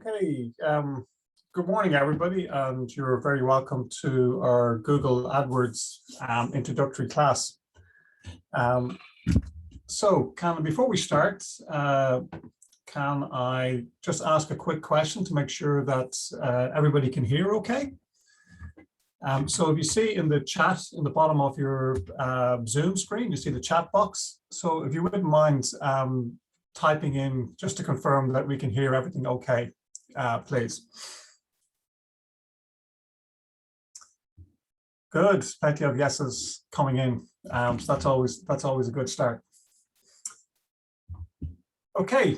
Okay, good morning, everybody, and you're very welcome to our Google AdWords introductory class. Before we start, can I just ask a quick question to make sure that everybody can hear okay? So if you see in the chat in the bottom of your Zoom screen, you see the chat box. So if you wouldn't mind typing in just to confirm that we can hear everything okay, please. Good, plenty of yeses coming in. So that's always a good start. Okay.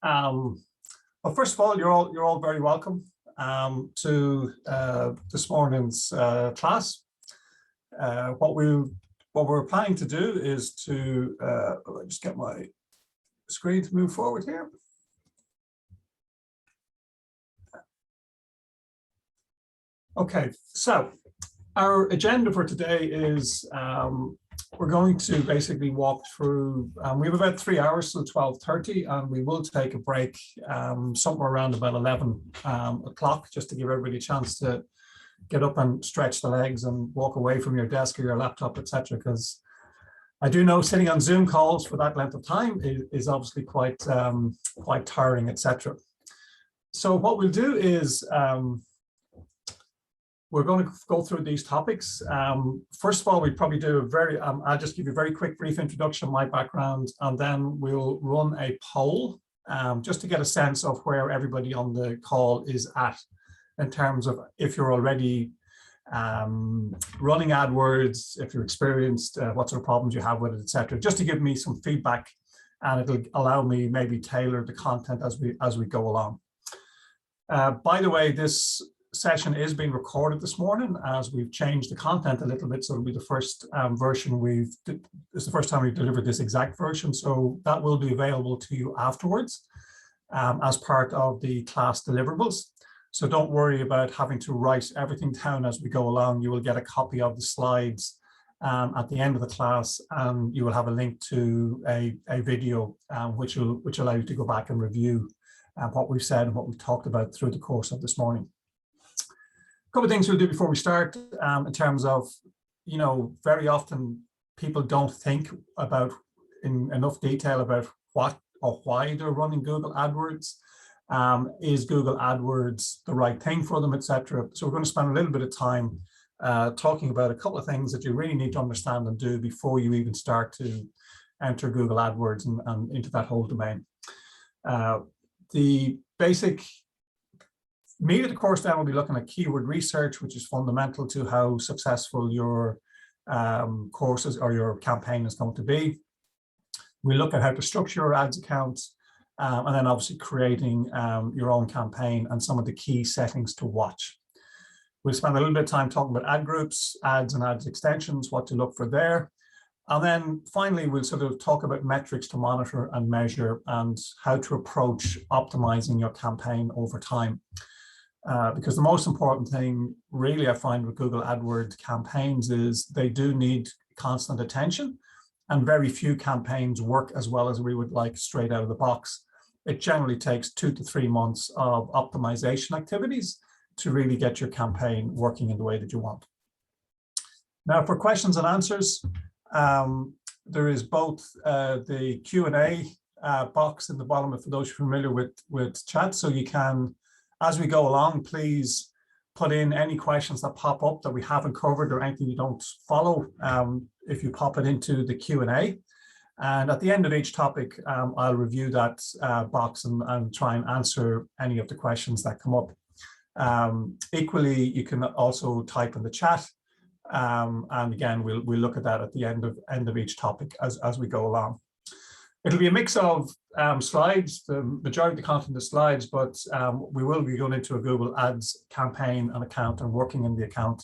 Well, first of all, you're all very welcome to this morning's class. What we're planning to do is to let me just get my screen to move forward here. Okay, so our agenda for today is we're going to basically walk through, we have about 3 hours till 12:30, and we will take a break somewhere around about 11 o'clock, just to give everybody a chance to get up and stretch the legs and walk away from your desk or your laptop, etc. Because I do know sitting on Zoom calls for that length of time is obviously quite tiring, etc. So what we'll do is we're going to go through these topics. First of all, we probably do a I'll just give you a very quick brief introduction of my background, and then we'll run a poll just to get a sense of where everybody on the call is at in terms of if you're already running AdWords, if you're experienced, what sort of problems you have with it, etc. Just to give me some feedback, and it'll allow me maybe tailor the content as we go along. By the way, this session is being recorded this morning as we've changed the content a little bit, so it'll be the first version it's the first time we've delivered this exact version, so that will be available to you afterwards as part of the class deliverables. So don't worry about having to write everything down as we go along. You will get a copy of the slides at the end of the class, and you will have a link to a video which will allow you to go back and review what we've said and what we've talked about through the course of this morning. A couple of things we'll do before we start in terms of, very often people don't think about in enough detail about what or why they're running Google AdWords. Is Google AdWords the right thing for them, etc. So we're going to spend a little bit of time talking about a couple of things that you really need to understand and do before you even start to enter Google AdWords and into that whole domain. The basic meat of the course then will be looking at keyword research, which is fundamental to how successful your courses or your campaign is going to be. We look at how to structure your ads accounts, and then obviously creating your own campaign and some of the key settings to watch. We'll spend a little bit of time talking about ad groups, ads and ads extensions, what to look for there. And then finally, we'll sort of talk about metrics to monitor and measure and how to approach optimizing your campaign over time. Because the most important thing really I find with Google AdWords campaigns is they do need constant attention, and very few campaigns work as well as we would like straight out of the box. It generally takes 2 to 3 months of optimization activities to really get your campaign working in the way that you want. Now for questions and answers, there is both the Q&A box in the bottom for those familiar with chat, so you can, as we go along, please put in any questions that pop up that we haven't covered or anything you don't follow. If you pop it into the Q&A, and at the end of each topic, I'll review that box and try and answer any of the questions that come up. Equally, you can also type in the chat, and again, we'll look at that at the end of each topic as we go along. It'll be a mix of slides, the majority of the content is slides, but we will be going into a Google Ads campaign and account and working in the account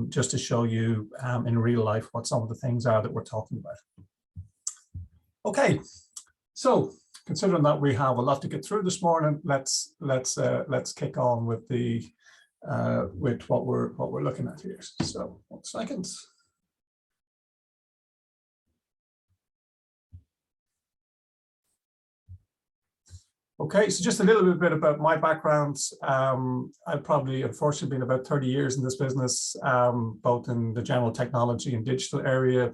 just to show you in real life what some of the things are that we're talking about. Okay, so considering that we have a lot to get through this morning, let's kick on with with what we're looking at here. So 1 second. Okay, so just a little bit about my background. I've probably, unfortunately, been about 30 years in this business, both in the general technology and digital area.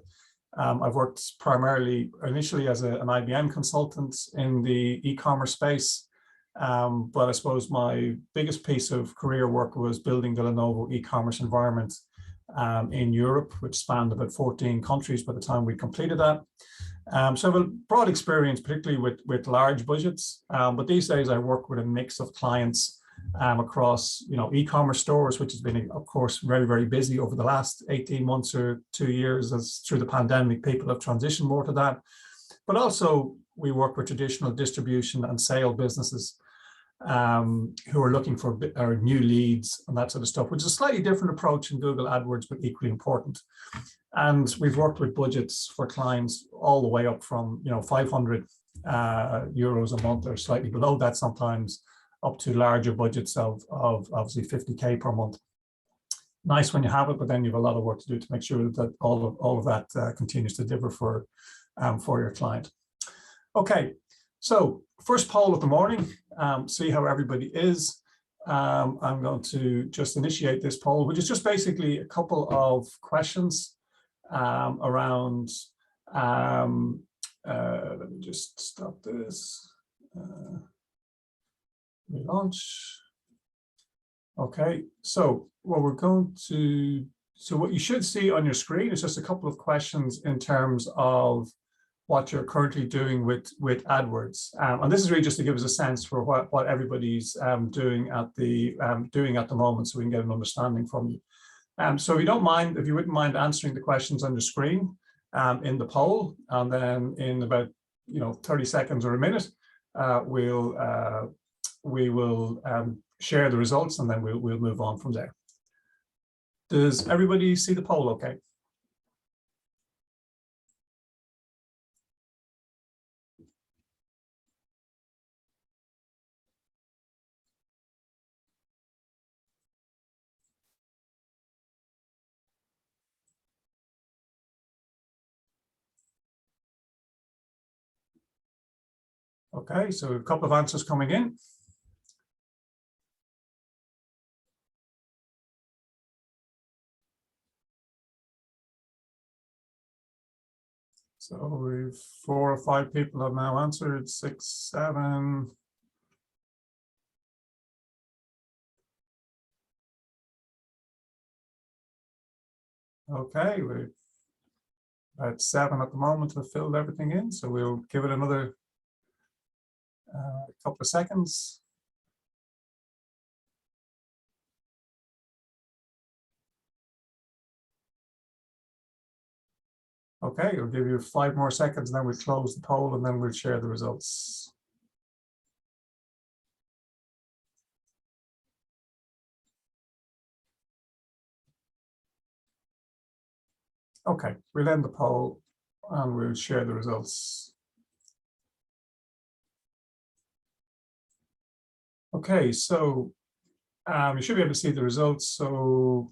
I've worked primarily initially as an IBM consultant in the e-commerce space, but I suppose my biggest piece of career work was building the Lenovo e-commerce environment in Europe, which spanned about 14 countries by the time we completed that. So I have a broad experience, particularly with large budgets, but these days I work with a mix of clients across, e-commerce stores, which has been, of course, very, very busy over the last 18 months or 2 years, as through the pandemic, people have transitioned more to that. But also we work with traditional distribution and sale businesses who are looking for new leads and that sort of stuff, which is a slightly different approach in Google AdWords, but equally important. And we've worked with budgets for clients all the way up from 500 euros a month, or slightly below that sometimes, up to larger budgets of obviously 50K per month. Nice when you have it, but then you have a lot of work to do to make sure that all of that continues to deliver for your client. Okay, so first poll of the morning. See how everybody is. I'm going to just initiate this poll, which is just basically a couple of questions around, let me just stop this, relaunch. Okay, so what what you should see on your screen is just a couple of questions in terms of what you're currently doing with AdWords, and this is really just to give us a sense for what everybody's doing at the moment, so we can get an understanding from you. So if you wouldn't mind answering the questions on the screen in the poll, and then in about 30 seconds or a minute, we will share the results, and then we'll move on from there. Does everybody see the poll okay? Okay, so a couple of answers coming in. So we've 4 or 5 people have now answered, 6, 7. Okay, we're at 7 at the moment to have filled everything in, so we'll give it another couple of seconds. Okay, we'll give you 5 more seconds, and then we'll close the poll, and then we'll share the results. Okay, we'll end the poll and we'll share the results. Okay, so you should be able to see the results. So,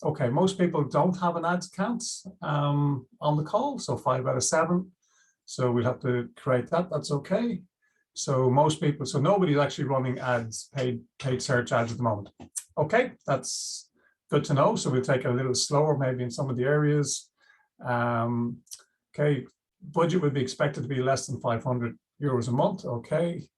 okay, most people don't have an ads account on the call, so 5 out of 7. So we'll have to create that. That's okay. So most people, so nobody's actually running ads, paid search ads at the moment. Okay, that's good to know. So we'll take it a little slower, maybe in some of the areas. Okay, budget would be expected to be less than 500 euros a month. Okay.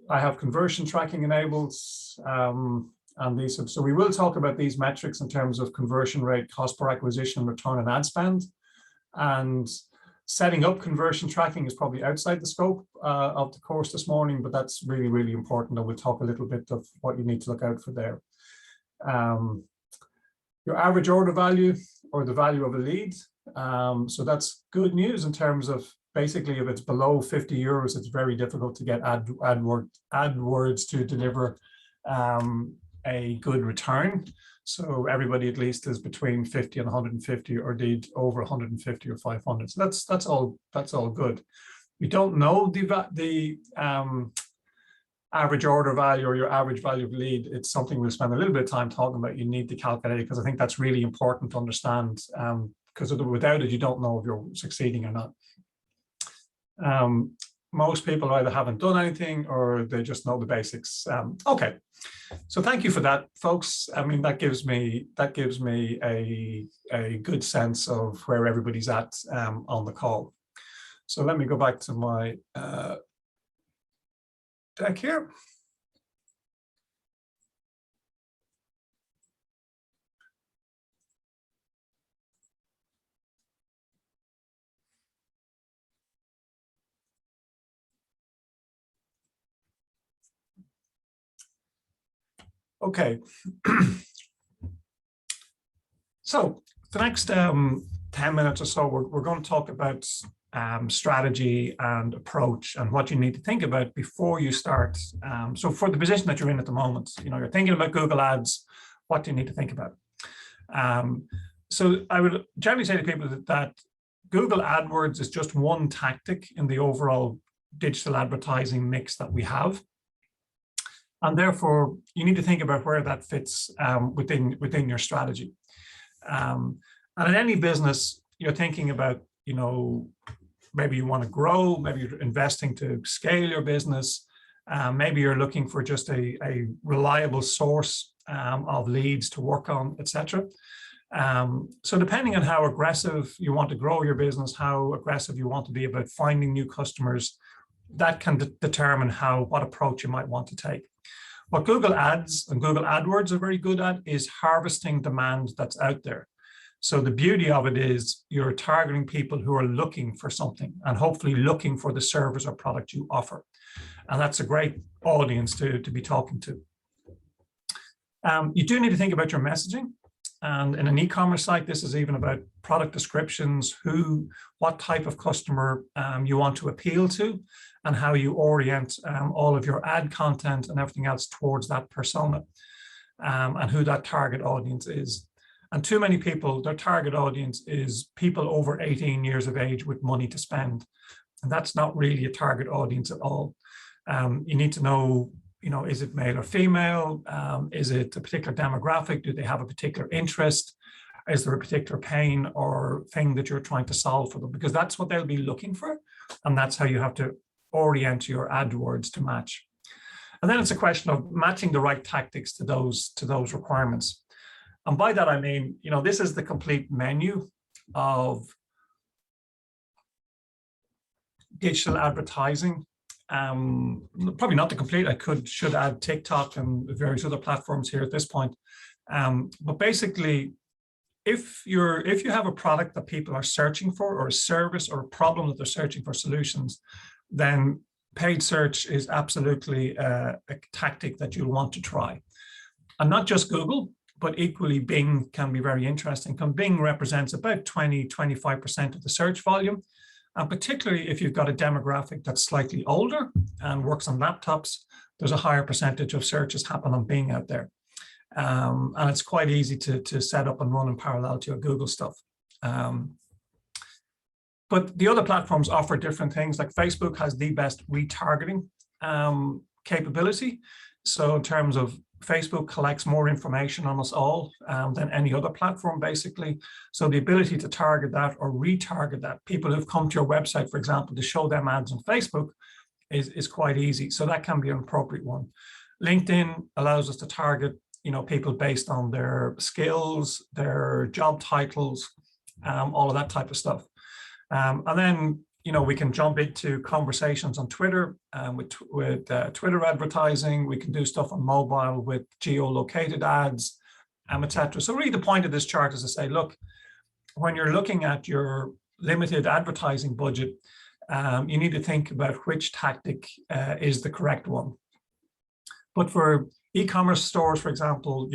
I have conversion tracking enabled, and these. So we will talk about these metrics in terms of conversion rate, cost per acquisition, return on ad spend, and setting up conversion tracking is probably outside the scope of the course this morning, but that's really, really important, and we'll talk a little bit of what you need to look out for there. Your average order value, or the value of a lead. So that's good news in terms of, basically, if it's below 50 euros, it's very difficult to get AdWords to deliver a good return. So everybody at least is between 50 and 150, or indeed over 150 or 500. So that's all good. We don't know the average order value or your average value of lead. It's something we'll spend a little bit of time talking about. You need to calculate it, because I think that's really important to understand, because without it, you don't know if you're succeeding or not. most people either haven't done anything or they just know the basics. Okay, so thank you for that, folks. I mean, that gives me a good sense of where everybody's at on the call. So let me go back to my deck here. Okay. So the next 10 minutes or so, we're going to talk about strategy and approach and what you need to think about before you start. So for the position that you're in at the moment, you're thinking about Google Ads, what do you need to think about? So I would generally say to people that Google AdWords is just one tactic in the overall digital advertising mix that we have. And therefore, you need to think about where that fits within your strategy. And in any business, you're thinking about, maybe you want to grow, maybe you're investing to scale your business, maybe you're looking for just a reliable source of leads to work on, etc. So depending on how aggressive you want to grow your business, how aggressive you want to be about finding new customers, that can determine what approach you might want to take. What Google Ads and Google AdWords are very good at is harvesting demand that's out there. So the beauty of it is you're targeting people who are looking for something and hopefully looking for the service or product you offer. And that's a great audience to be talking to. You do need to think about your messaging. And in an e-commerce site, this is even about product descriptions, what type of customer you want to appeal to, and how you orient all of your ad content and everything else towards that persona, and who that target audience is. And too many people, their target audience is people over 18 years of age with money to spend. And that's not really a target audience at all. You need to know, is it male or female? Is it a particular demographic? Do they have a particular interest? Is there a particular pain or thing that you're trying to solve for them? Because that's what they'll be looking for. And that's how you have to orient your AdWords to match. And then it's a question of matching the right tactics to those requirements. And by that, I mean, this is the complete menu of digital advertising. Probably not the complete. I should add TikTok and various other platforms here at this point. But basically, if you have a product that people are searching for, or a service or a problem that they're searching for solutions, then paid search is absolutely a tactic that you'll want to try. And not just Google, but equally Bing can be very interesting. Bing represents about 20–25% of the search volume. And particularly if you've got a demographic that's slightly older and works on laptops, there's a higher percentage of searches happen on Bing out there. And it's quite easy to set up and run in parallel to your Google stuff. But the other platforms offer different things. Like Facebook has the best retargeting capability. So in terms of Facebook collects more information on us all than any other platform, basically. So the ability to target that or retarget that, people who've come to your website, for example, to show them ads on Facebook is quite easy. So that can be an appropriate one. LinkedIn allows us to target, people based on their skills, their job titles, all of that type of stuff. And then, we can jump into conversations on Twitter with Twitter advertising. We can do stuff on mobile with geo-located ads, etc. So really the point of this chart is to say, look, when you're looking at your limited advertising budget, you need to think about which tactic is the correct one. But for e-commerce stores, for example,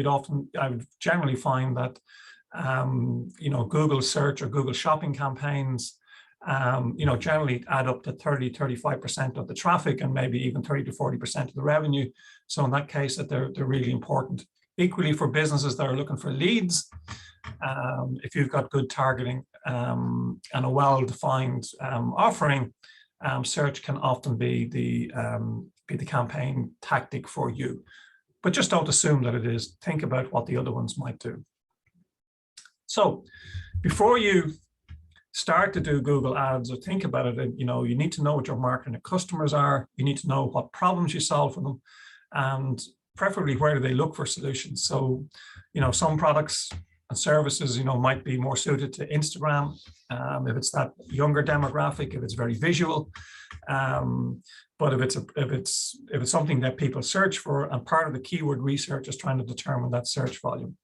I would generally find that, Google search or Google shopping campaigns, generally add up to 30–35% of the traffic and maybe even 30–40% of the revenue. So in that case, they're really important. Equally for businesses that are looking for leads, if you've got good targeting and a well-defined offering, search can often be the campaign tactic for you. But just don't assume that it is. Think about what the other ones might do. So before you start to do Google Ads or think about it, and, you need to know what your market and your customers are. You need to know what problems you solve for them, and preferably where do they look for solutions. So, some products and services, might be more suited to Instagram, if it's that younger demographic, if it's very visual. But if it's something that people search for, and part of the keyword research is trying to determine that search volume.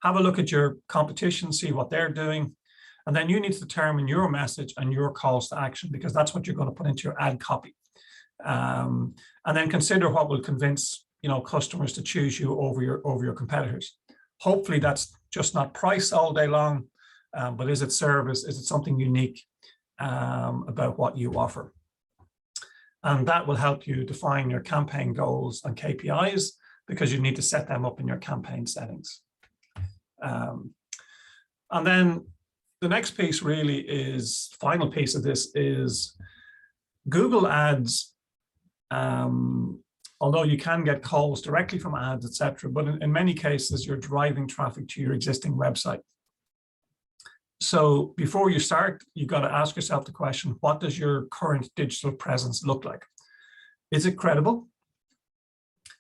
Have a look at your competition, see what they're doing, and then you need to determine your message and your calls to action, because that's what you're going to put into your ad copy. And then consider what will convince customers to choose you over your competitors. Hopefully that's just not price all day long, but is it service? Is it something unique about what you offer? And that will help you define your campaign goals and KPIs, because you need to set them up in your campaign settings. And then the next piece really is, final piece of this is Google Ads. Although you can get calls directly from ads, etc., but in many cases, you're driving traffic to your existing website. So before you start, you've got to ask yourself the question, what does your current digital presence look like? Is it credible?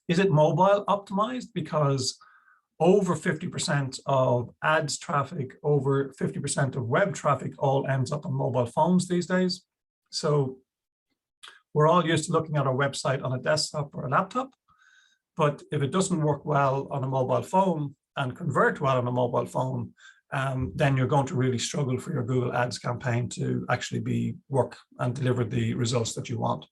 Is it mobile optimized? Because over 50% of ads traffic, over 50% of web traffic all ends up on mobile phones these days. So we're all used to looking at our website on a desktop or a laptop, but if it doesn't work well on a mobile phone and convert well on a mobile phone, then you're going to really struggle for your Google Ads campaign to actually work and deliver the results that you want.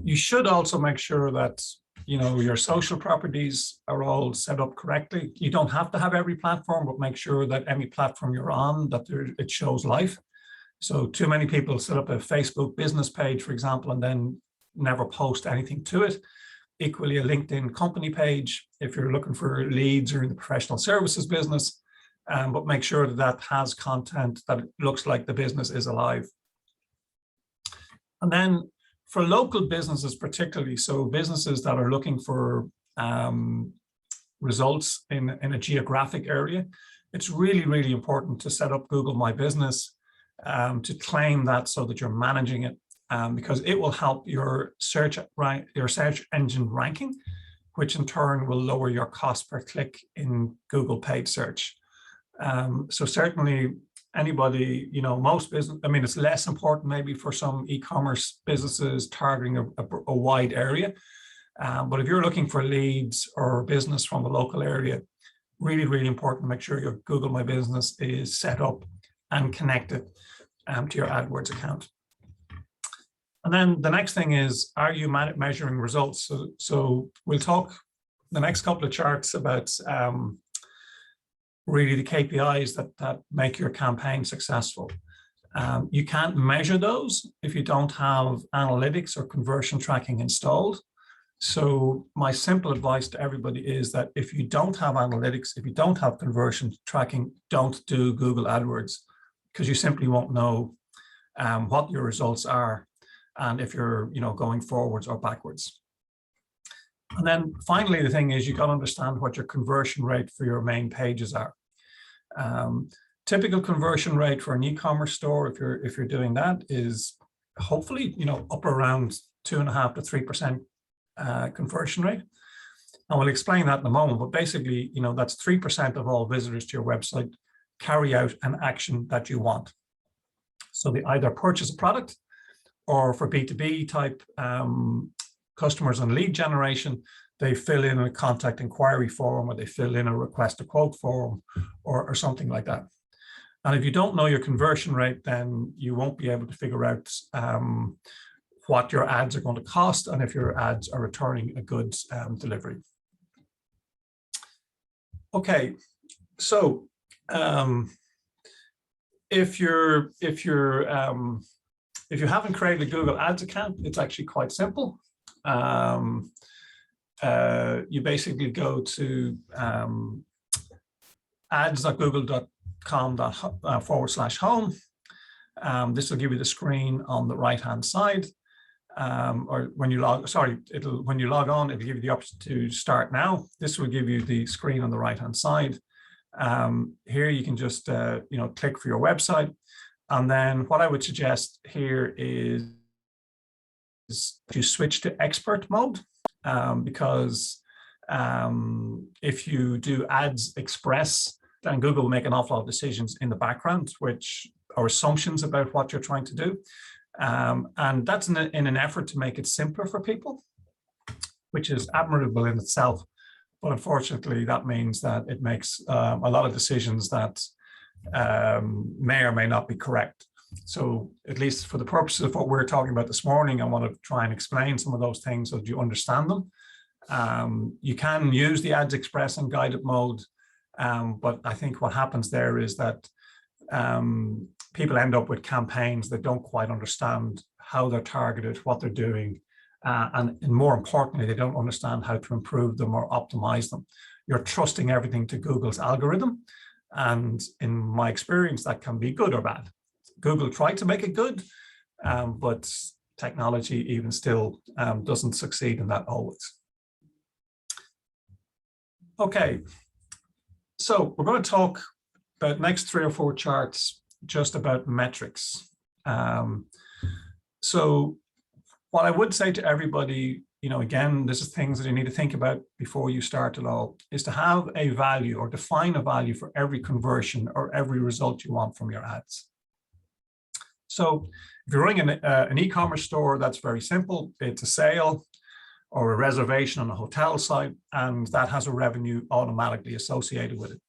You should also make sure that your social properties are all set up correctly. You don't have to have every platform, but make sure that any platform you're on, that it shows life. So too many people set up a Facebook business page, for example, and then never post anything to it. Equally, a LinkedIn company page, if you're looking for leads or in the professional services business, but make sure that has content that it looks like the business is alive. And then for local businesses particularly, so businesses that are looking for results in a geographic area, it's really, really important to set up Google My Business, to claim that so that you're managing it, because it will help your search engine ranking, which in turn will lower your cost per click in Google paid search. So certainly anybody, most business, it's less important maybe for some e-commerce businesses targeting a wide area. But if you're looking for leads or business from a local area, really, really important to make sure your Google My Business is set up and connected to your AdWords account. And then the next thing is, are you measuring results? So we'll talk the next couple of charts about really the KPIs that make your campaign successful. You can't measure those if you don't have analytics or conversion tracking installed. So my simple advice to everybody is that if you don't have analytics, if you don't have conversion tracking, don't do Google AdWords, because you simply won't know what your results are and if you're going forwards or backwards. And then finally, the thing is, you got to understand what your conversion rate for your main pages are. Typical conversion rate for an e-commerce store, if you're doing that, is hopefully up around 2.5 to 3% conversion rate. And we'll explain that in a moment, but basically, that's 3% of all visitors to your website carry out an action that you want. So they either purchase a product, or for B2B type customers and lead generation, they fill in a contact inquiry form, or they fill in a request a quote form, or something like that. And if you don't know your conversion rate, then you won't be able to figure out what your ads are going to cost and if your ads are returning a good delivery. Okay, so if you haven't created a Google Ads account, it's actually quite simple. You basically go to ads.google.com/home. This will give you the screen on the right-hand side. Or when you log on, it'll give you the option to start now. This will give you the screen on the right-hand side. Here you can just click for your website, and then what I would suggest here is to switch to expert mode, because if you do Ads Express, then Google will make an awful lot of decisions in the background, which are assumptions about what you're trying to do. And that's in an effort to make it simpler for people, which is admirable in itself. But unfortunately, that means that it makes a lot of decisions that may or may not be correct. So at least for the purposes of what we're talking about this morning, I want to try and explain some of those things so that you understand them. You can use the Ads Express and guided mode, but I think what happens there is that people end up with campaigns that don't quite understand how they're targeted, what they're doing, and more importantly, they don't understand how to improve them or optimize them. You're trusting everything to Google's algorithm, and in my experience, that can be good or bad. Google tried to make it good, but technology even still doesn't succeed in that always. Okay, so we're going to talk about next 3 or 4 charts just about metrics. So what I would say to everybody, again, this is things that you need to think about before you start it all, is to have a value or define a value for every conversion or every result you want from your ads. So if you're running an e-commerce store, that's very simple. It's a sale or a reservation on a hotel site, and that has a revenue automatically associated with it.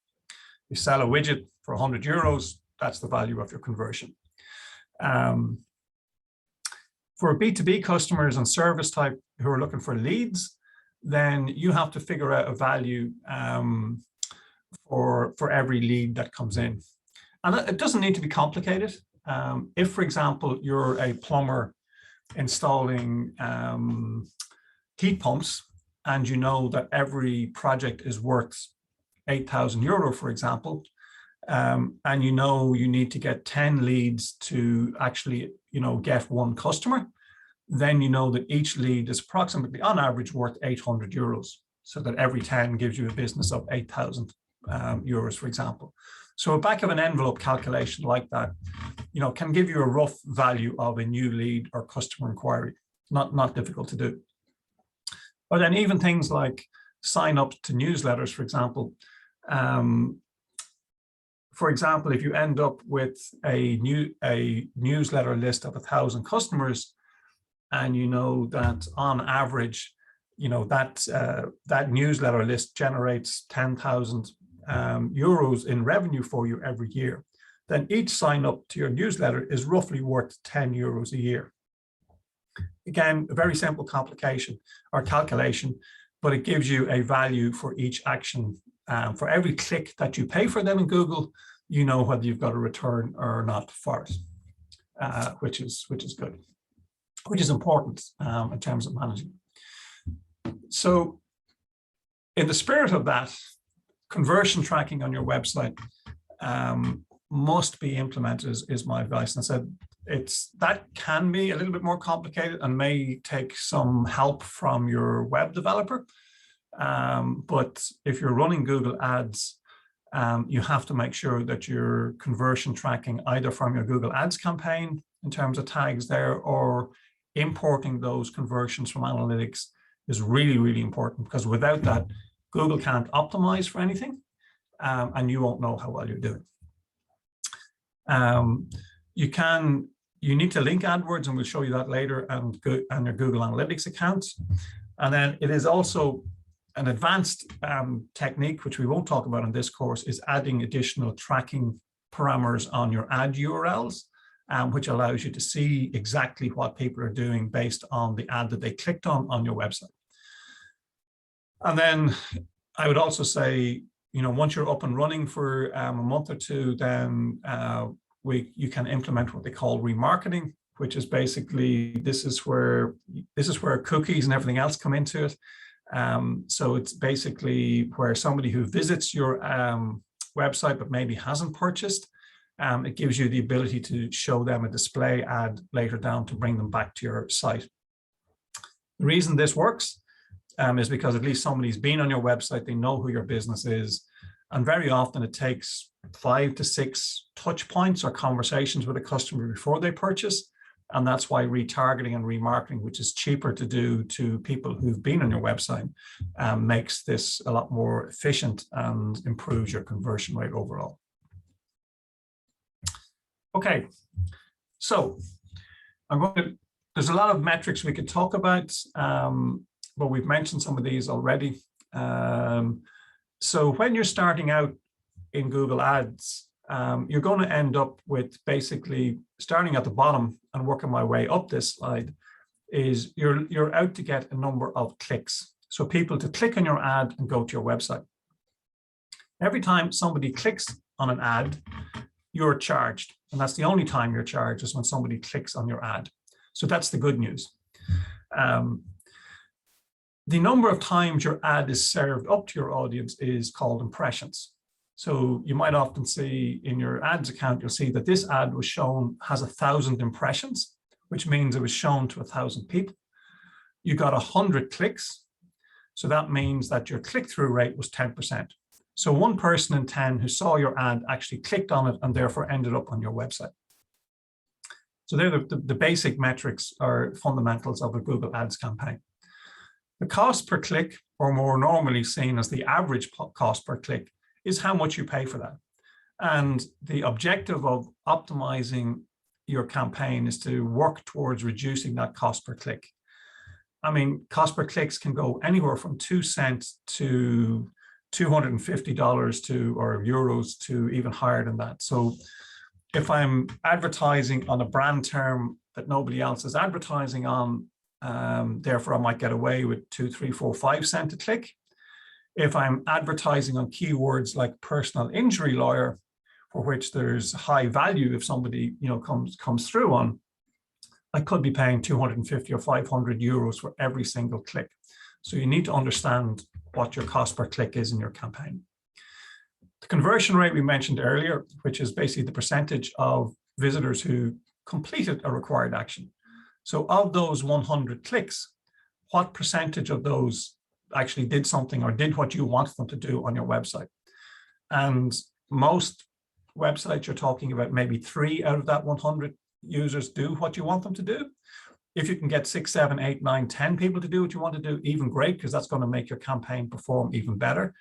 You sell a widget for 100 euros, that's the value of your conversion. For B2B customers and service type who are looking for leads, then you have to figure out a value for every lead that comes in. And it doesn't need to be complicated. If, for example, you're a plumber installing heat pumps, and you know that every project is worth 8,000 euro, for example, and you need to get 10 leads to actually, get 1 customer, then you know that each lead is approximately, on average, worth 800 euros, so that every 10 gives you a business of 8,000 euros, for example. So a back of an envelope calculation like that, can give you a rough value of a new lead or customer inquiry. Not difficult to do. But then even things like sign up to newsletters, for example. For example, if you end up with a newsletter list of 1,000 customers, and you know that on average, that newsletter list generates 10,000 euros in revenue for you every year, then each sign up to your newsletter is roughly worth 10 euros a year. Again, a very simple calculation, but it gives you a value for each action. For every click that you pay for them in Google, you know whether you've got a return or not for it, which is good, which is important in terms of managing. So in the spirit of that, conversion tracking on your website must be implemented, is my advice. And I said that can be a little bit more complicated and may take some help from your web developer. But if you're running Google Ads, you have to make sure that you're conversion tracking either from your Google Ads campaign in terms of tags there, or importing those conversions from analytics is really, really important, because without that, Google can't optimize for anything, and you won't know how well you're doing. You need to link AdWords, and we'll show you that later, and your Google Analytics account. And then it is also an advanced technique, which we won't talk about in this course, is adding additional tracking parameters on your ad URLs, which allows you to see exactly what people are doing based on the ad that they clicked on your website. And then I would also say, once you're up and running for a month or two, then you can implement what they call remarketing, which is basically, this is where cookies and everything else come into it. So it's basically where somebody who visits your website but maybe hasn't purchased, it gives you the ability to show them a display ad later down to bring them back to your site. The reason this works is because at least somebody's been on your website, they know who your business is, And very often it takes 5 to 6 touch points or conversations with a customer before they purchase. And that's why retargeting and remarketing, which is cheaper to do to people who've been on your website, makes this a lot more efficient and improves your conversion rate overall. Okay, so there's a lot of metrics we could talk about, but we've mentioned some of these already. So when you're starting out in Google Ads, you're going to end up with basically starting at the bottom and working my way up this slide. Is you're out to get a number of clicks. So people to click on your ad and go to your website. Every time somebody clicks on an ad, you're charged. And that's the only time you're charged, is when somebody clicks on your ad. So that's the good news. The number of times your ad is served up to your audience is called impressions. So you might often see in your ads account, you'll see that this ad was shown, has 1,000 impressions, which means it was shown to 1,000 people. You got 100 clicks. So that means that your click-through rate was 10%. So 1 person in 10 who saw your ad actually clicked on it and therefore ended up on your website. So they're the basic metrics or fundamentals of a Google Ads campaign. The cost per click, or more normally seen as the average cost per click, is how much you pay for that. And the objective of optimizing your campaign is to work towards reducing that cost per click. I mean, cost per clicks can go anywhere from 2 cents to $250 to, or euros to even higher than that. So if I'm advertising on a brand term that nobody else is advertising on, therefore I might get away with 2, 3, 4, 5 cents a click. If I'm advertising on keywords like personal injury lawyer, for which there's high value if somebody comes through on, I could be paying 250 or 500 euros for every single click. So you need to understand what your cost per click is in your campaign. The conversion rate we mentioned earlier, which is basically the percentage of visitors who completed a required action. So of those 100 clicks, what percentage of those actually did something or did what you wanted them to do on your website? And most websites, you're talking about maybe 3 out of that 100 users do what you want them to do. If you can get 6, 7, 8, 9, 10 people to do what you want to do, even great, because that's going to make your campaign perform even better.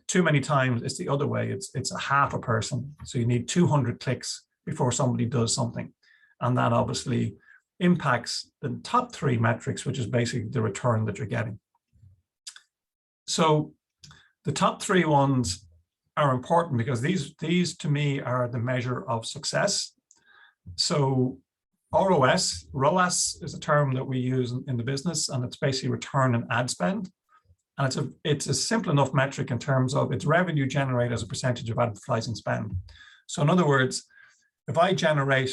Too many times it's the other way. It's a half a person. So you need 200 clicks before somebody does something. And that obviously impacts the top 3 metrics, which is basically the return that you're getting. So the top 3 ones are important because these to me are the measure of success. So ROS is a term that we use in the business, and it's basically return on ad spend. And it's a simple enough metric in terms of its revenue generated as a percentage of advertising spend. So in other words, if I generate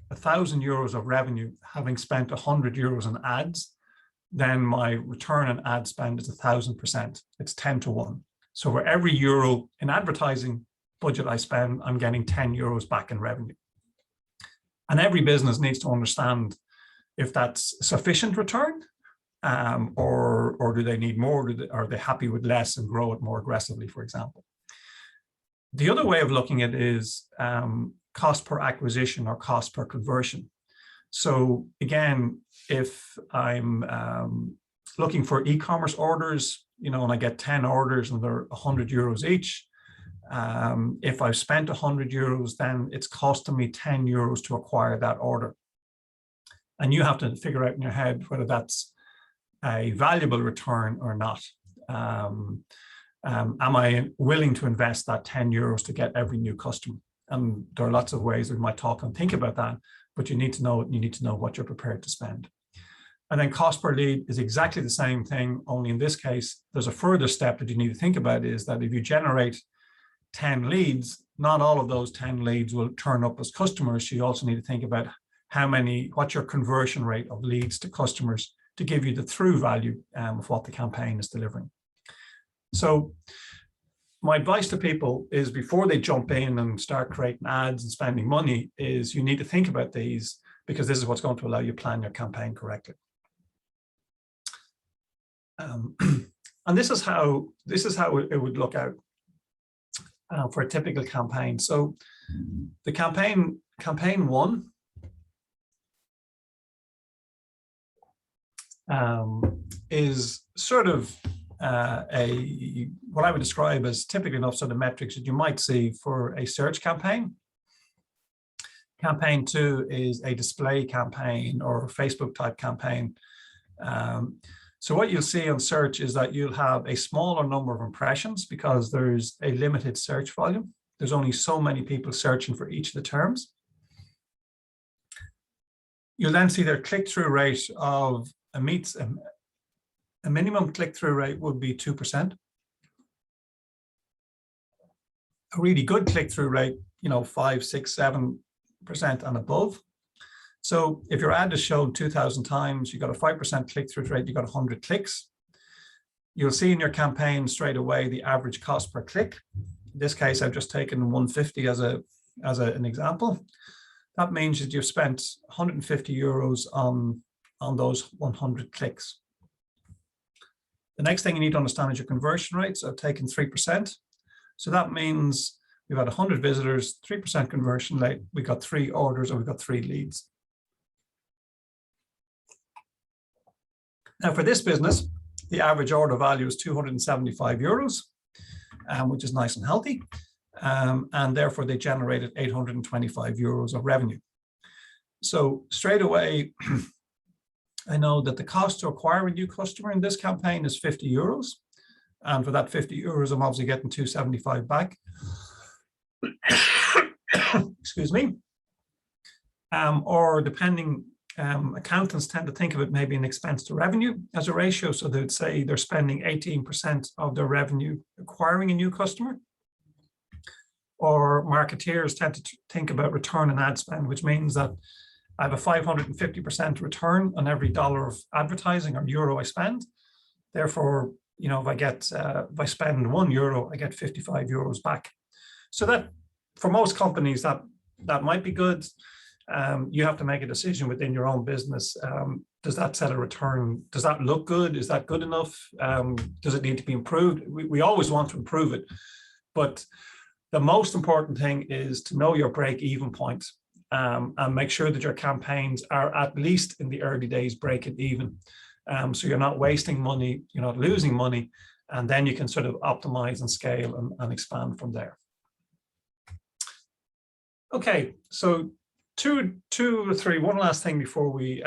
1,000 euros of revenue, having spent 100 euros on ads, then my return on ad spend is 1,000%. It's 10 to 1. So for every euro in advertising budget I spend, I'm getting 10 euros back in revenue. And every business needs to understand if that's sufficient return, or do they need more? Are they happy with less and grow it more aggressively, for example? The other way of looking at it is cost per acquisition or cost per conversion. So again, if I'm looking for e-commerce orders, and I get 10 orders and they're 100 euros each, if I've spent 100 euros, then it's costing me 10 euros to acquire that order. And you have to figure out in your head whether that's a valuable return or not. Am I willing to invest that 10 euros to get every new customer? And there are lots of ways we might talk and think about that, but you need to know what you're prepared to spend. And then cost per lead is exactly the same thing, only in this case, there's a further step that you need to think about, is that if you generate 10 leads, not all of those 10 leads will turn up as customers. So you also need to think about what's your conversion rate of leads to customers to give you the true value of what the campaign is delivering. So my advice to people is, before they jump in and start creating ads and spending money, is you need to think about these, because this is what's going to allow you to plan your campaign correctly. And this is how it would look out. for a typical campaign. So the campaign one is sort of what I would describe as typical enough sort of metrics that you might see for a search campaign. Campaign 2 is a display campaign or Facebook type campaign. So what you'll see on search is that you'll have a smaller number of impressions because there's a limited search volume. There's only so many people searching for each of the terms. You'll then see their click-through rate of a minimum click-through rate would be 2%. A really good click-through rate, 5, 6, 7% and above. So if your ad is shown 2,000 times, you got a 5% click-through rate, you got 100 clicks. You'll see in your campaign straight away the average cost per click. In this case, I've just taken 150 as an example. That means that you've spent 150 euros on those 100 clicks. The next thing you need to understand is your conversion rates. I've taken 3%. So that means we've had 100 visitors, 3% conversion rate. We got 3 orders, or we've got 3 leads. Now for this business, the average order value is 275 euros, which is nice and healthy. And therefore they generated 825 euros of revenue. So straight away, I know that the cost to acquire a new customer in this campaign is 50 euros. And for that 50 euros, I'm obviously getting 275 back. Excuse me. Or depending, accountants tend to think of it maybe an expense to revenue as a ratio. So they'd say they're spending 18% of their revenue acquiring a new customer. Or marketeers tend to think about return on ad spend, which means that I have a 550% return on every dollar of advertising or euro I spend. Therefore, if I spend €1, I get 55 euros back. So that for most companies, that might be good. You have to make a decision within your own business. Does that set a return? Does that look good? Is that good enough? Does it need to be improved? We always want to improve it, but the most important thing is to know your break-even point and make sure that your campaigns are at least in the early days breaking even. So you're not wasting money, you're not losing money, and then you can sort of optimize and scale and expand from there. Okay, so two or three. One last thing before we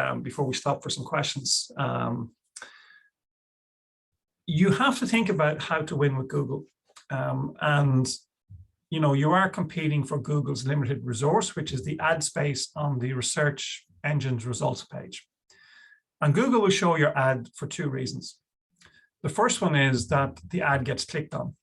stop for some questions. You have to think about how to win with Google, and you are competing for Google's limited resource, which is the ad space on the research engine's results page. And Google will show your ad for 2 reasons. The first one is that the ad gets clicked on.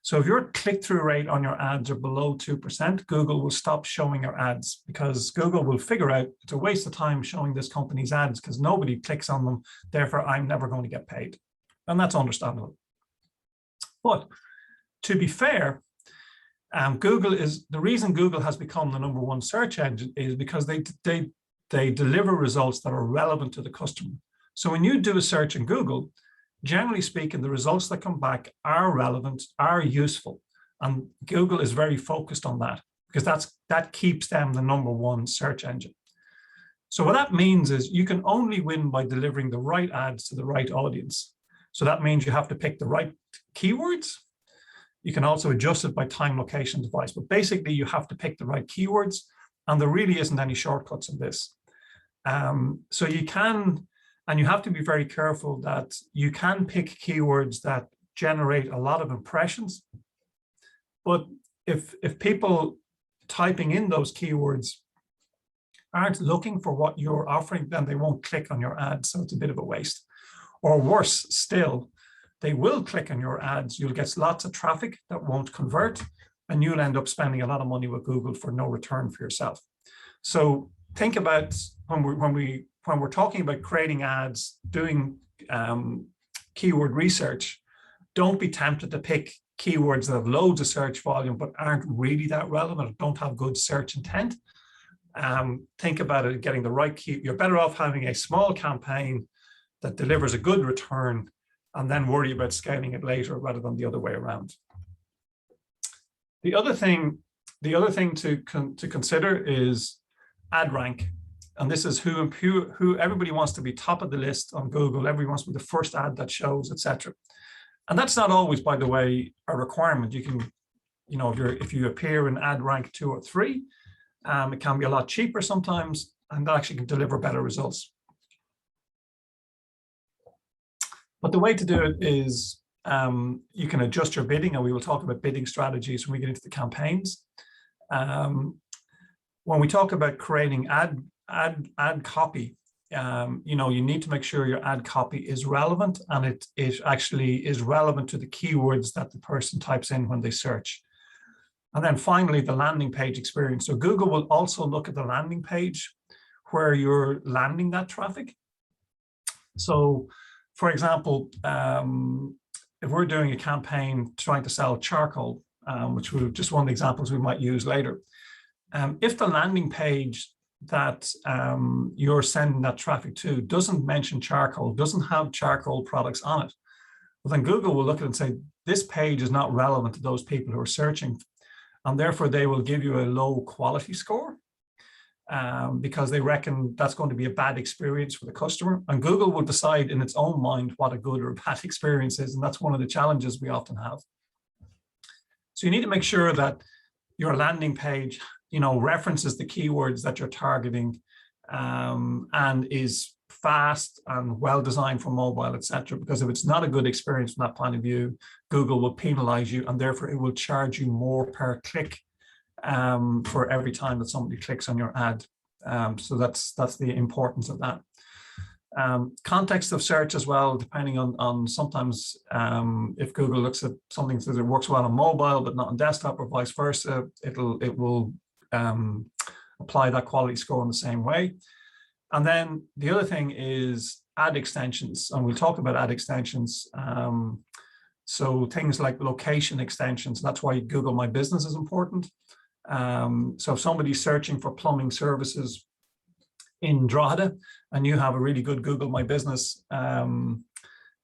So if your click-through rate on your ads are below 2%, Google will stop showing your ads because Google will figure out it's a waste of time showing this company's ads because nobody clicks on them. Therefore, I'm never going to get paid. And that's understandable. But to be fair, the reason Google has become the #1 search engine is because they deliver results that are relevant to the customer. So when you do a search in Google, generally speaking, the results that come back are relevant, are useful. And Google is very focused on that because that keeps them the #1 search engine. So what that means is you can only win by delivering the right ads to the right audience. So that means you have to pick the right keywords. You can also adjust it by time, location, device, but basically you have to pick the right keywords, and there really isn't any shortcuts in this. So you can, and you have to be very careful that you can pick keywords that generate a lot of impressions. But if people typing in those keywords aren't looking for what you're offering, then they won't click on your ads. So it's a bit of a waste. Or worse still, they will click on your ads. You'll get lots of traffic that won't convert, and you'll end up spending a lot of money with Google for no return for yourself. So think about when we're talking about creating ads, doing keyword research, don't be tempted to pick keywords that have loads of search volume but aren't really that relevant or don't have good search intent. Think about it, getting the right key. You're better off having a small campaign that delivers a good return and then worry about scaling it later rather than the other way around. The other thing to consider is ad rank. And this is who everybody wants to be top of the list on Google. Everybody wants to be the first ad that shows, etc. And that's not always, by the way, a requirement. You can, if you appear in ad rank 2 or 3, it can be a lot cheaper sometimes, and that actually can deliver better results. But the way to do it is you can adjust your bidding, and we will talk about bidding strategies when we get into the campaigns. When we talk about creating ad copy, you need to make sure your ad copy is relevant, and it actually is relevant to the keywords that the person types in when they search. And then finally, the landing page experience. So Google will also look at the landing page where you're landing that traffic. So, for example, if we're doing a campaign trying to sell charcoal, which will just one of the examples we might use later, if the landing page that you're sending that traffic to doesn't mention charcoal, doesn't have charcoal products on it, well, then Google will look at it and say, this page is not relevant to those people who are searching, and therefore they will give you a low quality score because they reckon that's going to be a bad experience for the customer. And Google will decide in its own mind what a good or a bad experience is, and that's one of the challenges we often have. So you need to make sure that your landing page references the keywords that you're targeting and is fast and well designed for mobile, etc. Because if it's not a good experience from that point of view, Google will penalize you, and therefore it will charge you more per click for every time that somebody clicks on your ad. So that's the importance of that. Context of search as well, depending on sometimes if Google looks at something that it works well on mobile but not on desktop, or vice versa, it will apply that quality score in the same way. And then the other thing is ad extensions, and we'll talk about ad extensions. So things like location extensions, that's why Google My Business is important. So if somebody's searching for plumbing services in Drogheda, and you have a really good Google My Business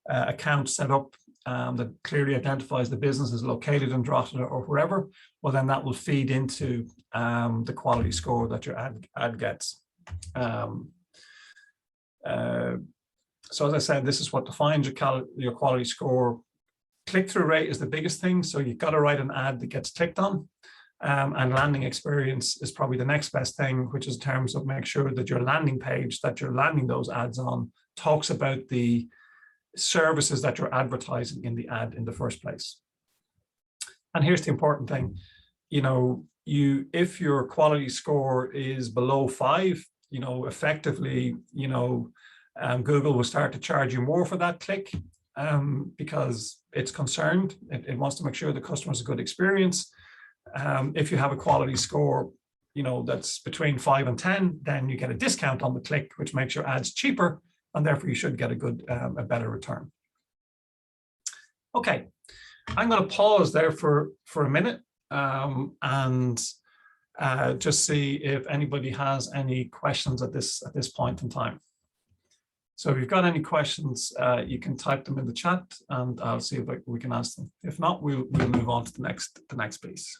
account set up that clearly identifies the business is located in Drogheda or wherever, well, then that will feed into the quality score that your ad gets. So as I said, this is what defines your quality score. Click-through rate is the biggest thing. So you've got to write an ad that gets clicked on. And landing experience is probably the next best thing, which is in terms of make sure that your landing page that you're landing those ads on talks about the services that you're advertising in the ad in the first place. And here's the important thing, if your quality score is below 5, effectively, Google will start to charge you more for that click because it's concerned. It wants to make sure the customer has a good experience. If you have a quality score, that's between 5 and 10, then you get a discount on the click, which makes your ads cheaper, and therefore you should get a better return. Okay, I'm going to pause there for a minute and just see if anybody has any questions at this point in time. So if you've got any questions, you can type them in the chat, and I'll see if we can answer them. If not, we'll move on to the next piece.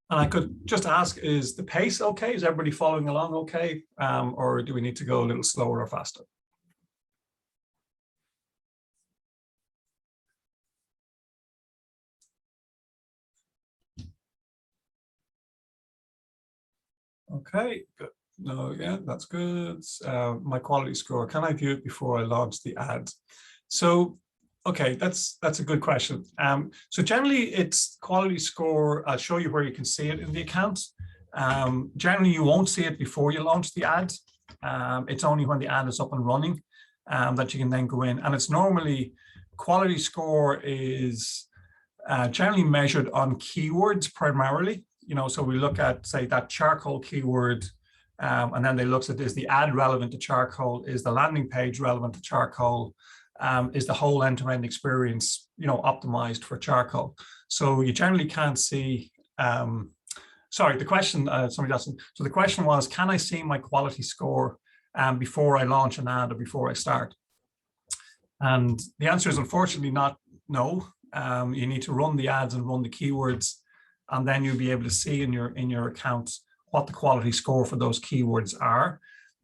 And I could just ask, is the pace okay? Is everybody following along okay? Or do we need to go a little slower or faster? Okay, good. No, yeah, that's good. My quality score, can I view it before I launch the ad? So, okay, that's a good question. So generally it's quality score. I'll show you where you can see it in the account. Generally you won't see it before you launch the ad. It's only when the ad is up and running that you can then go in. And it's normally, quality score is generally measured on keywords primarily. So we look at, say, that charcoal keyword, and then they look at, is the ad relevant to charcoal? Is the landing page relevant to charcoal? Is the whole end-to-end experience, optimized for charcoal? So you generally can't see, sorry, the question, somebody else. So the question was, can I see my quality score before I launch an ad or before I start? And the answer is unfortunately not no. You need to run the ads and run the keywords, and then you'll be able to see in your account what the quality score for those keywords are.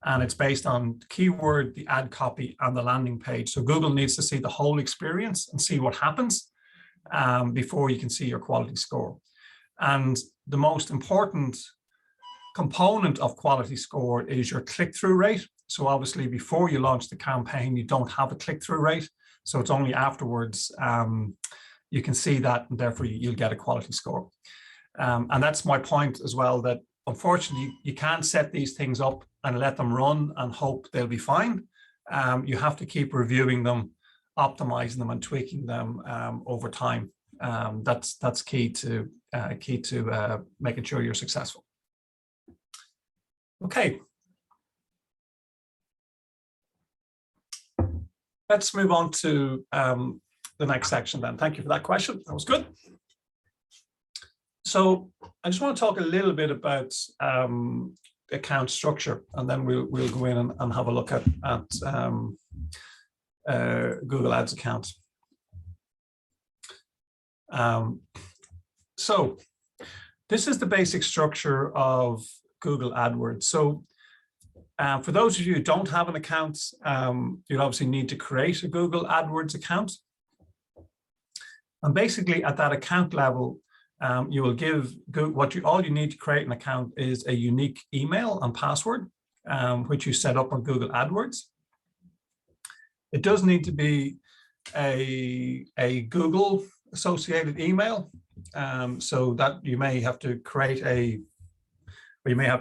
And it's based on the keyword, the ad copy, and the landing page. So Google needs to see the whole experience and see what happens before you can see your quality score. And the most important component of quality score is your click-through rate. So obviously before you launch the campaign, you don't have a click-through rate. So it's only afterwards you can see that, and therefore you'll get a quality score. And that's my point as well, that unfortunately you can't set these things up and let them run and hope they'll be fine. You have to keep reviewing them, optimizing them, and tweaking them over time. That's key to making sure you're successful. Okay. Let's move on to the next section then. Thank you for that question. That was good. So I just want to talk a little bit about account structure, and then we'll go in and have a look at Google Ads account. So this is the basic structure of Google AdWords. So for those of you who don't have an account, you'll obviously need to create a Google AdWords account. And basically at that account level, you will give all you need to create an account is a unique email and password, which you set up on Google AdWords. It does need to be a Google associated email, so that you may have to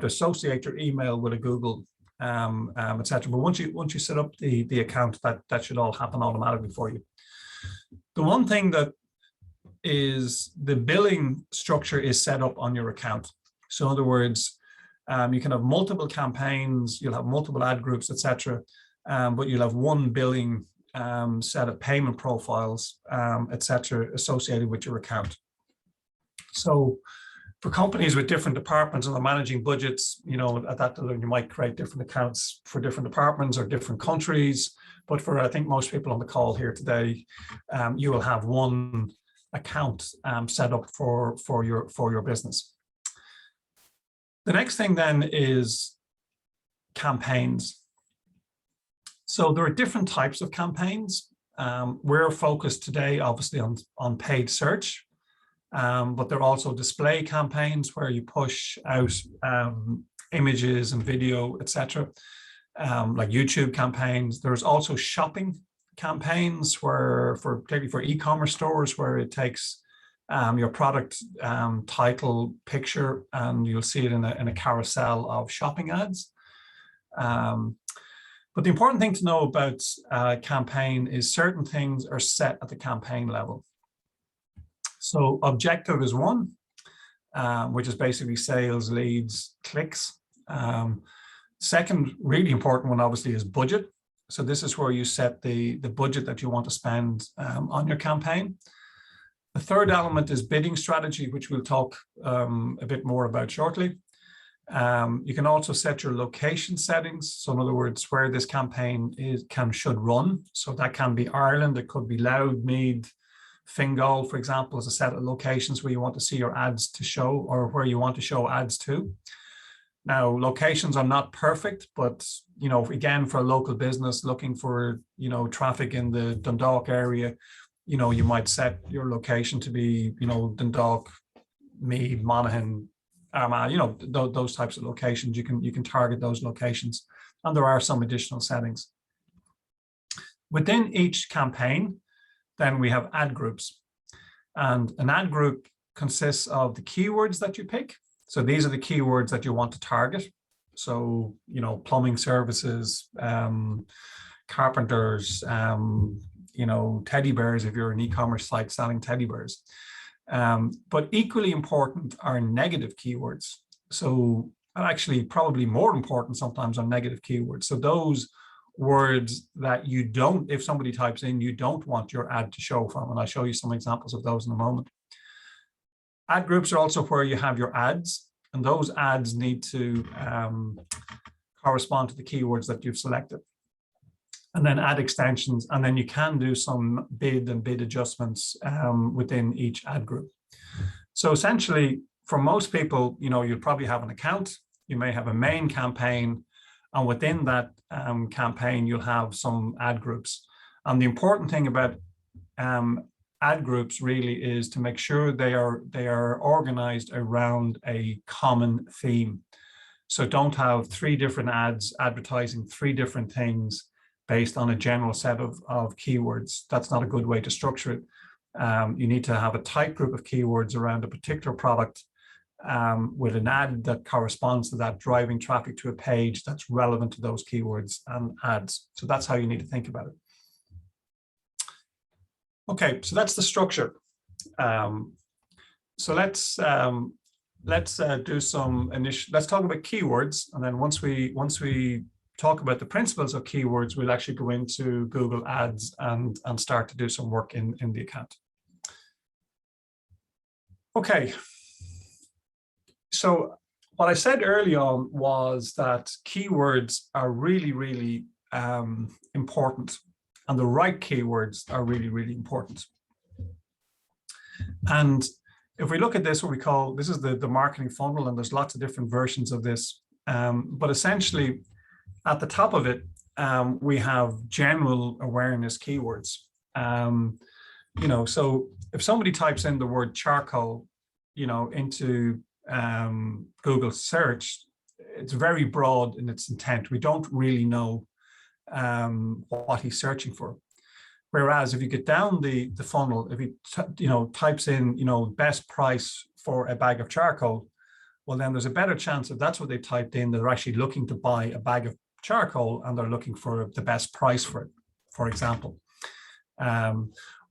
associate your email with a Google, etc. But once you set up the account, that should all happen automatically for you. The one thing that is the billing structure is set up on your account. So in other words, you can have multiple campaigns, you'll have multiple ad groups, etc. But you'll have one billing set of payment profiles, etc. associated with your account. So for companies with different departments and they're managing budgets, at that level, you might create different accounts for different departments or different countries. But for, I think, most people on the call here today, you will have one account set up for your business. The next thing then is campaigns. So there are different types of campaigns. We're focused today, obviously, on paid search, but there are also display campaigns where you push out images and video, etc., like YouTube campaigns. There's also shopping campaigns particularly for e-commerce stores, where it takes your product title, picture, and you'll see it in a carousel of shopping ads. But the important thing to know about campaign is certain things are set at the campaign level. So objective is one, which is basically sales, leads, clicks. Second, really important one, obviously, is budget. So this is where you set the budget that you want to spend on your campaign. The third element is bidding strategy, which we'll talk a bit more about shortly. You can also set your location settings. So in other words, where this campaign should run. So that can be Ireland, it could be Louth, Meath, Fingal, for example, as a set of locations where you want to see your ads to show, or where you want to show ads to. Now, locations are not perfect, but, again, for a local business looking for, traffic in the Dundalk area, you might set your location to be, Dundalk, Meath, Monaghan, Armagh, those types of locations. You can target those locations, and there are some additional settings. Within each campaign, then we have ad groups, and an ad group consists of the keywords that you pick. So these are the keywords that you want to target. So, plumbing services, carpenters, teddy bears, if you're an e-commerce site selling teddy bears. But equally important are negative keywords. So actually probably more important sometimes are negative keywords. So those words that you don't, if somebody types in, you don't want your ad to show from. And I'll show you some examples of those in a moment. Ad groups are also where you have your ads, and those ads need to correspond to the keywords that you've selected. and then add extensions, and then you can do some bid and bid adjustments within each ad group. So essentially, for most people, you'll probably have an account, you may have a main campaign, and within that campaign, you'll have some ad groups. And the important thing about ad groups really is to make sure they are organized around a common theme. So don't have 3 different ads advertising 3 different things based on a general set of keywords. That's not a good way to structure it. You need to have a tight group of keywords around a particular product with an ad that corresponds to that, driving traffic to a page that's relevant to those keywords and ads. So that's how you need to think about it. Okay, so that's the structure. So let's do some initial. Let's talk about keywords, and then once we talk about the principles of keywords, we'll actually go into Google Ads and start to do some work in the account. Okay. So what I said early on was that keywords are really, really important, and the right keywords are really, really important. And if we look at this, what we call, this is the marketing funnel, and there's lots of different versions of this. But essentially, at the top of it, we have general awareness keywords. So if somebody types in the word charcoal, into Google search, it's very broad in its intent. We don't really know what he's searching for. Whereas if you get down the funnel, if he types in best price for a bag of charcoal, well, then there's a better chance that that's what they typed in. They're actually looking to buy a bag of charcoal, and they're looking for the best price for it, for example.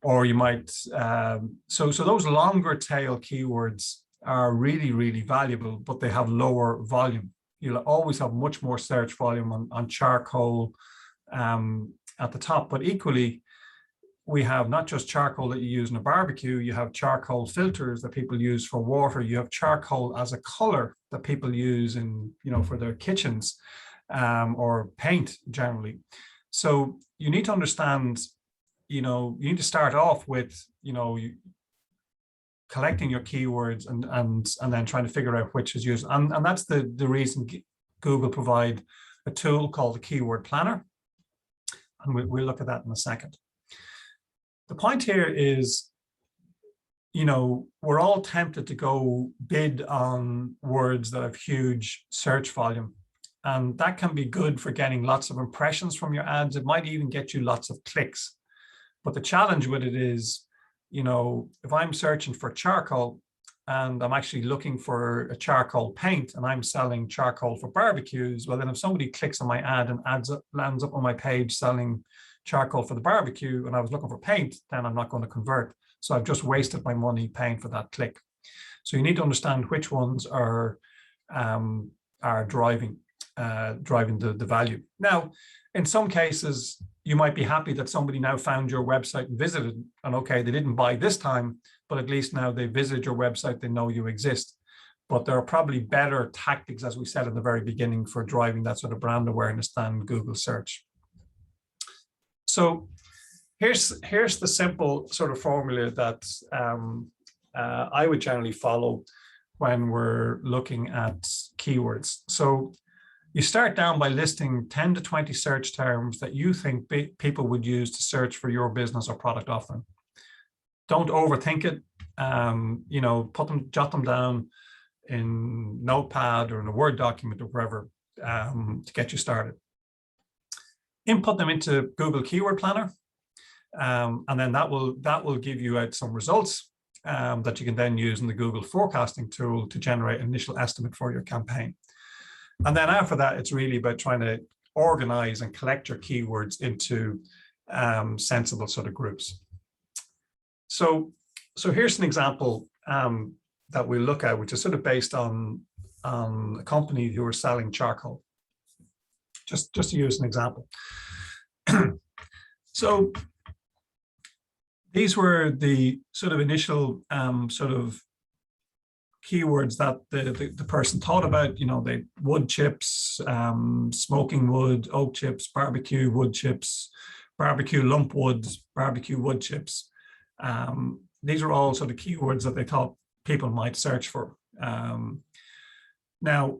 Or you might so those longer tail keywords are really, really valuable, but they have lower volume. You'll always have much more search volume on charcoal at the top, but equally, we have not just charcoal that you use in a barbecue, you have charcoal filters that people use for water, you have charcoal as a color that people use in, for their kitchens, or paint generally. So you need to understand, you need to start off with, collecting your keywords and then trying to figure out which is used. And that's the reason Google provide a tool called the Keyword Planner. And we'll look at that in a second. The point here is, we're all tempted to go bid on words that have huge search volume. And that can be good for getting lots of impressions from your ads. It might even get you lots of clicks. But the challenge with it is, if I'm searching for charcoal and I'm actually looking for a charcoal paint and I'm selling charcoal for barbecues, well, then if somebody clicks on my ad and lands up on my page selling charcoal for the barbecue and I was looking for paint, then I'm not going to convert. So I've just wasted my money paying for that click. So you need to understand which ones are driving the value. Now, in some cases, you might be happy that somebody now found your website and visited, and okay, they didn't buy this time, but at least now they visited your website, they know you exist. But there are probably better tactics, as we said at the very beginning, for driving that sort of brand awareness than Google search. So here's the simple sort of formula that I would generally follow when we're looking at keywords. So you start down by listing 10 to 20 search terms that you think people would use to search for your business or product offering. Don't overthink it. Jot them down in Notepad or in a Word document or wherever to get you started. Input them into Google Keyword Planner, and then that will give you out some results that you can then use in the Google forecasting tool to generate an initial estimate for your campaign. And then after that, it's really about trying to organize and collect your keywords into sensible sort of groups. So here's an example that we'll look at, which is sort of based on a company who are selling charcoal. Just to use an example. So these were the sort of initial sort of keywords that the person thought about. You know, they wood chips, smoking wood, oak chips, barbecue wood chips, barbecue lump wood, barbecue wood chips. These are all sort of keywords that they thought people might search for. Now,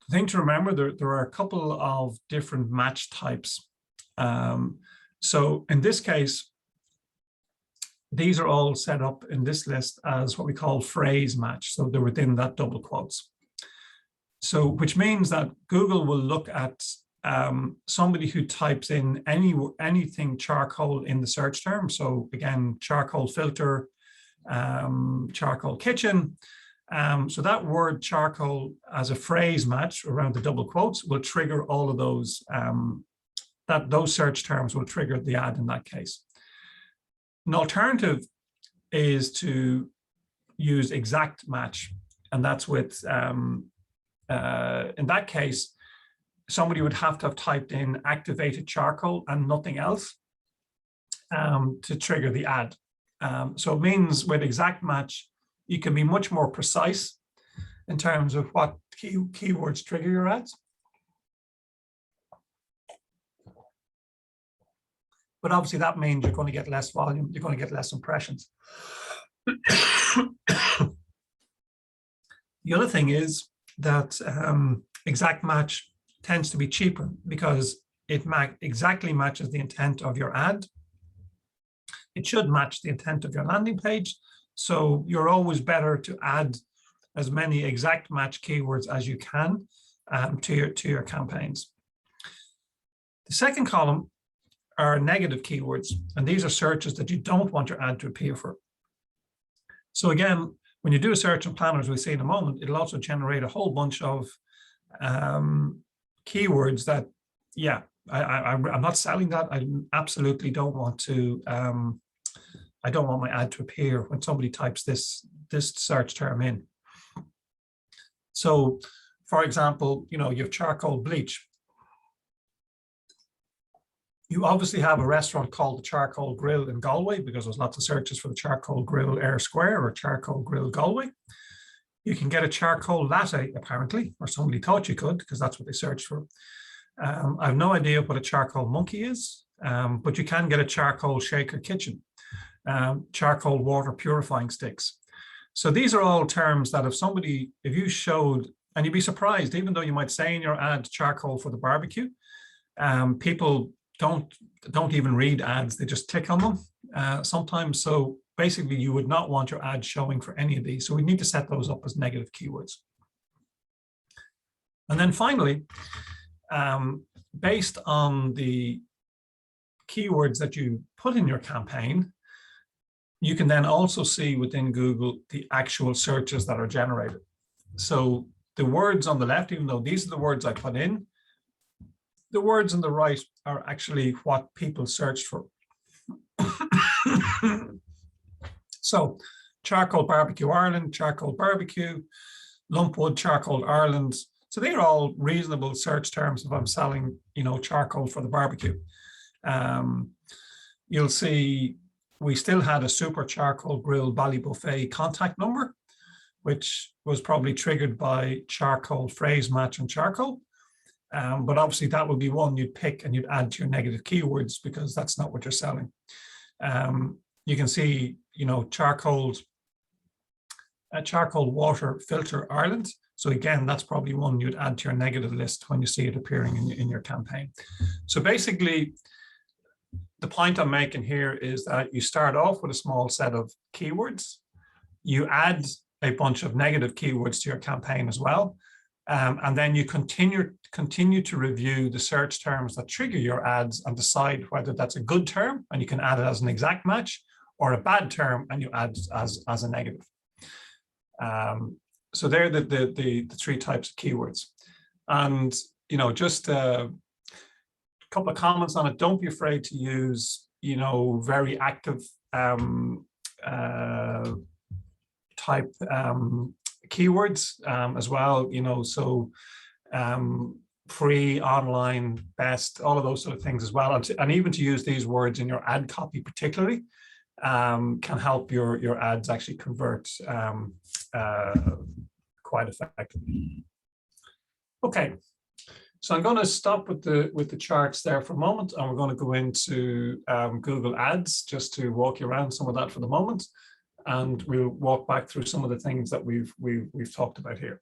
the thing to remember, there are a couple of different match types. So in this case, these are all set up in this list as what we call phrase match. So they're within that double quotes. So which means that Google will look at somebody who types in anything charcoal in the search term. So again, charcoal filter, charcoal kitchen. So that word charcoal as a phrase match around the double quotes will trigger all of those, those search terms will trigger the ad in that case. An alternative is to use exact match, and that's with, in that case, somebody would have to have typed in activated charcoal and nothing else to trigger the ad. So it means with exact match, you can be much more precise in terms of what keywords trigger your ads. But obviously that means you're going to get less volume, you're going to get less impressions. The other thing is that exact match tends to be cheaper because it exactly matches the intent of your ad. It should match the intent of your landing page. So you're always better to add as many exact match keywords as you can to your campaigns. The second column are negative keywords, and these are searches that you don't want your ad to appear for. So again, when you do a search in Planners, we'll see in a moment, it'll also generate a whole bunch of keywords that, yeah, I'm not selling that. I absolutely don't want to, I don't want my ad to appear when somebody types this search term in. So for example, you know, you have charcoal bleach. You obviously have a restaurant called the Charcoal Grill in Galway because there's lots of searches for the Charcoal Grill Air Square or Charcoal Grill Galway. You can get a charcoal latte, apparently, or somebody thought you could because that's what they searched for. I have no idea what a charcoal monkey is, but you can get a charcoal shaker kitchen, charcoal water purifying sticks. So these are all terms that if you showed, and you'd be surprised, even though you might say in your ad charcoal for the barbecue, people don't even read ads, they just click on them sometimes. So basically you would not want your ad showing for any of these. So we need to set those up as negative keywords. And then finally, based on the keywords that you put in your campaign, you can then also see within Google the actual searches that are generated. So the words on the left, even though these are the words I put in, the words on the right are actually what people searched for. So charcoal barbecue Ireland, charcoal barbecue, lumpwood charcoal Ireland. So they are all reasonable search terms if I'm selling, you know, charcoal for the barbecue. You'll see we still had a super charcoal grill Ballybuffet contact number, which was probably triggered by charcoal phrase match and charcoal. But obviously that would be one you'd pick and you'd add to your negative keywords because that's not what you're selling. You can see, you know, charcoal water filter Ireland. So again, that's probably one you'd add to your negative list when you see it appearing in your campaign. So basically, the point I'm making here is that you start off with a small set of keywords. You add a bunch of negative keywords to your campaign as well. And then you continue to review the search terms that trigger your ads and decide whether that's a good term and you can add it as an exact match, or a bad term and you add as a negative. So they're the three types of keywords. And, you know, just a couple of comments on it. Don't be afraid to use, you know, very active type keywords as well, you know, so free, online, best, all of those sort of things as well. And even to use these words in your ad copy particularly, can help your ads actually convert quite effectively. Okay, so I'm going to stop with the charts there for a moment, and we're going to go into Google Ads just to walk you around some of that for the moment, and we'll walk back through some of the things that we've talked about here.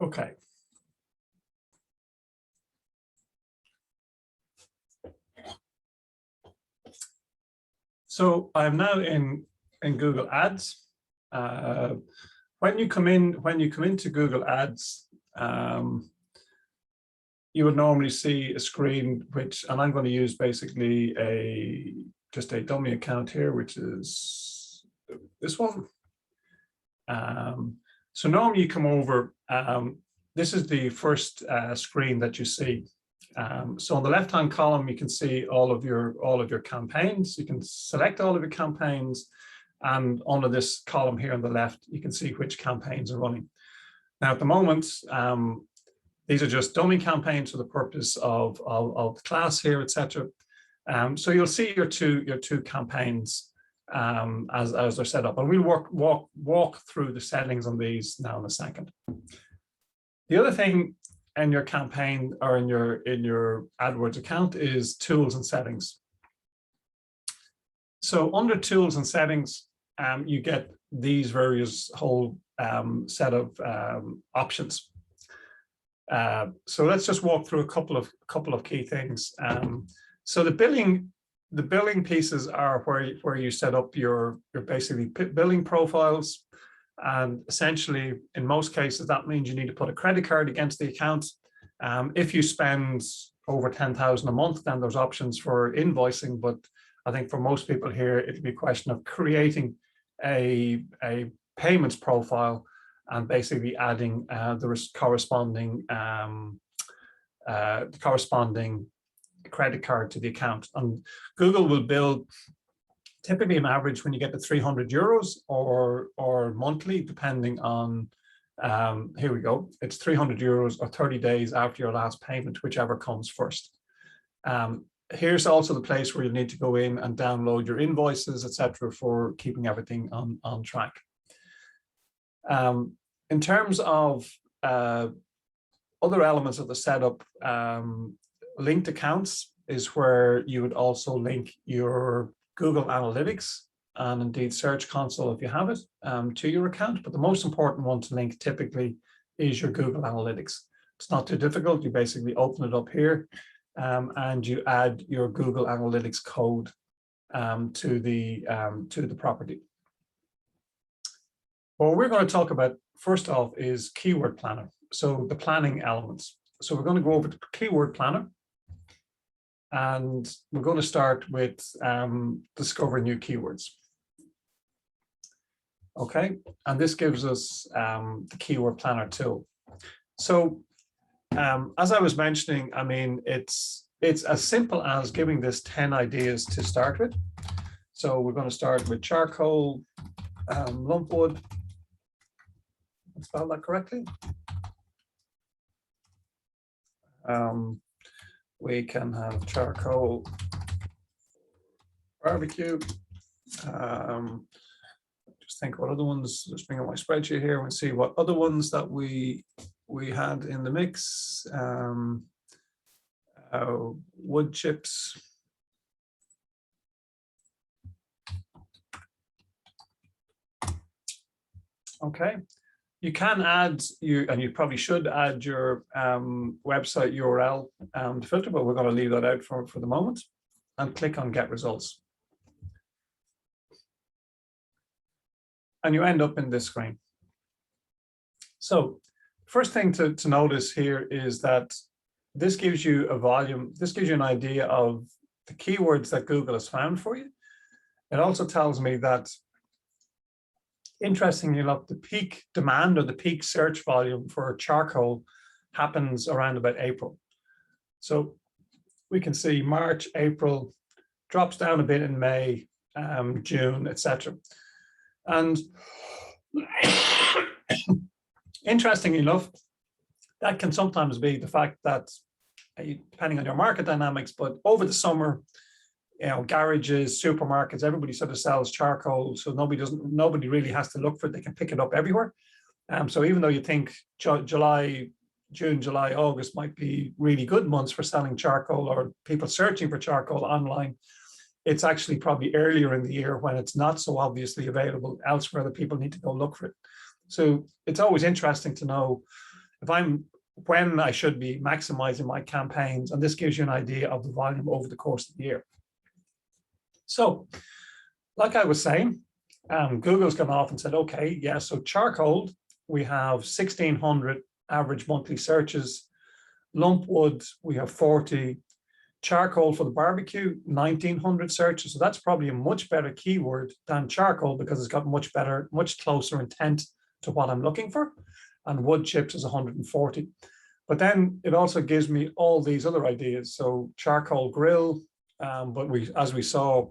Okay. So I'm now in Google Ads. When you come into Google Ads, you would normally see a screen and I'm going to use basically just a dummy account here, which is this one. So normally you come over. This is the first screen that you see. So on the left-hand column, you can see all of your campaigns. You can select all of your campaigns, and under this column here on the left, you can see which campaigns are running. Now, at the moment, these are just dummy campaigns for the purpose of the class here, etc. So you'll see your two campaigns as they're set up, and we'll walk through the settings on these now in a second. The other thing in your campaign or in your AdWords account is tools and settings. So under tools and settings, you get these various whole set of options. So let's just walk through a couple of key things. So the billing pieces are where you set up your basically billing profiles. And essentially, in most cases, that means you need to put a credit card against the account. If you spend over 10,000 a month, then there's options for invoicing. But I think for most people here, it'll be a question of creating a payments profile and basically adding the corresponding credit card to the account. And Google will bill typically an average when you get to 300 euros or monthly, depending on, here we go, it's 300 euros or 30 days after your last payment, whichever comes first. Here's also the place where you need to go in and download your invoices, etc., for keeping everything on track. In terms of other elements of the setup, linked accounts is where you would also link your Google Analytics and indeed Search Console if you have it to your account. But the most important one to link typically is your Google Analytics. It's not too difficult. You basically open it up here and you add your Google Analytics code to the property. What we're going to talk about first off is Keyword Planner. So the planning elements. So we're going to go over to Keyword Planner. And we're going to start with discover new keywords. Okay, and this gives us the Keyword Planner tool. So as I was mentioning, I mean, it's as simple as giving this 10 ideas to start with. So we're going to start with charcoal, lumpwood. Spell that correctly. We can have charcoal barbecue. Just think what other ones, just bring up my spreadsheet here and see what other ones that we had in the mix. Wood chips. Okay. You can add and you probably should add your website URL to filter, but we're going to leave that out for the moment and click on Get Results. And you end up in this screen. So first thing to notice here is that this gives you a volume, this gives you an idea of the keywords that Google has found for you. It also tells me that, interestingly enough, the peak demand or the peak search volume for charcoal happens around about April. So we can see March, April, drops down a bit in May, June, etc. And Interestingly enough, that can sometimes be the fact that, depending on your market dynamics, but over the summer, garages, supermarkets, everybody sort of sells charcoal, so nobody really has to look for it. They can pick it up everywhere. So even though you think June, July, August might be really good months for selling charcoal or people searching for charcoal online, it's actually probably earlier in the year when it's not so obviously available elsewhere that people need to go look for it. So it's always interesting to know when I should be maximizing my campaigns, and this gives you an idea of the volume over the course of the year. So, like I was saying, Google's gone off and said, okay, yeah, so charcoal, we have 1,600 average monthly searches. Lumpwood, we have 40. Charcoal for the barbecue, 1,900 searches. So that's probably a much better keyword than charcoal because it's got much closer intent to what I'm looking for. And wood chips is 140. But then it also gives me all these other ideas. So charcoal grill, but as we saw,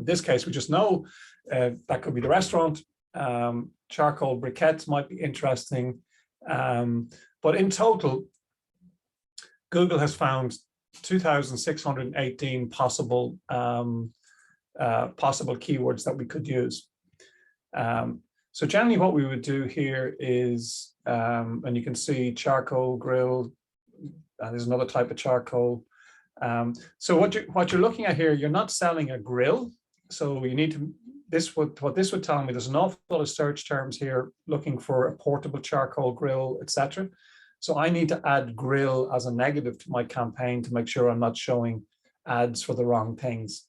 this case, we just know that could be the restaurant. Charcoal briquettes might be interesting. But in total, Google has found 2,618 possible keywords that we could use. So generally what we would do here is, and you can see charcoal grill, and there's another type of charcoal. So what you're looking at here, you're not selling a grill. So you need to, what this would tell me, there's an awful lot of search terms here looking for a portable charcoal grill, etc. So I need to add grill as a negative to my campaign to make sure I'm not showing ads for the wrong things.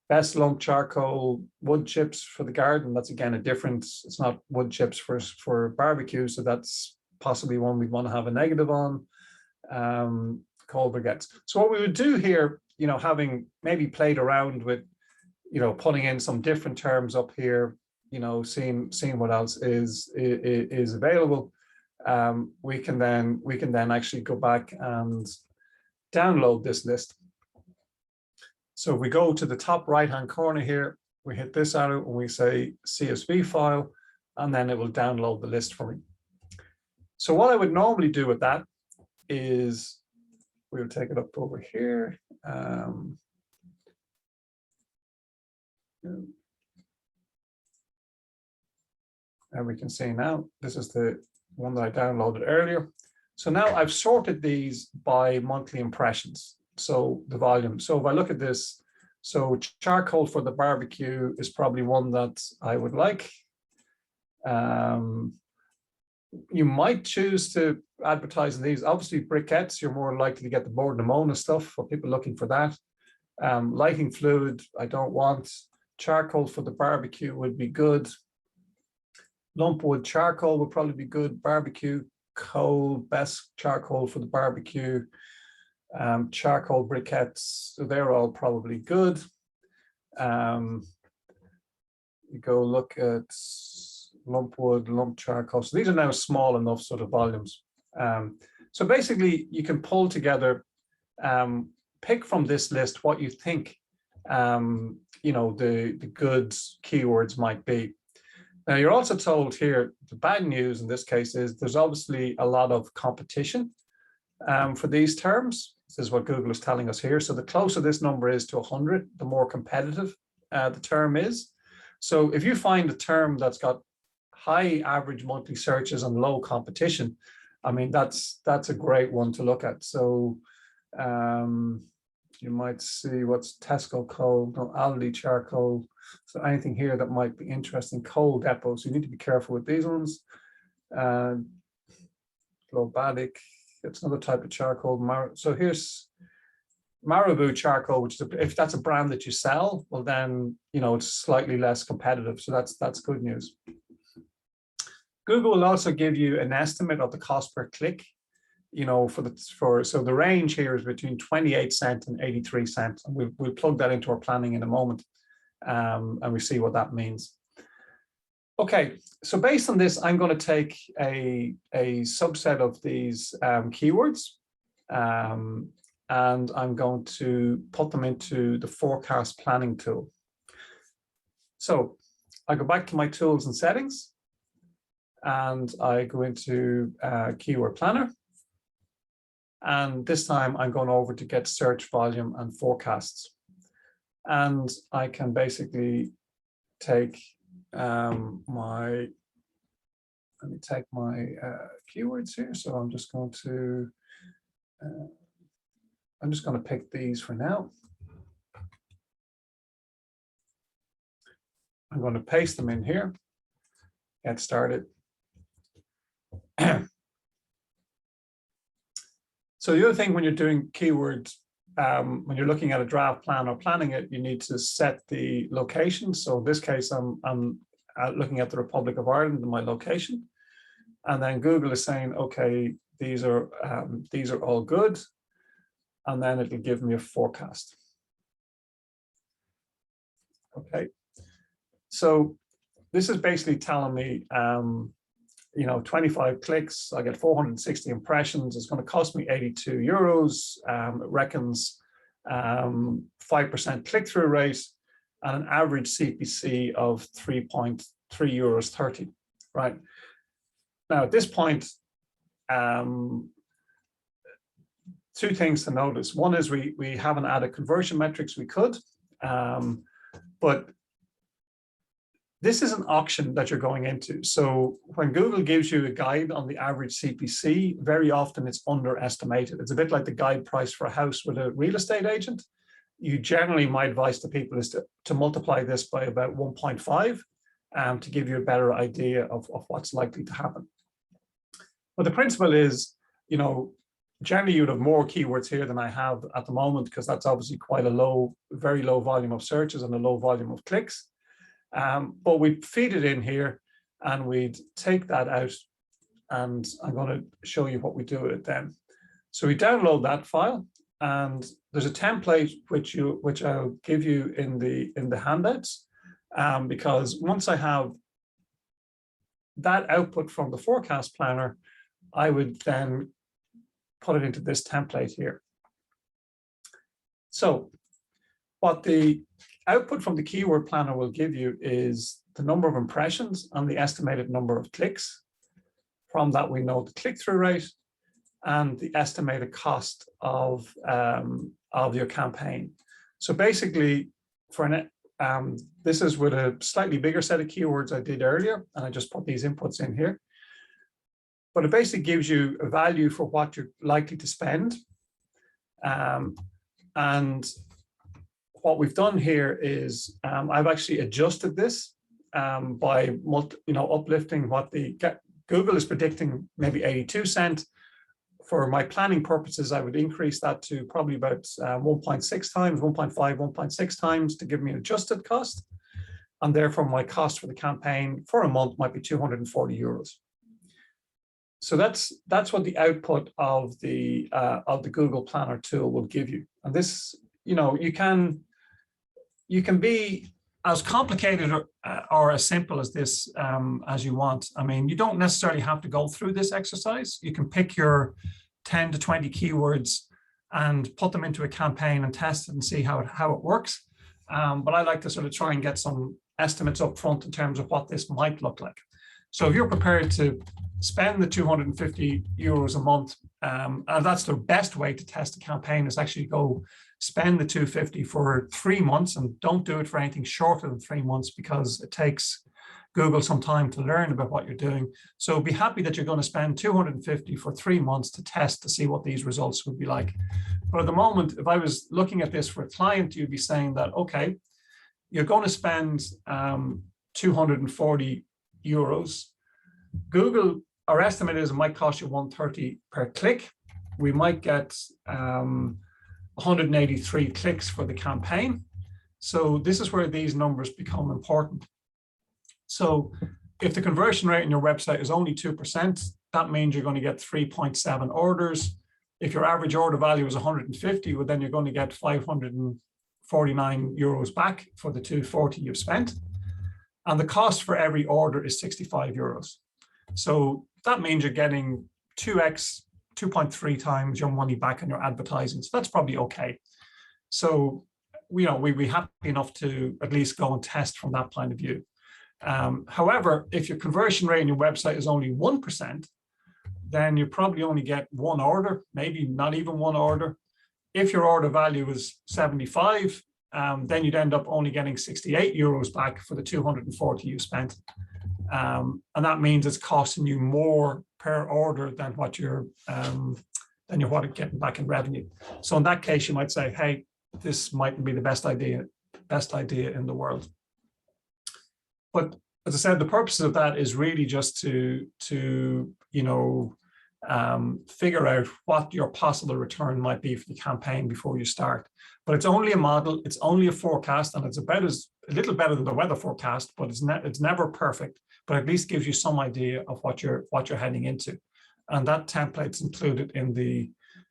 Best lump charcoal wood chips for the garden. That's again a different, it's not wood chips for barbecue. So that's possibly one we'd want to have a negative on. Coal briquettes. So what we would do here, having maybe played around with, putting in some different terms up here, seeing what else is available. We can then actually go back and download this list. So if we go to the top right-hand corner here, we hit this arrow and we say CSV file, and then it will download the list for me. So what I would normally do with that is we'll take it up over here. And we can see now, this is the one that I downloaded earlier. So now I've sorted these by monthly impressions. So the volume. So if I look at this, so charcoal for the barbecue is probably one that I would like. You might choose to advertise these. Obviously, briquettes, you're more likely to get the board pneumonia stuff for people looking for that. Lighting fluid, I don't want. Charcoal for the barbecue would be good. Lumpwood charcoal would probably be good. Barbecue coal, best charcoal for the barbecue. Charcoal briquettes, so they're all probably good. You go look at lumpwood, lump charcoal. So these are now small enough sort of volumes. So basically, you can pull together, pick from this list what you think, the good keywords might be. Now, you're also told here, the bad news in this case is there's obviously a lot of competition for these terms. This is what Google is telling us here. So the closer this number is to 100, the more competitive the term is. So if you find a term that's got high average monthly searches and low competition, I mean, that's a great one to look at. So you might see what's Tesco coal, no, Aldi charcoal. So anything here that might be interesting, coal depots. You need to be careful with these ones. Globadic, it's another type of charcoal. So here's Marabou charcoal, which is if that's a brand that you sell, well then it's slightly less competitive. So that's good news. Google will also give you an estimate of the cost per click. So the range here is between 28 cents and 83 cents, and we'll plug that into our planning in a moment, and we see what that means. Okay, so based on this, I'm going to take a subset of these keywords, and I'm going to put them into the forecast planning tool. So I go back to my tools and settings, and I go into Keyword Planner. And this time I'm going over to get search volume and forecasts. And I can basically take let me take my keywords here. So I'm just going to pick these for now. I'm going to paste them in here, get started. So the other thing when you're doing keywords, when you're looking at a draft plan or planning it, you need to set the location. So in this case, I'm looking at the Republic of Ireland in my location. And then Google is saying, okay, these are all good. And then it'll give me a forecast. Okay. So this is basically telling me, 25 clicks, I get 460 impressions. It's going to cost me 82 euros. It reckons 5% click-through rate and an average CPC of 3.3 euros 30. Right. Now, at this point, two things to notice. One is we haven't added conversion metrics. We could, but this is an auction that you're going into. So when Google gives you a guide on the average CPC, very often it's underestimated. It's a bit like the guide price for a house with a real estate agent. You generally, my advice to people is to multiply this by about 1.5 to give you a better idea of what's likely to happen. But the principle is, generally you'd have more keywords here than I have at the moment, because that's obviously quite a very low volume of searches and a low volume of clicks. But we feed it in here and we'd take that out, and I'm going to show you what we do with it then. So we download that file, and there's a template which I'll give you in the handouts, because once I have that output from the forecast planner, I would then put it into this template here. So what the output from the keyword planner will give you is the number of impressions and the estimated number of clicks. From that, we know the click-through rate and the estimated cost of your campaign. So basically, this is with a slightly bigger set of keywords I did earlier, and I just put these inputs in here. But it basically gives you a value for what you're likely to spend. And what we've done here is I've actually adjusted this by uplifting what Google is predicting, maybe 82 cents. For my planning purposes, I would increase that to probably about 1.6 times, 1.5, 1.6 times to give me an adjusted cost. And therefore, my cost for the campaign for a month might be 240 euros. So that's what the output of the Google Planner tool will give you. And this, you can be as complicated or as simple as this as you want. I mean, you don't necessarily have to go through this exercise. You can pick your 10 to 20 keywords and put them into a campaign and test it and see how it works. But I like to sort of try and get some estimates up front in terms of what this might look like. So if you're prepared to spend the 250 euros a month, and that's the best way to test a campaign, is actually go spend the 250 for 3 months, and don't do it for anything shorter than 3 months, because it takes Google some time to learn about what you're doing. So be happy that you're going to spend 250 for 3 months to test to see what these results would be like. But at the moment, if I was looking at this for a client, you'd be saying that, okay, you're going to spend 240 euros. Google, our estimate is it might cost you 130 per click. We might get 183 clicks for the campaign. So this is where these numbers become important. So if the conversion rate on your website is only 2%, that means you're going to get 3.7 orders. If your average order value is 150, well, then you're going to get 549 euros back for the 240 you've spent. And the cost for every order is 65 euros. So that means you're getting 2x, 2.3 times your money back on your advertising. So that's probably okay. So, we'd be happy enough to at least go and test from that point of view. However, if your conversion rate on your website is only 1%, then you probably only get one order, maybe not even one order. If your order value is 75, then you'd end up only getting 68 euros back for the 240 you spent. And that means it's costing you more per order than what you're getting back in revenue. So in that case, you might say, hey, this mightn't be the best idea in the world. But as I said, the purpose of that is really just to figure out what your possible return might be for the campaign before you start. But it's only a model, it's only a forecast, and it's a little better than the weather forecast, but it's never perfect, but at least gives you some idea of what you're heading into. And that template's included in the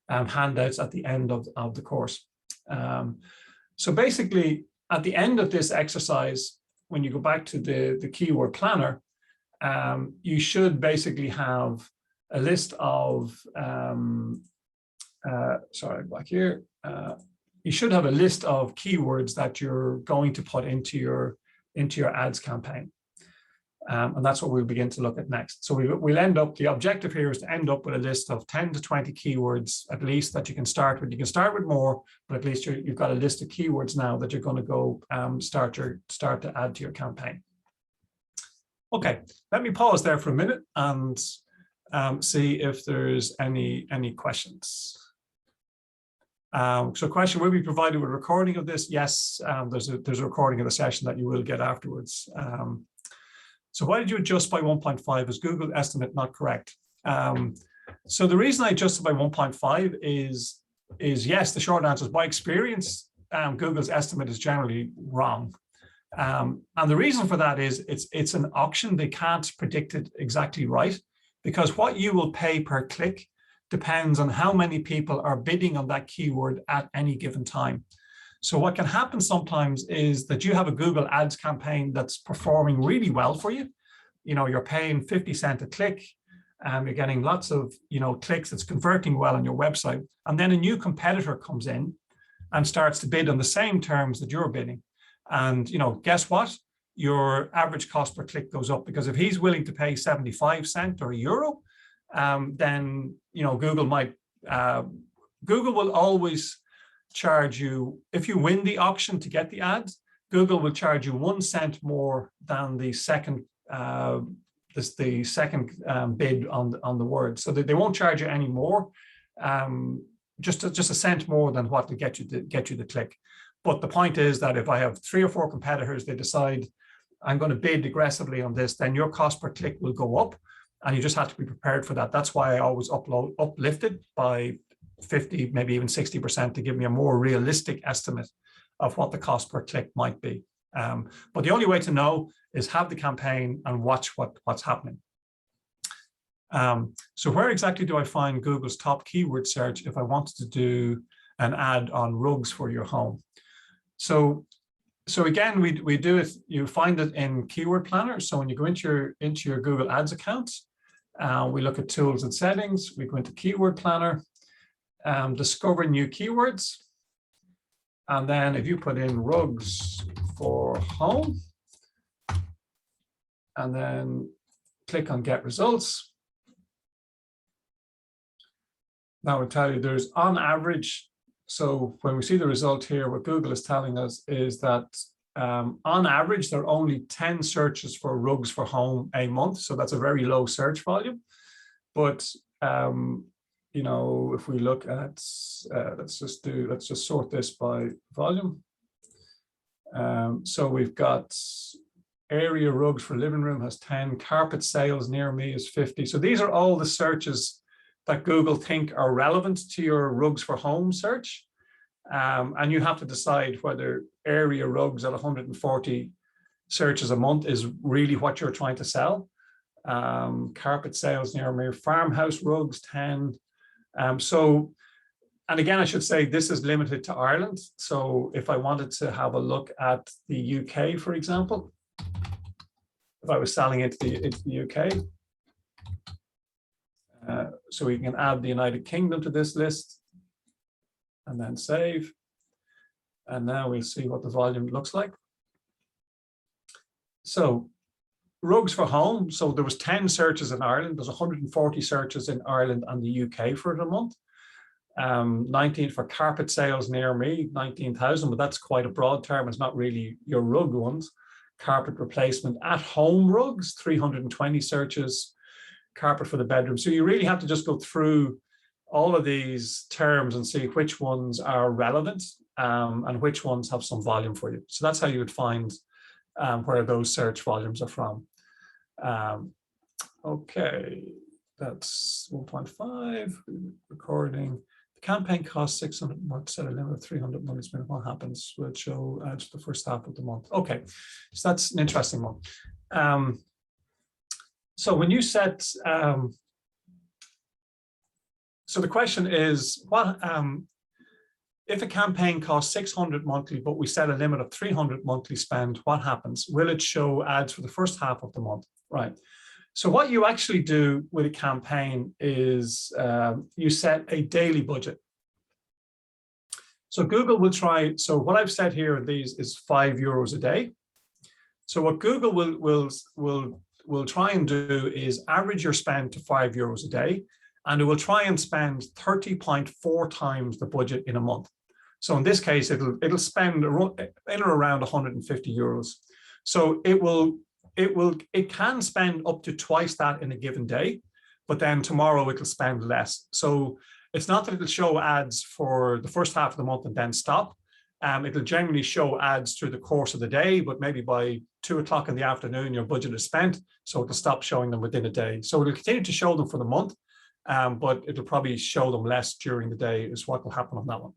handouts at the end of the course. So basically, at the end of this exercise, when you go back to the keyword planner, you should basically have a list of, you should have a list of keywords that you're going to put into your ads campaign. And that's what we'll begin to look at next. So we'll end up, the objective here is to end up with a list of 10 to 20 keywords, at least, that you can start with. You can start with more, but at least you've got a list of keywords now that you're going to go start to add to your campaign. Okay, let me pause there for a minute and see if there's any questions. So question, will be provided with a recording of this? Yes, there's a recording of the session that you will get afterwards. So why did you adjust by 1.5? Is Google estimate not correct? So the reason I adjusted by 1.5 is yes, the short answer is by experience, Google's estimate is generally wrong. And the reason for that is it's an auction. They can't predict it exactly right, because what you will pay per click depends on how many people are bidding on that keyword at any given time. So what can happen sometimes is that you have a Google Ads campaign that's performing really well for you. You're paying 50 cents a click, you're getting lots of clicks, it's converting well on your website. And then a new competitor comes in and starts to bid on the same terms that you're bidding. And guess what? Your average cost per click goes up, because if he's willing to pay 75 cents or €1, then Google will always charge you, if you win the auction to get the ads, Google will charge you 1 cent more than the second bid on the word. So that they won't charge you any more, just a cent more than what to get you the click. But the point is that if I have 3 or 4 competitors, they decide I'm going to bid aggressively on this, then your cost per click will go up, and you just have to be prepared for that. That's why I always uplift it by 50, maybe even 60% to give me a more realistic estimate of what the cost per click might be. But the only way to know is have the campaign and watch what's happening. So where exactly do I find Google's top keyword search if I wanted to do an ad on rugs for your home? So again, we do it, you find it in Keyword Planner. So when you go into your Google Ads account, we look at tools and settings, we go into Keyword Planner, discover new keywords. And then if you put in rugs for home, and then click on get results. Now we'll tell you there's on average. So when we see the result here, what Google is telling us is that on average, there are only 10 searches for rugs for home a month. So that's a very low search volume. But if we look at, let's just sort this by volume. So we've got area rugs for living room has 10, carpet sales near me is 50. So these are all the searches that Google think are relevant to your rugs for home search. And you have to decide whether area rugs at 140 searches a month is really what you're trying to sell. Carpet sales near me, farmhouse rugs 10. And again, I should say this is limited to Ireland. So if I wanted to have a look at the UK, for example, if I was selling into the UK, so we can add the United Kingdom to this list and then save. And now we'll see what the volume looks like. So rugs for home. So there was 10 searches in Ireland. There's 140 searches in Ireland and the UK for the month. 19 for carpet sales near me, 19,000, but that's quite a broad term. It's not really your rug ones. Carpet replacement at home rugs, 320 searches. Carpet for the bedroom. So you really have to just go through all of these terms and see which ones are relevant and which ones have some volume for you. So that's how you would find where those search volumes are from. Okay, that's 1.5 recording. The campaign costs 600, what set a limit of 300 money spent. What happens? Will it show ads for the first half of the month? Okay, so that's an interesting one. So when you set, so the question is, what if a campaign costs 600 monthly, but we set a limit of 300 monthly spend, what happens? Will it show ads for the first half of the month? Right. So what you actually do with a campaign is you set a daily budget. So Google will try, so what I've said here in these is €5 a day. So what Google will try and do is average your spend to €5 a day, and it will try and spend 30.4 times the budget in a month. So in this case, it'll spend in or around €150. So it can spend up to twice that in a given day, but then tomorrow it'll spend less. So it's not that it'll show ads for the first half of the month and then stop. It'll generally show ads through the course of the day, but maybe by 2 o'clock in the afternoon, your budget is spent. So it'll stop showing them within a day. So it'll continue to show them for the month, but it'll probably show them less during the day is what will happen on that one.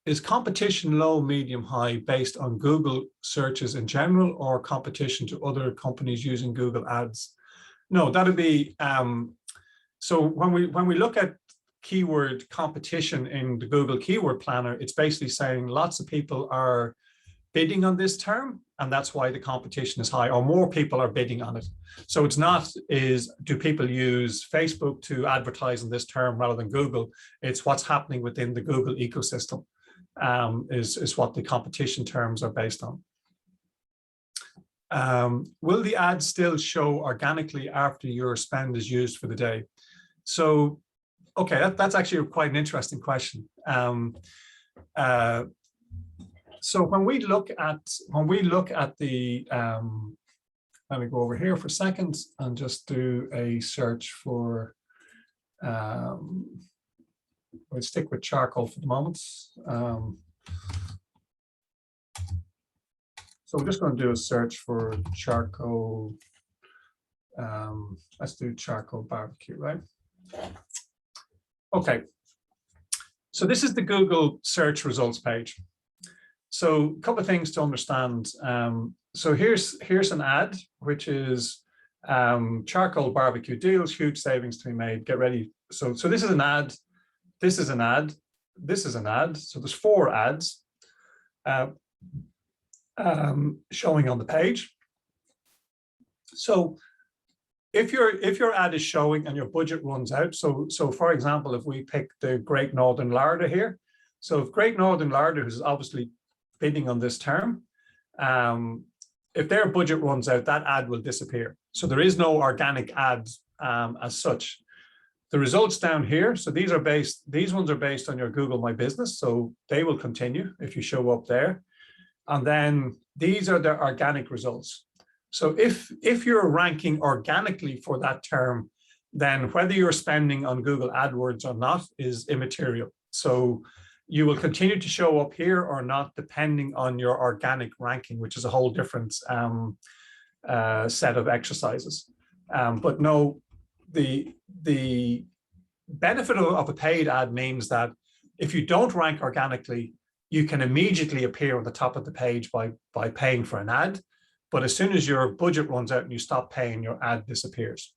Is competition low, medium, high based on Google searches in general or competition to other companies using Google ads? No, that'd be, so when we look at keyword competition in the Google Keyword Planner, it's basically saying lots of people are bidding on this term, and that's why the competition is high, or more people are bidding on it. So it's not do people use Facebook to advertise on this term rather than Google? It's what's happening within the Google ecosystem is what the competition terms are based on. Will the ads still show organically after your spend is used for the day? So, okay, that's actually quite an interesting question. So when we look at the, let me go over here for a second and just do a search for, we'll stick with charcoal for the moment. So we're just going to do a search for charcoal. Let's do charcoal barbecue, right? Okay. So this is the Google search results page. So a couple of things to understand. So here's an ad, which is charcoal barbecue deals, huge savings to be made. Get ready. So this is an ad. This is an ad. This is an ad. So there's 4 ads showing on the page. So if your ad is showing and your budget runs out, so for example, if we pick the Great Northern Larder here, so if Great Northern Larder, who's obviously bidding on this term, if their budget runs out, that ad will disappear. So there is no organic ads as such. The results down here, so these ones are based on your Google My Business, so they will continue if you show up there. And then these are the organic results. So if you're ranking organically for that term, then whether you're spending on Google AdWords or not is immaterial. So you will continue to show up here or not, depending on your organic ranking, which is a whole different set of exercises. But no, the benefit of a paid ad means that if you don't rank organically, you can immediately appear on the top of the page by paying for an ad. But as soon as your budget runs out and you stop paying, your ad disappears.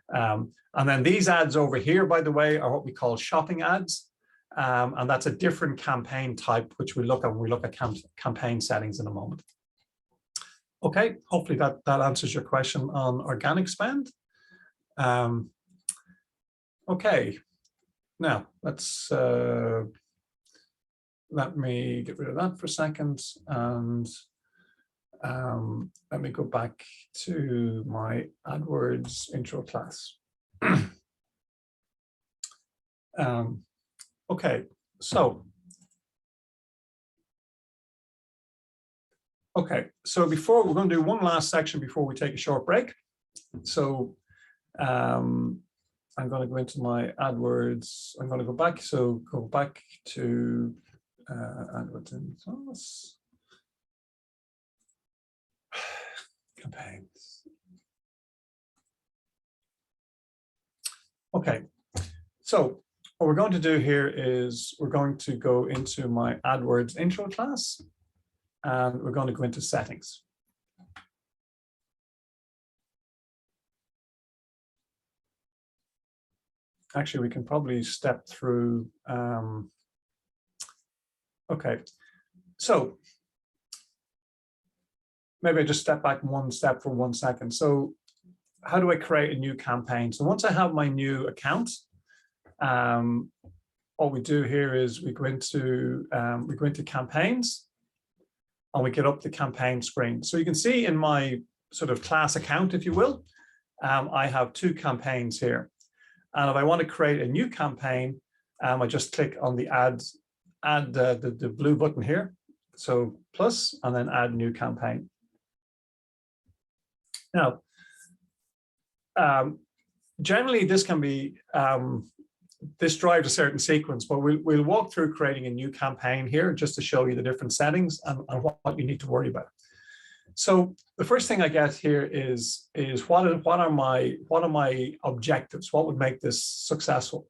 And then these ads over here, by the way, are what we call shopping ads. And that's a different campaign type, which we look at when we look at campaign settings in a moment. Okay, hopefully that answers your question on organic spend. Okay, now let's let me get rid of that for a second. And let me go back to my AdWords intro class. Okay, so before we're going to do one last section before we take a short break. So I'm going to go into my AdWords. I'm going to go back. So go back to AdWords and campaigns. Okay, so what we're going to do here is we're going to go into my AdWords intro class, and we're going to go into settings. Actually, we can probably step through. Okay, so maybe I just step back one step for 1 second. So how do I create a new campaign? So once I have my new account, what we do here is we go into campaigns, and we get up the campaign screen. So you can see in my sort of class account, if you will, I have 2 campaigns here. And if I want to create a new campaign, I just click on the add the blue button here. So plus, and then add new campaign. Now, generally this can be, this drives a certain sequence, but we'll walk through creating a new campaign here just to show you the different settings and what you need to worry about. So the first thing I get here is what are my objectives? What would make this successful?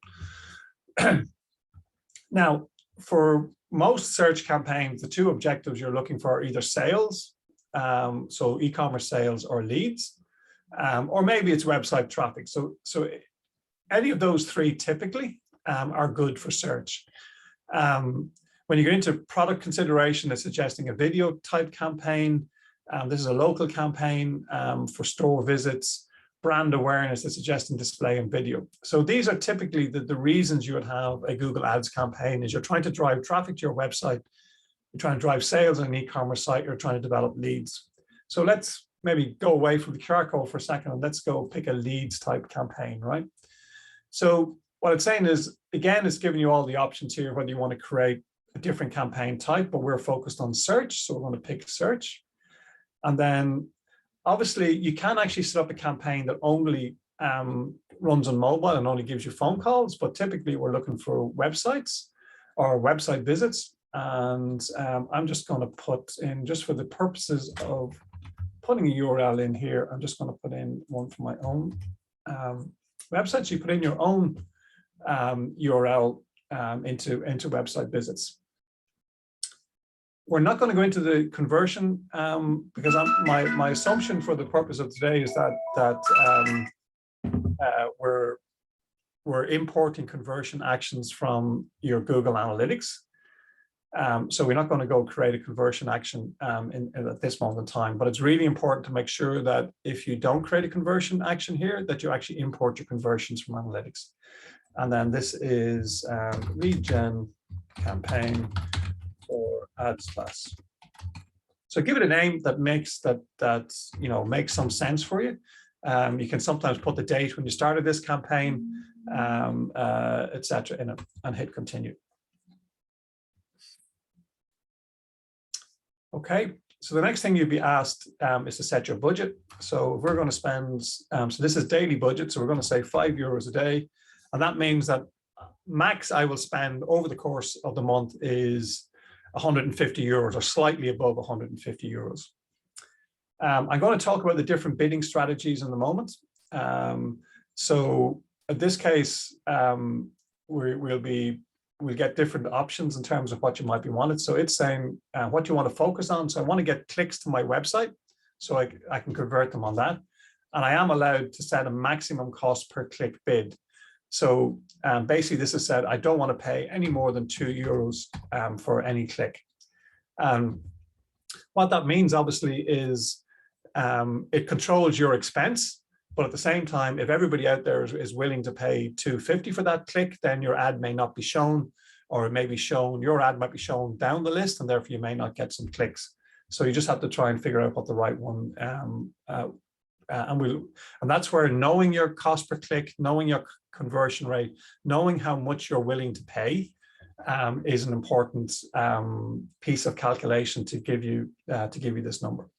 Now, for most search campaigns, the 2 objectives you're looking for are either sales, so e-commerce sales, or leads, or maybe it's website traffic. So any of those 3 typically are good for search. When you get into product consideration, it's suggesting a video type campaign. This is a local campaign for store visits. Brand awareness is suggesting display and video. So these are typically the reasons you would have a Google Ads campaign. Is you're trying to drive traffic to your website, you're trying to drive sales on an e-commerce site, you're trying to develop leads. So let's maybe go away from the QR code for a second, and let's go pick a leads type campaign, right? So what it's saying is, again, it's giving you all the options here, whether you want to create a different campaign type, but we're focused on search. So we're going to pick search. And then obviously you can actually set up a campaign that only runs on mobile and only gives you phone calls, but typically we're looking for websites or website visits. And I'm just going to put in, just for the purposes of putting a URL in here, I'm just going to put in one for my own website. So you put in your own URL into website visits. We're not going to go into the conversion because my assumption for the purpose of today is that we're importing conversion actions from your Google Analytics. So we're not going to go create a conversion action at this moment in time, but it's really important to make sure that if you don't create a conversion action here, that you actually import your conversions from Analytics. And then this is lead gen campaign for ads class. So give it a name that makes makes some sense for you. You can sometimes put the date when you started this campaign, etc. in it, and hit continue. Okay, so the next thing you'd be asked is to set your budget. So we're going to spend, so this is daily budget, so we're going to say €5 a day. And that means that max I will spend over the course of the month is €150 or slightly above €150. I'm going to talk about the different bidding strategies in a moment. So in this case, we'll get different options in terms of what you might be wanted. So it's saying what you want to focus on. So I want to get clicks to my website, so I can convert them on that. And I am allowed to set a maximum cost per click bid. So basically this is said, I don't want to pay any more than €2 for any click. What that means obviously is it controls your expense. But at the same time, if everybody out there is willing to pay $2.50 for that click, then your ad may not be shown, or it may be shown, your ad might be shown down the list, and therefore you may not get some clicks. So you just have to try and figure out what the right one. And that's where knowing your cost per click, knowing your conversion rate, knowing how much you're willing to pay is an important piece of calculation to give you this number.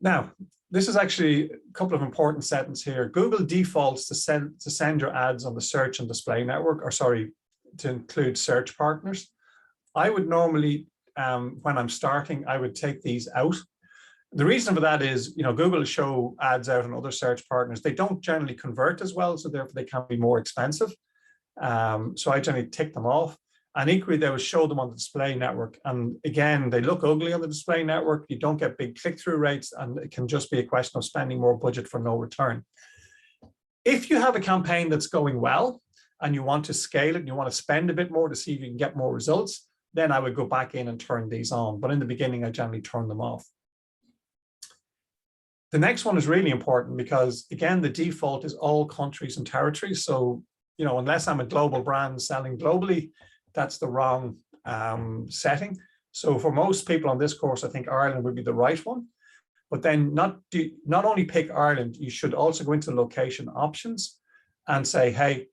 Now, this is actually a couple of important settings here. Google defaults to send your ads on the search and display network, or sorry, to include search partners. I would normally, when I'm starting, I would take these out. The reason for that is, Google will show ads out on other search partners. They don't generally convert as well, so therefore they can be more expensive. So I generally tick them off. And equally, they will show them on the display network. And again, they look ugly on the display network. You don't get big click-through rates, and it can just be a question of spending more budget for no return. If you have a campaign that's going well and you want to scale it and you want to spend a bit more to see if you can get more results, then I would go back in and turn these on. But in the beginning, I generally turn them off. The next one is really important because, again, the default is all countries and territories. So, unless I'm a global brand selling globally, that's the wrong setting. So for most people on this course, I think Ireland would be the right one. But then not only pick Ireland, you should also go into location options and say, hey,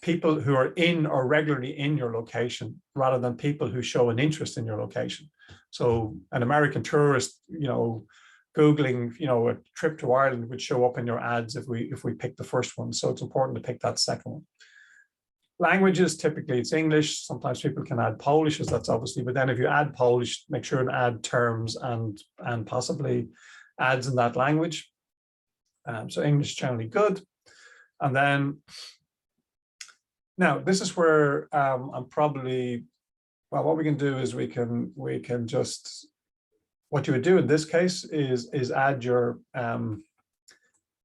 people who are in or regularly in your location, rather than people who show an interest in your location. So an American tourist, Googling, a trip to Ireland would show up in your ads if we pick the first one. So it's important to pick that second one. Languages, typically it's English. Sometimes people can add Polish, as that's obviously, but then if you add Polish, make sure and add terms and possibly ads in that language. So English is generally good. And then, now this is where I'm probably, well, what we can do is we can just, what you would do in this case is add your, and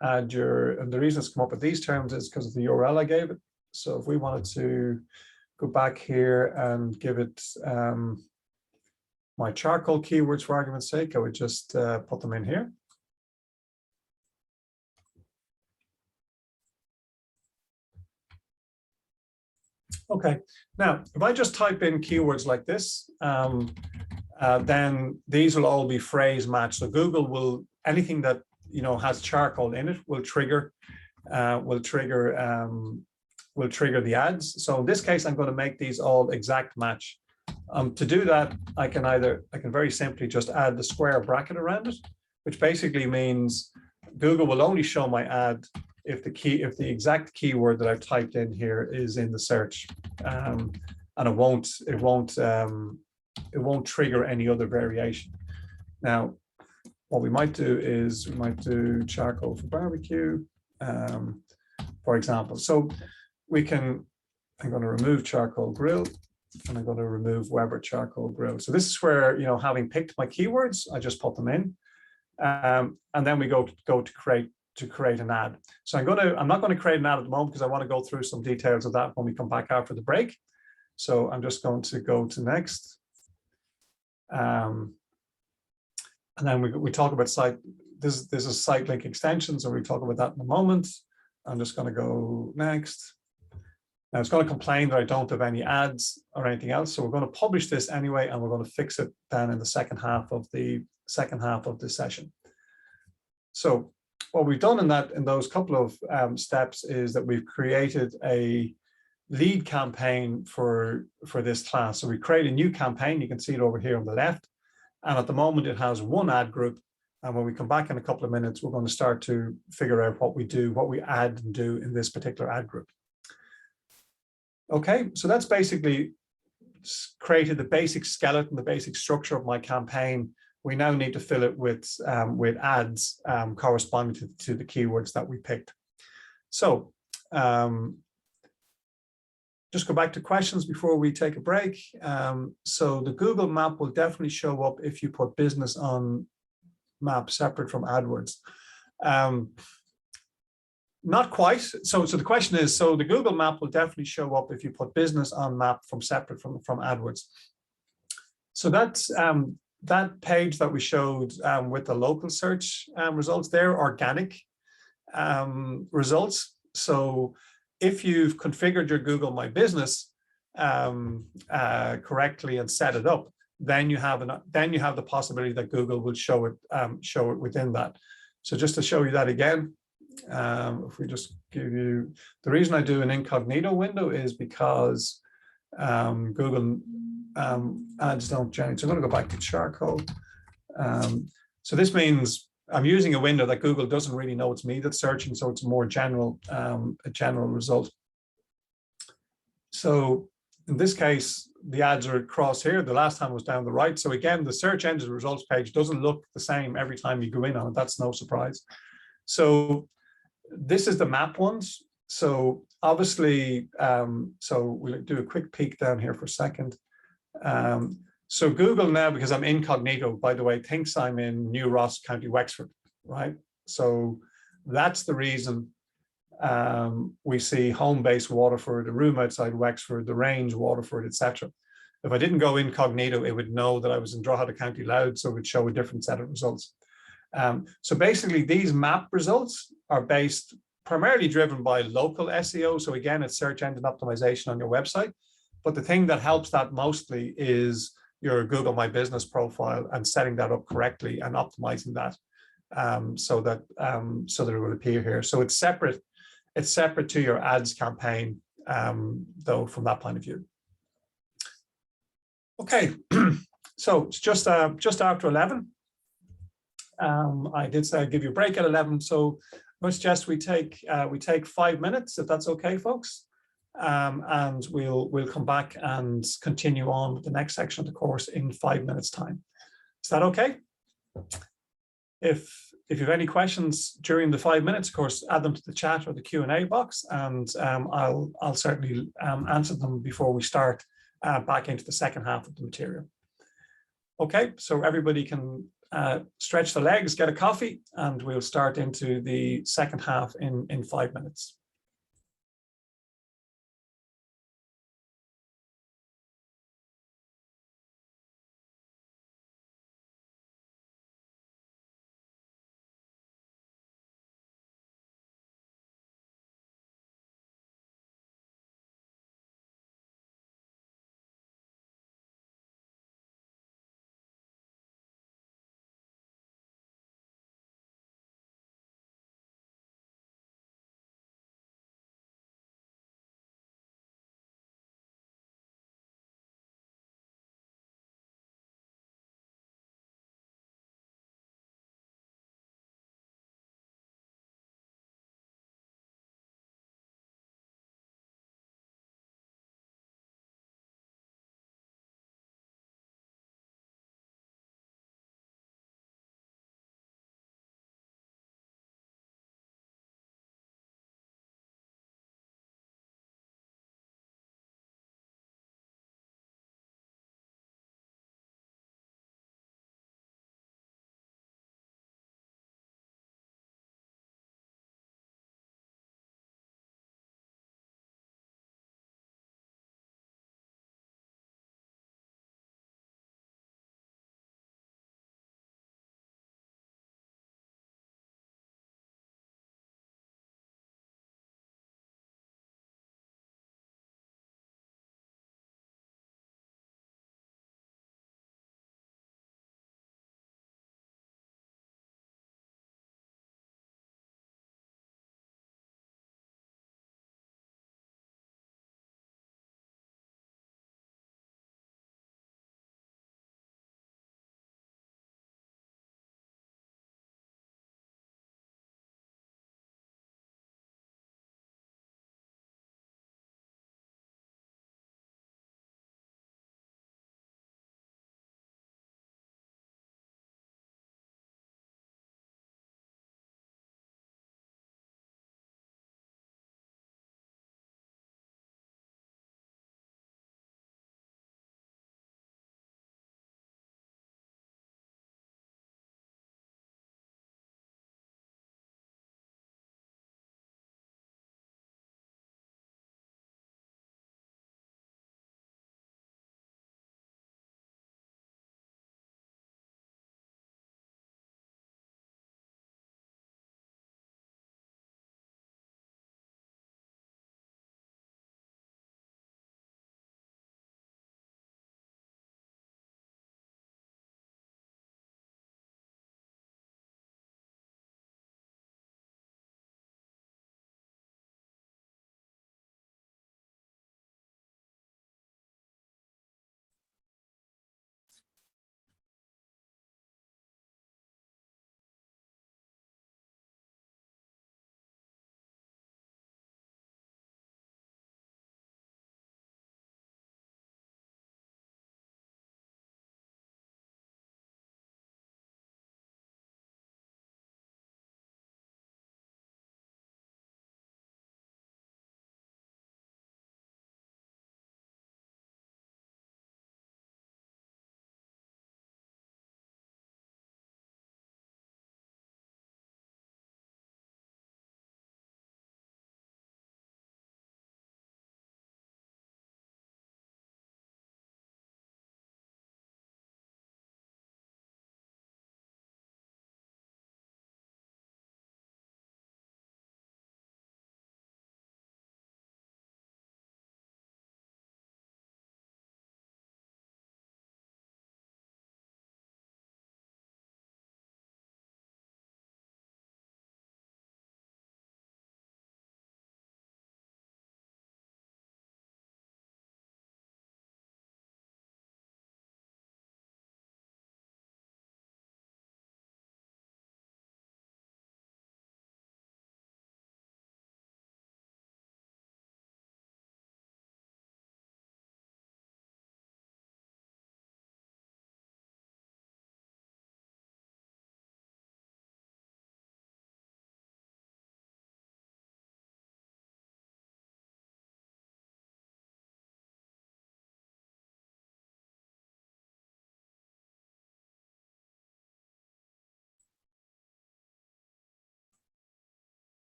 the reason it's come up with these terms is because of the URL I gave it. So if we wanted to go back here and give it my charcoal keywords for argument's sake, I would just put them in here. Okay, now if I just type in keywords like this, then these will all be phrase matched. So Google will, anything that has charcoal in it will trigger the ads. So in this case, I'm going to make these all exact match. To do that, I can very simply just add the square bracket around it, which basically means Google will only show my ad if the exact keyword that I've typed in here is in the search, and it won't trigger any other variation. Now, what we might do is we might do charcoal for barbecue, for example. So I'm going to remove charcoal grill, and I'm going to remove Weber charcoal grill. So this is where, having picked my keywords, I just put them in, and then we go to create an ad. So I'm not going to create an ad at the moment because I want to go through some details of that when we come back after the break. So I'm just going to go to next, and then we talk about site. This is site link extensions, and we talk about that in a moment. I'm just going to go next. Now it's going to complain that I don't have any ads or anything else. So we're going to publish this anyway, and we're going to fix it then in the second half of the session. So what we've done in those couple of steps is that we've created a lead campaign for this class. So we create a new campaign. You can see it over here on the left. And at the moment it has one ad group. And when we come back in a couple of minutes, we're going to start to figure out what we add and do in this particular ad group. Okay, so that's basically created the basic skeleton, the basic structure of my campaign. We now need to fill it with ads corresponding to the keywords that we picked. So just go back to questions before we take a break. So the Google map will definitely show up if you put business on map separate from AdWords. Not quite. So the question is, so the Google map will definitely show up if you put business on map separate from AdWords. So that's that page that we showed with the local search results, they're organic results. So if you've configured your Google My Business correctly and set it up, then you have the possibility that Google will show it within that. So just to show you that again, if we just give you, the reason I do an incognito window is because Google ads don't generate. So I'm going to go back to charcoal. So this means I'm using a window that Google doesn't really know it's me that's searching, so it's a more general, a general result. So in this case, the ads are across here. The last time was down the right. So again, the search engine results page doesn't look the same every time you go in on it. That's no surprise. So this is the map ones. So obviously, so we'll do a quick peek down here for a second. So Google now, because I'm incognito, by the way, thinks I'm in New Ross, County Wexford, right? So that's the reason we see home base Waterford, a room outside Wexford, the range Waterford, etc. If I didn't go incognito, it would know that I was in Drogheda, County Louth, so it would show a different set of results. So basically, these map results are based primarily driven by local SEO. So again, it's search engine optimization on your website. But the thing that helps that mostly is your Google My Business profile and setting that up correctly and optimizing that so that it will appear here. So it's separate. It's separate to your ads campaign, though, from that point of view. Okay, so it's just after 11. I did say I'd give you a break at 11, so I suggest we take 5 minutes, if that's okay, folks, and we'll come back and continue on with the next section of the course in 5 minutes' time. Is that okay? If you have any questions during the 5 minutes, of course, add them to the chat or the Q&A box, and I'll certainly answer them before we start back into the second half of the material. Okay, so everybody can stretch the legs, get a coffee, and we'll start into the second half in 5 minutes.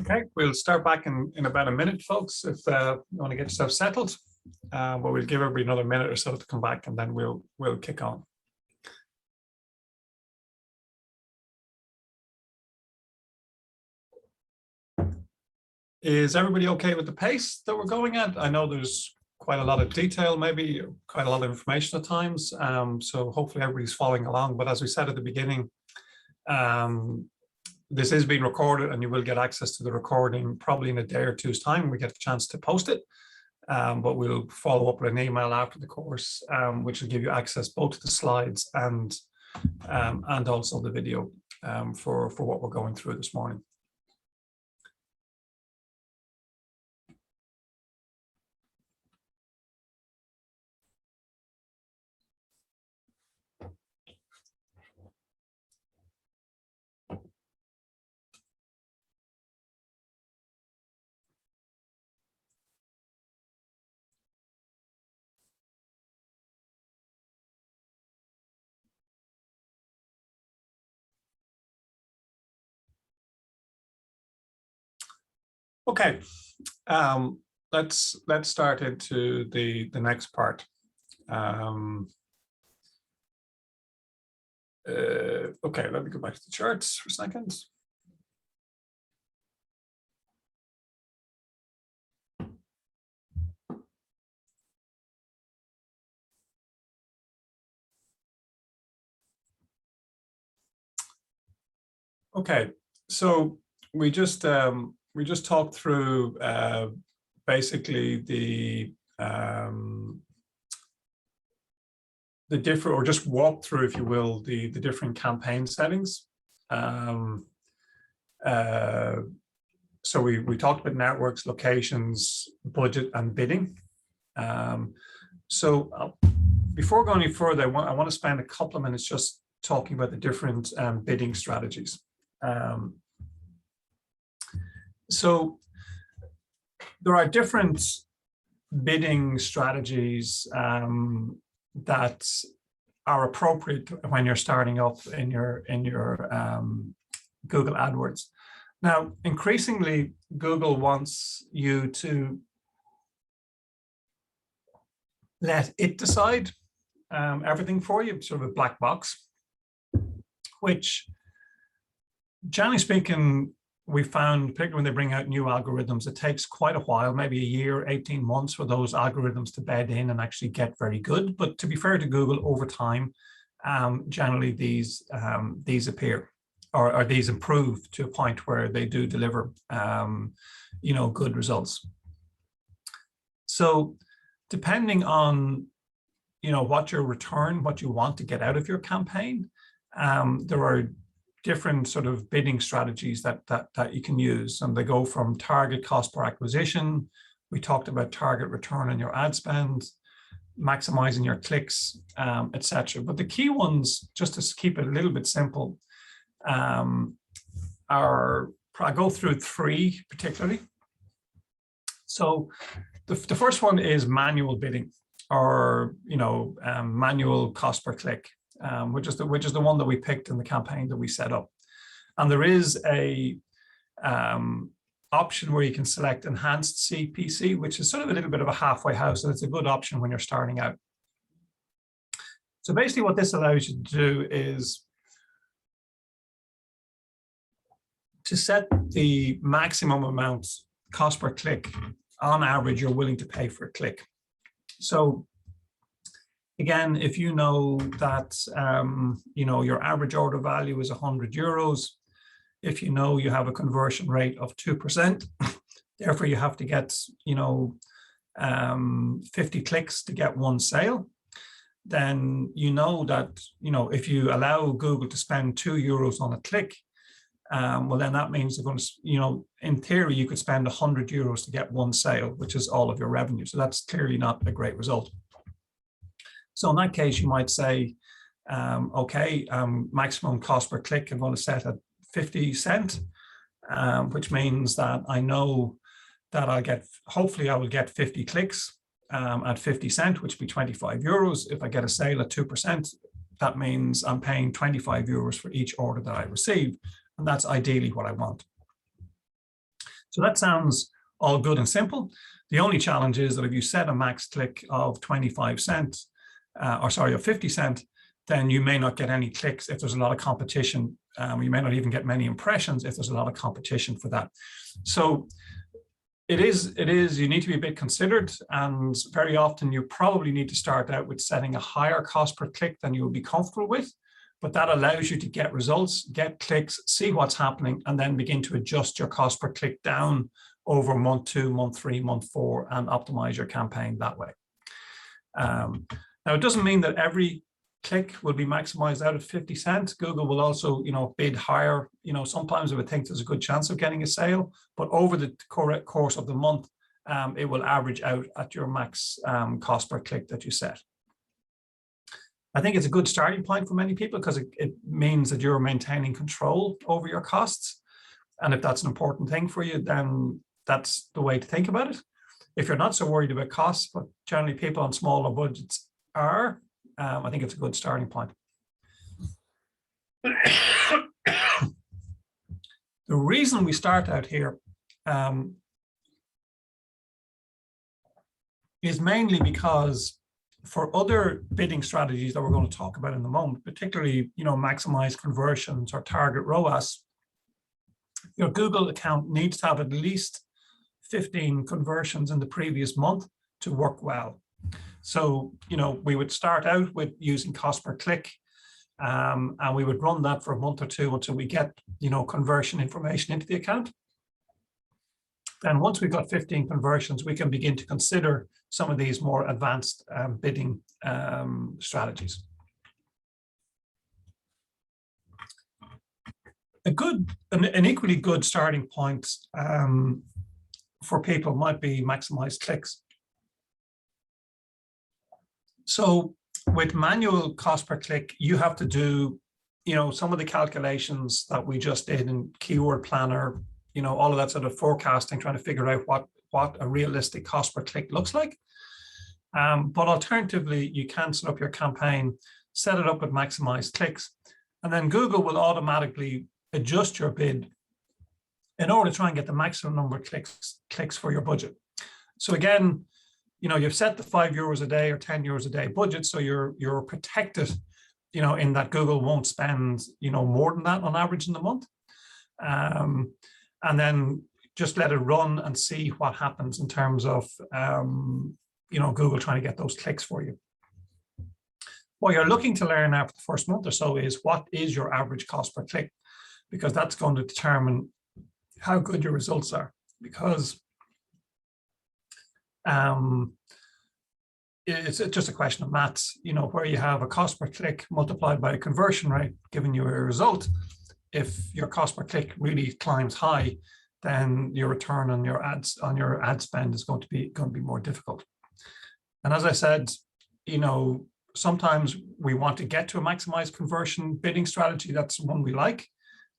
Okay, we'll start back in about a minute, folks, if you want to get yourself settled. But we'll give everybody another minute or so to come back, and then we'll kick on. Is everybody okay with the pace that we're going at? I know there's quite a lot of detail, maybe quite a lot of information at times. So hopefully everybody's following along. But as we said at the beginning, this is being recorded, and you will get access to the recording probably in a day or two's time. We get a chance to post it, but we'll follow up with an email after the course, which will give you access both to the slides and also the video for what we're going through this morning. Okay, let's start into the next part. Okay, let me go back to the charts for a second. Okay, so we just talked through basically the different, or just walk through, if you will, the different campaign settings. So we talked about networks, locations, budget, and bidding. So before going any further, I want to spend a couple of minutes just talking about the different bidding strategies. So there are different bidding strategies that are appropriate when you're starting up in your Google AdWords. Now, increasingly, Google wants you to let it decide everything for you, sort of a black box, which, generally speaking, we found, particularly when they bring out new algorithms, it takes quite a while, maybe a year, 18 months for those algorithms to bed in and actually get very good. But to be fair to Google, over time, generally these appear, or these improve to a point where they do deliver, good results. So depending on, what your return, what you want to get out of your campaign, there are different sort of bidding strategies that you can use, and they go from target cost per acquisition. We talked about target return on your ad spend, maximizing your clicks, etc. But the key ones, just to keep it a little bit simple, I go through three particularly. So the first one is manual bidding, or manual cost per click. Which is the one that we picked in the campaign that we set up. And there is a option where you can select enhanced CPC, which is sort of a little bit of a halfway house, and it's a good option when you're starting out. So basically what this allows you to do is to set the maximum amount cost per click on average you're willing to pay for a click. So again, if you know that your average order value is €100, if you know you have a conversion rate of 2%, therefore you have to get 50 clicks to get one sale, then you know that if you allow Google to spend €2 on a click, well then that means they're going to, in theory you could spend €100 to get one sale, which is all of your revenue. So that's clearly not a great result. So in that case, you might say, okay, maximum cost per click, I'm going to set at 50 cents, which means that I know that hopefully I will get 50 clicks at 50 cents, which would be €25. If I get a sale at 2%, that means I'm paying €25 for each order that I receive. And that's ideally what I want. So that sounds all good and simple. The only challenge is that if you set a max click of 25 cents, of 50 cents, then you may not get any clicks if there's a lot of competition. You may not even get many impressions if there's a lot of competition for that. So it is, you need to be a bit considered, and very often you probably need to start out with setting a higher cost per click than you will be comfortable with, but that allows you to get results, get clicks, see what's happening, and then begin to adjust your cost per click down over month 2, month 3, month 4, and optimize your campaign that way. Now, it doesn't mean that every click will be maximized out at 50 cents. Google will also, bid higher. Sometimes it would think there's a good chance of getting a sale, but over the course of the month, it will average out at your max cost per click that you set. I think it's a good starting point for many people because it means that you're maintaining control over your costs. And if that's an important thing for you, then that's the way to think about it. If you're not so worried about costs, but generally people on smaller budgets are, I think it's a good starting point. The reason we start out here is mainly because for other bidding strategies that we're going to talk about in the moment, particularly, maximize conversions or target ROAS, your Google account needs to have at least 15 conversions in the previous month to work well. So, we would start out with using cost per click, and we would run that for a month or two until we get, conversion information into the account. Then once we've got 15 conversions, we can begin to consider some of these more advanced bidding strategies. An equally good starting point for people might be maximize clicks. So with manual cost per click, you have to do, some of the calculations that we just did in Keyword Planner, all of that sort of forecasting, trying to figure out what a realistic cost per click looks like. But alternatively, you can set up your campaign, set it up with maximized clicks, and then Google will automatically adjust your bid in order to try and get the maximum number of clicks for your budget. So again, you've set the €5 a day or €10 a day budget, so you're protected, in that Google won't spend, more than that on average in the month. And then just let it run and see what happens in terms of, Google trying to get those clicks for you. What you're looking to learn after the first month or so is what is your average cost per click, because that's going to determine how good your results are. Because it's just a question of maths, where you have a cost per click multiplied by a conversion rate giving you a result. If your cost per click really climbs high, then your return on your ad spend is going to be more difficult. And as I said, sometimes we want to get to a maximized conversion bidding strategy. That's one we like,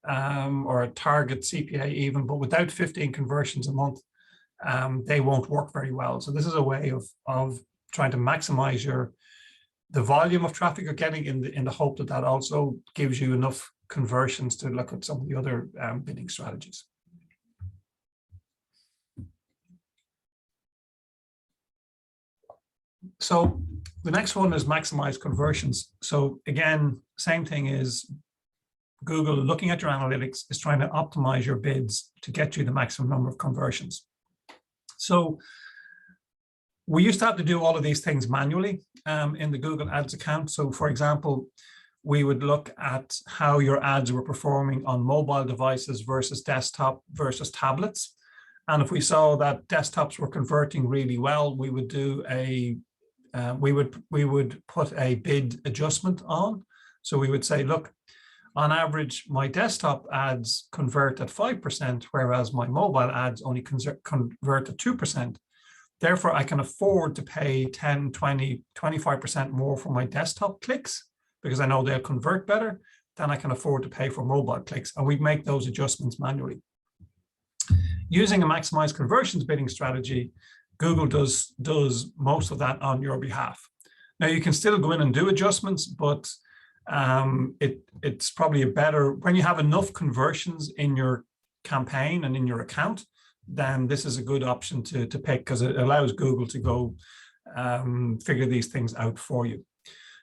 or a target CPA even, but without 15 conversions a month, they won't work very well. So this is a way of trying to maximize the volume of traffic you're getting in the hope that also gives you enough conversions to look at some of the other bidding strategies. So the next one is maximize conversions. So again, same thing is Google looking at your analytics is trying to optimize your bids to get you the maximum number of conversions. So we used to have to do all of these things manually in the Google Ads account. So for example, we would look at how your ads were performing on mobile devices versus desktop versus tablets. And if we saw that desktops were converting really well, we would do we would put a bid adjustment on. So we would say, look, on average, my desktop ads convert at 5%, whereas my mobile ads only convert at 2%. Therefore, I can afford to pay 10, 20, 25% more for my desktop clicks because I know they'll convert better than I can afford to pay for mobile clicks. And we make those adjustments manually. Using a maximized conversions bidding strategy, Google does most of that on your behalf. Now, you can still go in and do adjustments, but it's probably a better, when you have enough conversions in your campaign and in your account, then this is a good option to pick, because it allows Google to go figure these things out for you.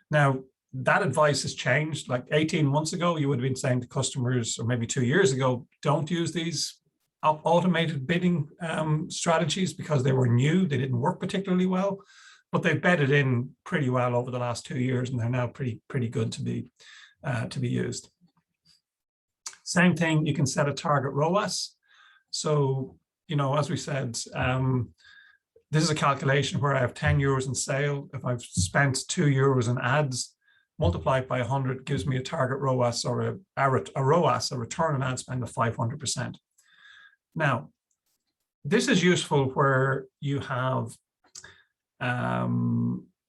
Now, that advice has changed. Like 18 months ago, you would have been saying to customers, or maybe 2 years ago, don't use these automated bidding strategies because they were new. They didn't work particularly well, but they've bedded in pretty well over the last 2 years, and they're now pretty good to be used. Same thing, you can set a target ROAS. So, you know, as we said, this is a calculation where I have 10 euros in sale. If I've spent 2 euros in ads, multiplied by 100 gives me a target ROAS, or a ROAS, a return on ad spend of 500%. Now, this is useful where you have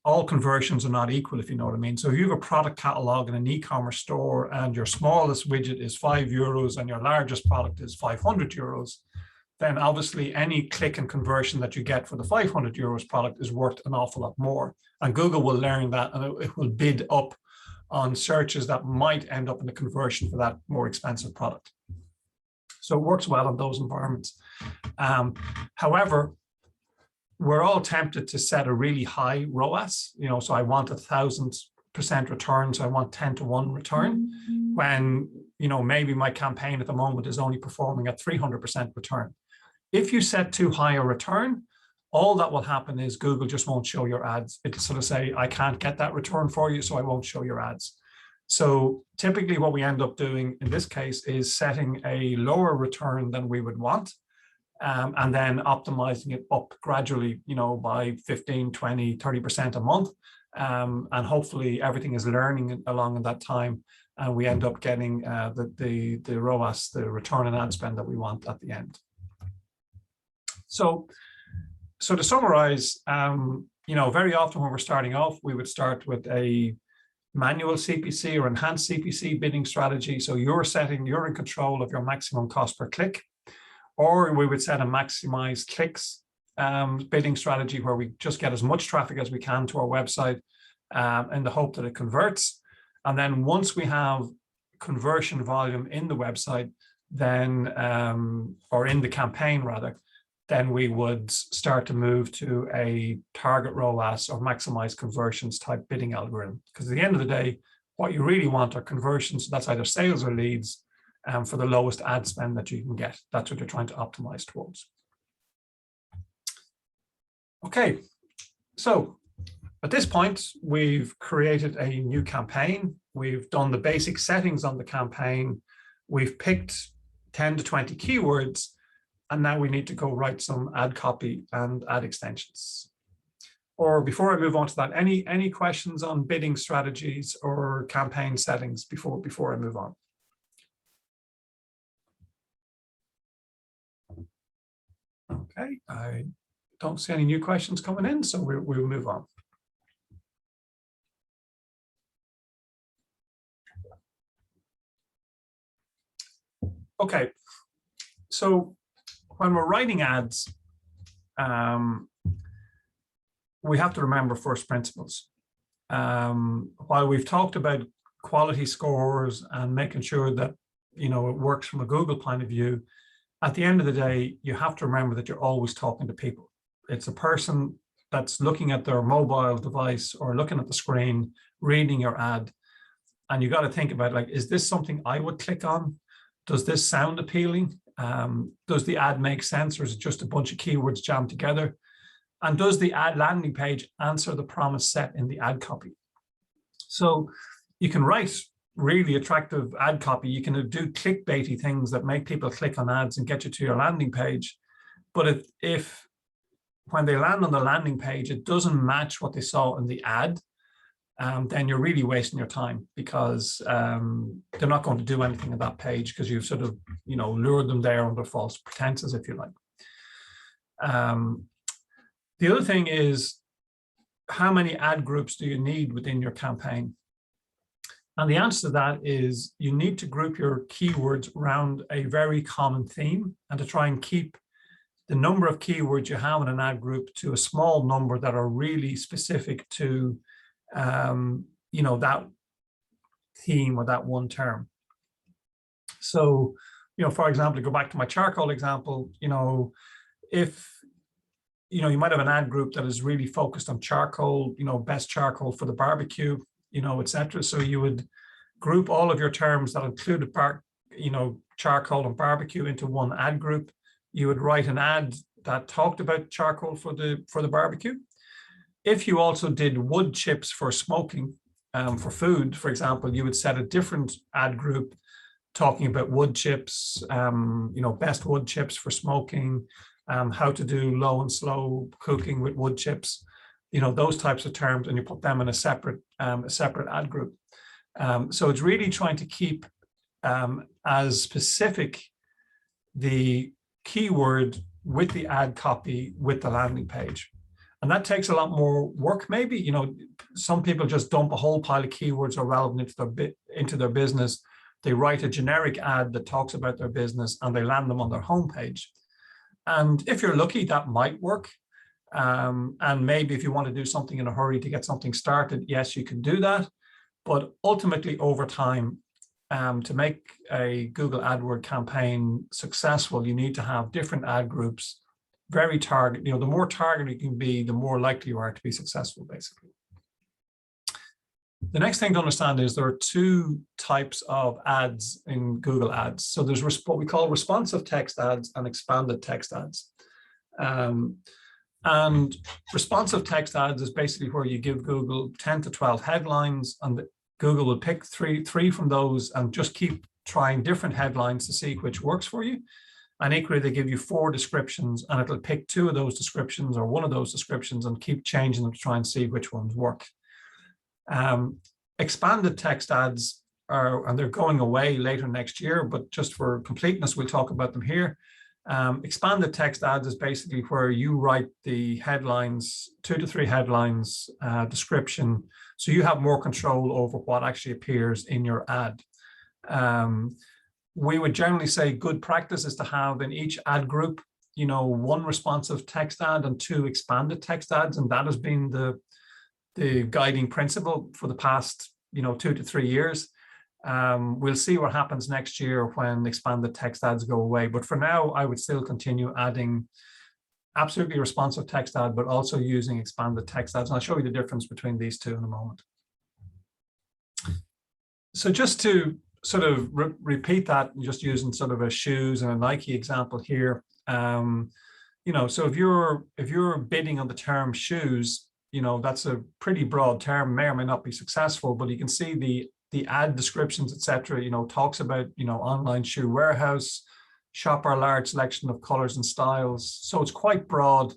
all conversions are not equal, if you know what I mean. So if you have a product catalog in an e-commerce store and your smallest widget is 5 euros and your largest product is 500 euros, then obviously any click and conversion that you get for the 500 euros product is worth an awful lot more. And Google will learn that, and it will bid up on searches that might end up in the conversion for that more expensive product. So it works well in those environments. However, we're all tempted to set a really high ROAS, you know, so I want 1,000% return, so I want 10-to-1 return, when, you know, maybe my campaign at the moment is only performing at 300% return. If you set too high a return, all that will happen is Google just won't show your ads. It'll sort of say, I can't get that return for you, so I won't show your ads. So typically what we end up doing in this case is setting a lower return than we would want, and then optimizing it up gradually, you know, by 15, 20, 30% a month. And hopefully everything is learning along in that time, and we end up getting the ROAS, the return on ad spend that we want at the end. So to summarize, you know, very often when we're starting off, we would start with a manual CPC or enhanced CPC bidding strategy. So you're in control of your maximum cost per click. Or we would set a maximize clicks bidding strategy, where we just get as much traffic as we can to our website in the hope that it converts. And then once we have conversion volume in the website, then, or in the campaign rather, then we would start to move to a target ROAS or maximize conversions type bidding algorithm. Because at the end of the day, what you really want are conversions. That's either sales or leads, for the lowest ad spend that you can get. That's what you're trying to optimize towards. Okay, so at this point, we've created a new campaign. We've done the basic settings on the campaign. We've picked 10 to 20 keywords, and now we need to go write some ad copy and ad extensions. Or before I move on to that, any questions on bidding strategies or campaign settings before I move on? Okay, I don't see any new questions coming in, so we'll move on. Okay, so when we're writing ads, we have to remember first principles. While we've talked about quality scores and making sure that, you know, it works from a Google point of view, at the end of the day, you have to remember that you're always talking to people. It's a person that's looking at their mobile device or looking at the screen, reading your ad. And you got to think about, like, is this something I would click on? Does this sound appealing? Does the ad make sense, or is it just a bunch of keywords jammed together? And does the ad landing page answer the promise set in the ad copy? So you can write really attractive ad copy. You can do clickbaity things that make people click on ads and get you to your landing page. But if when they land on the landing page, it doesn't match what they saw in the ad, then you're really wasting your time, because they're not going to do anything on that page, because you've sort of, you know, lured them there under false pretenses, if you like. The other thing is, how many ad groups do you need within your campaign? And the answer to that is, you need to group your keywords around a very common theme, and to try and keep the number of keywords you have in an ad group to a small number that are really specific to, you know, that theme or that one term. So, for example, to go back to my charcoal example, if you might have an ad group that is really focused on charcoal, best charcoal for the barbecue, etc. So you would group all of your terms that included charcoal and barbecue into one ad group. You would write an ad that talked about charcoal for the barbecue. If you also did wood chips for smoking, for food, for example, you would set a different ad group talking about wood chips, best wood chips for smoking, how to do low and slow cooking with wood chips, those types of terms, and you put them in a separate ad group. So it's really trying to keep as specific the keyword with the ad copy with the landing page. And that takes a lot more work, maybe. Some people just dump a whole pile of keywords are relevant into their business. They write a generic ad that talks about their business and they land them on their homepage. And if you're lucky, that might work. And maybe if you want to do something in a hurry to get something started, yes, you can do that. But ultimately, over time, to make a Google AdWords campaign successful, you need to have different ad groups, very targeted. The more targeted you can be, the more likely you are to be successful, basically. The next thing to understand is there are two types of ads in Google Ads. So there's what we call responsive text ads and expanded text ads. And responsive text ads is basically where you give Google 10 to 12 headlines, and Google will pick three from those and just keep trying different headlines to see which works for you. And equally, they give you 4 descriptions, and it'll pick 2 of those descriptions or 1 of those descriptions and keep changing them to try and see which ones work. Expanded text ads and they're going away later next year, but just for completeness, we'll talk about them here. Expanded text ads is basically where you write the headlines, 2 to 3 headlines, description, so you have more control over what actually appears in your ad. We would generally say good practice is to have in each ad group, 1 responsive text ad and 2 expanded text ads, and that has been the guiding principle for the past 2 to 3 years. We'll see what happens next year when expanded text ads go away, but for now I would still continue adding absolutely responsive text ad, but also using expanded text ads, and I'll show you the difference between these two in a moment. So just to sort of repeat that, just using sort of a shoes and a Nike example here, so if you're bidding on the term shoes, that's a pretty broad term, may or may not be successful, but you can see the ad descriptions, etc., talks about, online shoe warehouse, shop our large selection of colors and styles. So it's quite broad,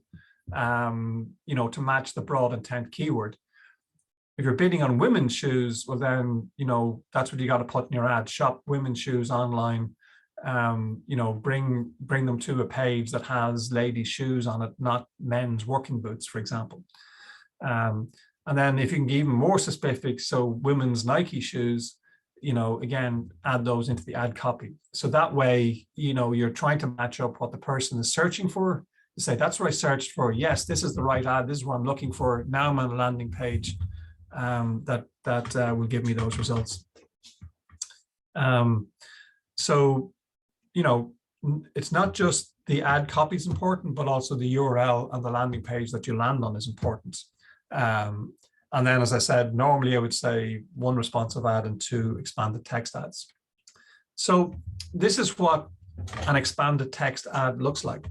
to match the broad intent keyword. If you're bidding on women's shoes, well then, that's what you got to put in your ad: shop women's shoes online. Bring them to a page that has ladies' shoes on it, not men's working boots, for example. And then if you can get even more specific, so women's Nike shoes, again, add those into the ad copy. So that way, you're trying to match up what the person is searching for. You say, that's what I searched for. Yes, this is the right ad. This is what I'm looking for. Now I'm on a landing page that will give me those results. So, it's not just the ad copy is important, but also the URL and the landing page that you land on is important. And then, as I said, normally I would say 1 responsive ad and 2 expanded text ads. So this is what an expanded text ad looks like.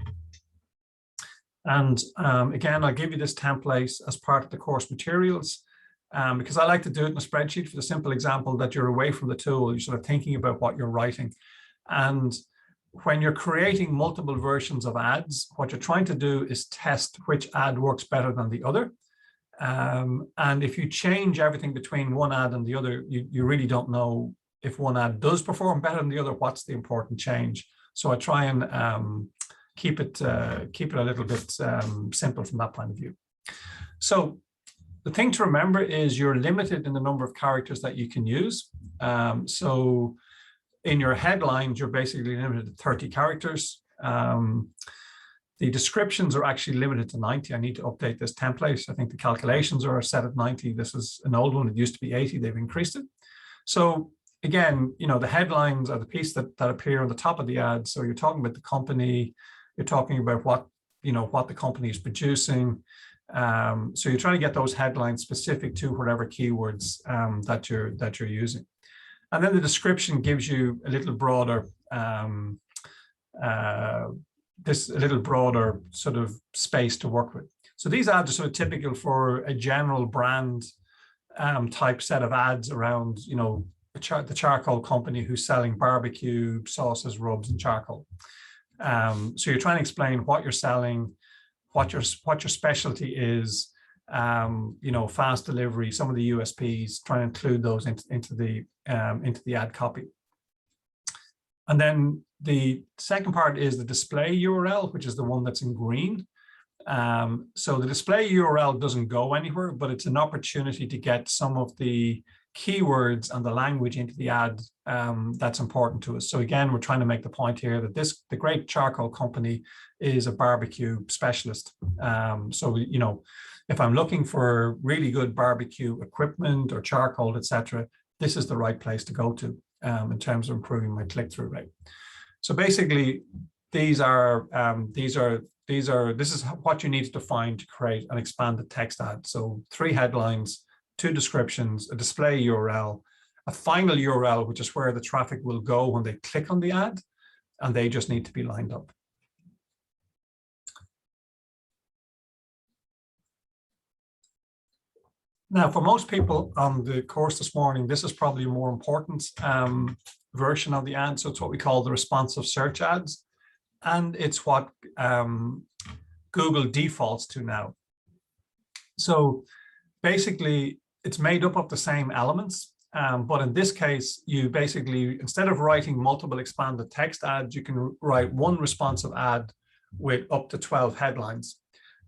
And again, I'll give you this template as part of the course materials, because I like to do it in a spreadsheet for the simple example that you're away from the tool, you're sort of thinking about what you're writing. And when you're creating multiple versions of ads, what you're trying to do is test which ad works better than the other. And if you change everything between one ad and the other, you really don't know if one ad does perform better than the other, what's the important change. So I try and keep it a little bit simple from that point of view. So the thing to remember is you're limited in the number of characters that you can use. So in your headlines, you're basically limited to 30 characters. The descriptions are actually limited to 90. I need to update this template. I think the calculations are set at 90. This is an old one. It used to be 80. They've increased it. So again, you know, the headlines are the piece that appear on the top of the ad. So you're talking about the company, you're talking about what, you know, what the company is producing. So you're trying to get those headlines specific to whatever keywords that you're using. And then the description gives you a little broader, sort of space to work with. So these ads are sort of typical for a general brand type set of ads around, you know, the charcoal company who's selling barbecue sauces, rubs, and charcoal. So you're trying to explain what you're selling, what your specialty is, you know, fast delivery, some of the USPs, trying to include those into the ad copy. And then the second part is the display URL, which is the one that's in green. So the display URL doesn't go anywhere, but it's an opportunity to get some of the keywords and the language into the ad that's important to us. So again, we're trying to make the point here that the great charcoal company is a barbecue specialist. So, you know, if I'm looking for really good barbecue equipment or charcoal, etc., this is the right place to go to in terms of improving my click-through rate. So basically, this is what you need to define to create an expanded text ad. So 3 headlines, 2 descriptions, a display URL, a final URL, which is where the traffic will go when they click on the ad, and they just need to be lined up. Now, for most people on the course this morning, this is probably a more important version of the ad. So it's what we call the responsive search ads. And it's what Google defaults to now. So basically, it's made up of the same elements. But in this case, you basically, instead of writing multiple expanded text ads, you can write one responsive ad with up to 12 headlines.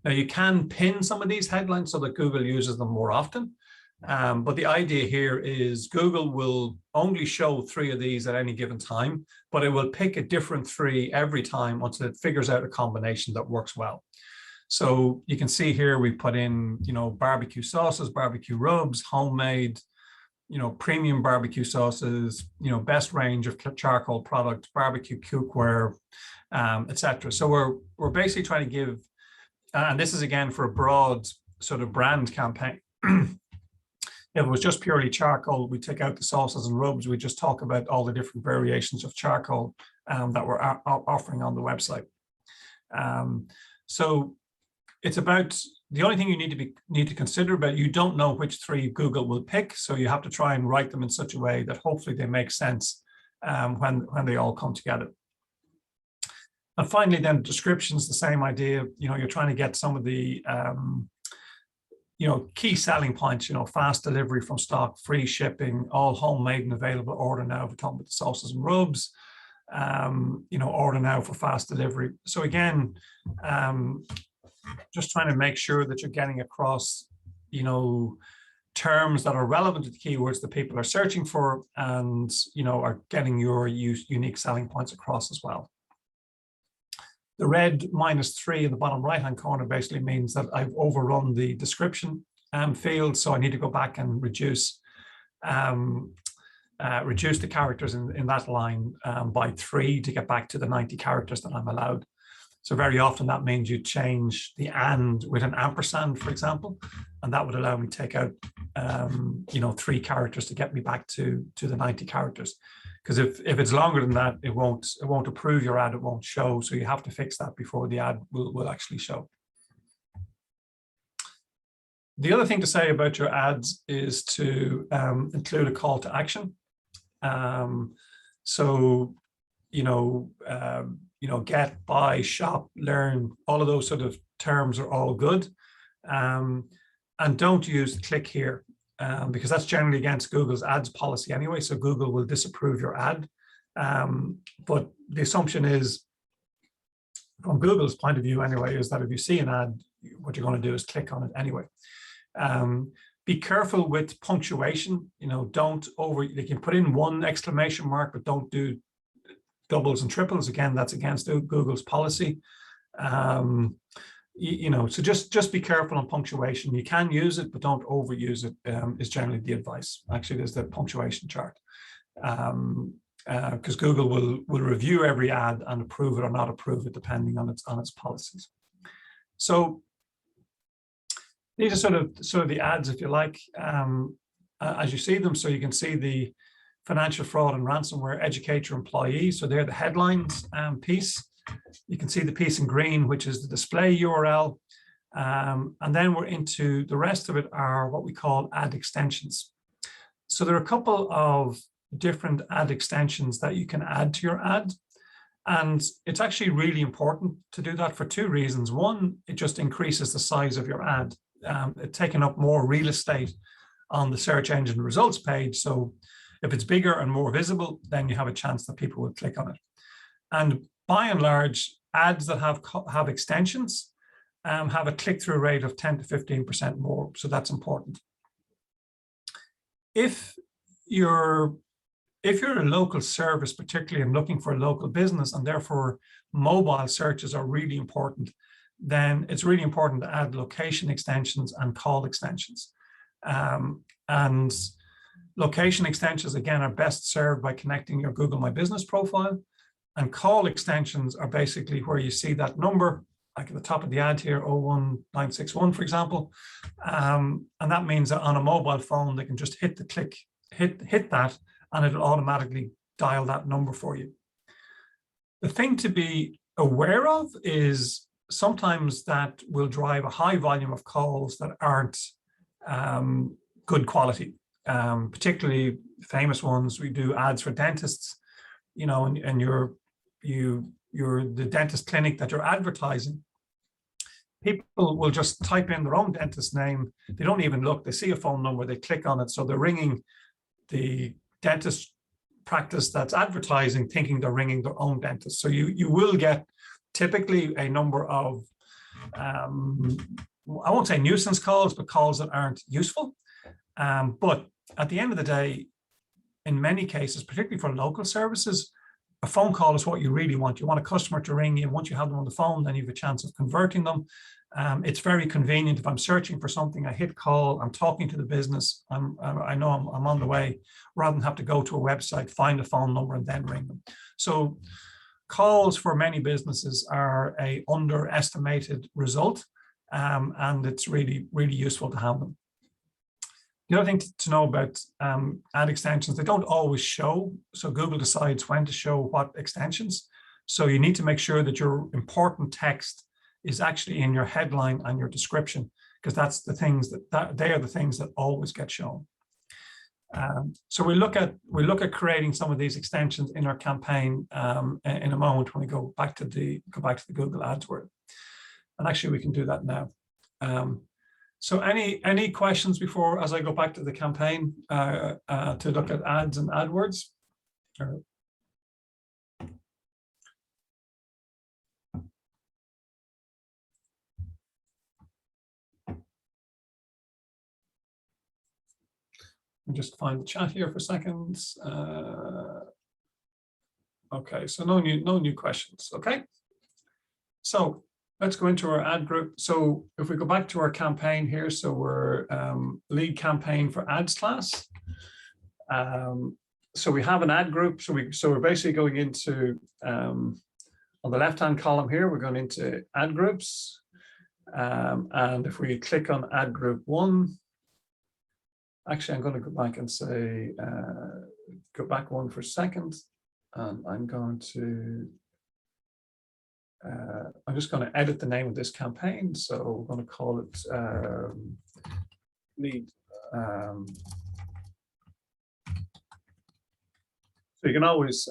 Now, you can pin some of these headlines so that Google uses them more often. But the idea here is Google will only show 3 of these at any given time, but it will pick a different 3 every time until it figures out a combination that works well. So you can see here we put in, you know, barbecue sauces, barbecue rubs, homemade, you know, premium barbecue sauces, you know, best range of charcoal products, barbecue cookware, etc. So we're basically trying to give, and this is again for a broad sort of brand campaign. If it was just purely charcoal, we take out the sauces and rubs. We just talk about all the different variations of charcoal that we're offering on the website. So it's about, the only thing you need to consider about, you don't know which 3 Google will pick, so you have to try and write them in such a way that hopefully they make sense when they all come together. And finally, then descriptions, the same idea. You know, you're trying to get some of the you know, key selling points, you know, fast delivery from stock, free shipping, all homemade and available, order now. We're talking about the sauces and rubs, you know, order now for fast delivery. So again, just trying to make sure that you're getting across, you know, terms that are relevant to the keywords that people are searching for, and, you know, are getting your unique selling points across as well. The red -3 in the bottom right-hand corner basically means that I've overrun the description field, so I need to go back and reduce the characters in that line by 3 to get back to the 90 characters that I'm allowed. So very often that means you change the "and" with an ampersand, for example, and that would allow me to take out you know, 3 characters to get me back to the 90 characters. Because if it's longer than that, it won't approve your ad, it won't show. So you have to fix that before the ad will actually show. The other thing to say about your ads is to include a call to action. So, you know, get, buy, shop, learn, all of those sort of terms are all good. And don't use click here. Because that's generally against Google's ads policy anyway, so Google will disapprove your ad. But the assumption is, from Google's point of view anyway, is that if you see an ad, what you're going to do is click on it anyway. Be careful with punctuation. You know, they can put in 1 exclamation mark, but don't do doubles and triples. Again, that's against Google's policy. You know, so just be careful on punctuation. You can use it, but don't overuse it, is generally the advice. Actually, there's the punctuation chart. because Google will review every ad and approve it or not approve it depending on its policies. So these are sort of the ads, if you like, as you see them. So you can see the financial fraud and ransomware, educate your employees. So they're the headlines piece. You can see the piece in green, which is the display URL. And then we're into the rest of it are what we call ad extensions. So there are a couple of different ad extensions that you can add to your ad. And it's actually really important to do that for two reasons. One, it just increases the size of your ad. It's taking up more real estate on the search engine results page. So if it's bigger and more visible, then you have a chance that people will click on it. And by and large, ads that have extensions have a click-through rate of 10 to 15% more. So that's important. If you're a local service, particularly and looking for a local business, and therefore mobile searches are really important, then it's really important to add location extensions and call extensions. And location extensions, again, are best served by connecting your Google My Business profile. And call extensions are basically where you see that number, like at the top of the ad here, 01961, for example. And that means that on a mobile phone, they can just hit the click, hit that, and it'll automatically dial that number for you. The thing to be aware of is sometimes that will drive a high volume of calls that aren't good quality, particularly famous ones. We do ads for dentists, you know, and you're the dentist clinic that you're advertising. People will just type in their own dentist name. They don't even look. They see a phone number, they click on it. So they're ringing the dentist practice that's advertising, thinking they're ringing their own dentist. So you will get typically a number of, I won't say nuisance calls, but calls that aren't useful. But at the end of the day, in many cases, particularly for local services, a phone call is what you really want. You want a customer to ring you. Once you have them on the phone, then you have a chance of converting them. It's very convenient. If I'm searching for something, I hit call, I'm talking to the business, I know I'm on the way, rather than have to go to a website, find a phone number, and then ring them. So calls for many businesses are an underestimated result, and it's really, really useful to have them. The other thing to know about ad extensions, they don't always show. So Google decides when to show what extensions. So you need to make sure that your important text is actually in your headline and your description, because that's the things that they are the things that always get shown. So we look at creating some of these extensions in our campaign in a moment when we go back to the Google AdWords. And actually, we can do that now. So any questions before, as I go back to the campaign to look at ads and AdWords? Just find the chat here for seconds. Okay, so no new questions. Okay, so let's go into our ad group. So if we go back to our campaign here, so we're lead campaign for ads class. So we have an ad group. So we're basically going into on the left-hand column here, we're going into ad groups. And if we click on ad group 1, actually, I'm going to go back and say, go back one for a second. And I'm going to, I'm just going to edit the name of this campaign. So we're going to call it lead. So you can always,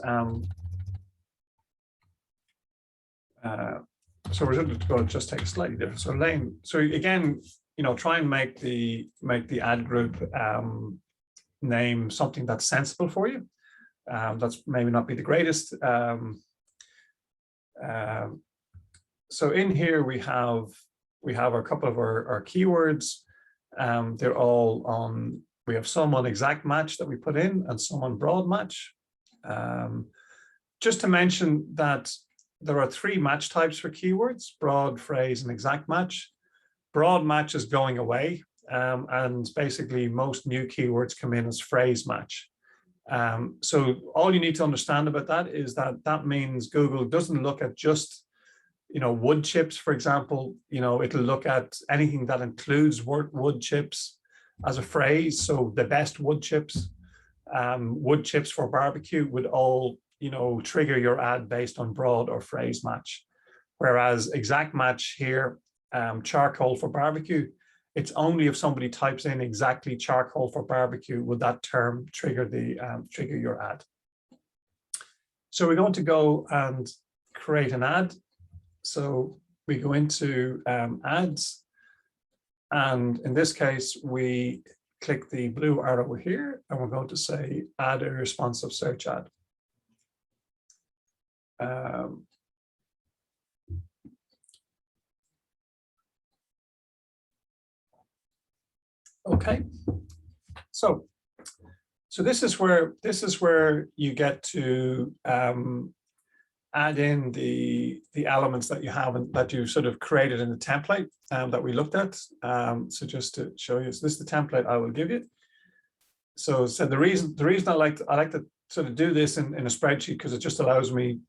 so we're going to just take a slightly different. So Lane, so again, you know, try and make the ad group name something that's sensible for you. That's maybe not be the greatest. So in here we have a couple of our keywords. They're all on. We have some on exact match that we put in, and some on broad match. Just to mention that there are 3 match types for keywords: broad, phrase, and exact match. Broad match is going away, and basically most new keywords come in as phrase match. So all you need to understand about that is that that means Google doesn't look at just, wood chips, for example. It'll look at anything that includes wood chips as a phrase. So the best wood chips for barbecue would all, trigger your ad based on broad or phrase match. Whereas exact match here, charcoal for barbecue, it's only if somebody types in exactly charcoal for barbecue would that term trigger your ad. So we're going to go and create an ad. So we go into ads, and in this case we click the blue arrow here, and we're going to say add a responsive search ad. Okay, so this is where you get to add in the elements that you have and that you sort of created in the template that we looked at. So just to show you, so this is the template I will give you. So the reason I like to sort of do this in a spreadsheet, because it just allows me.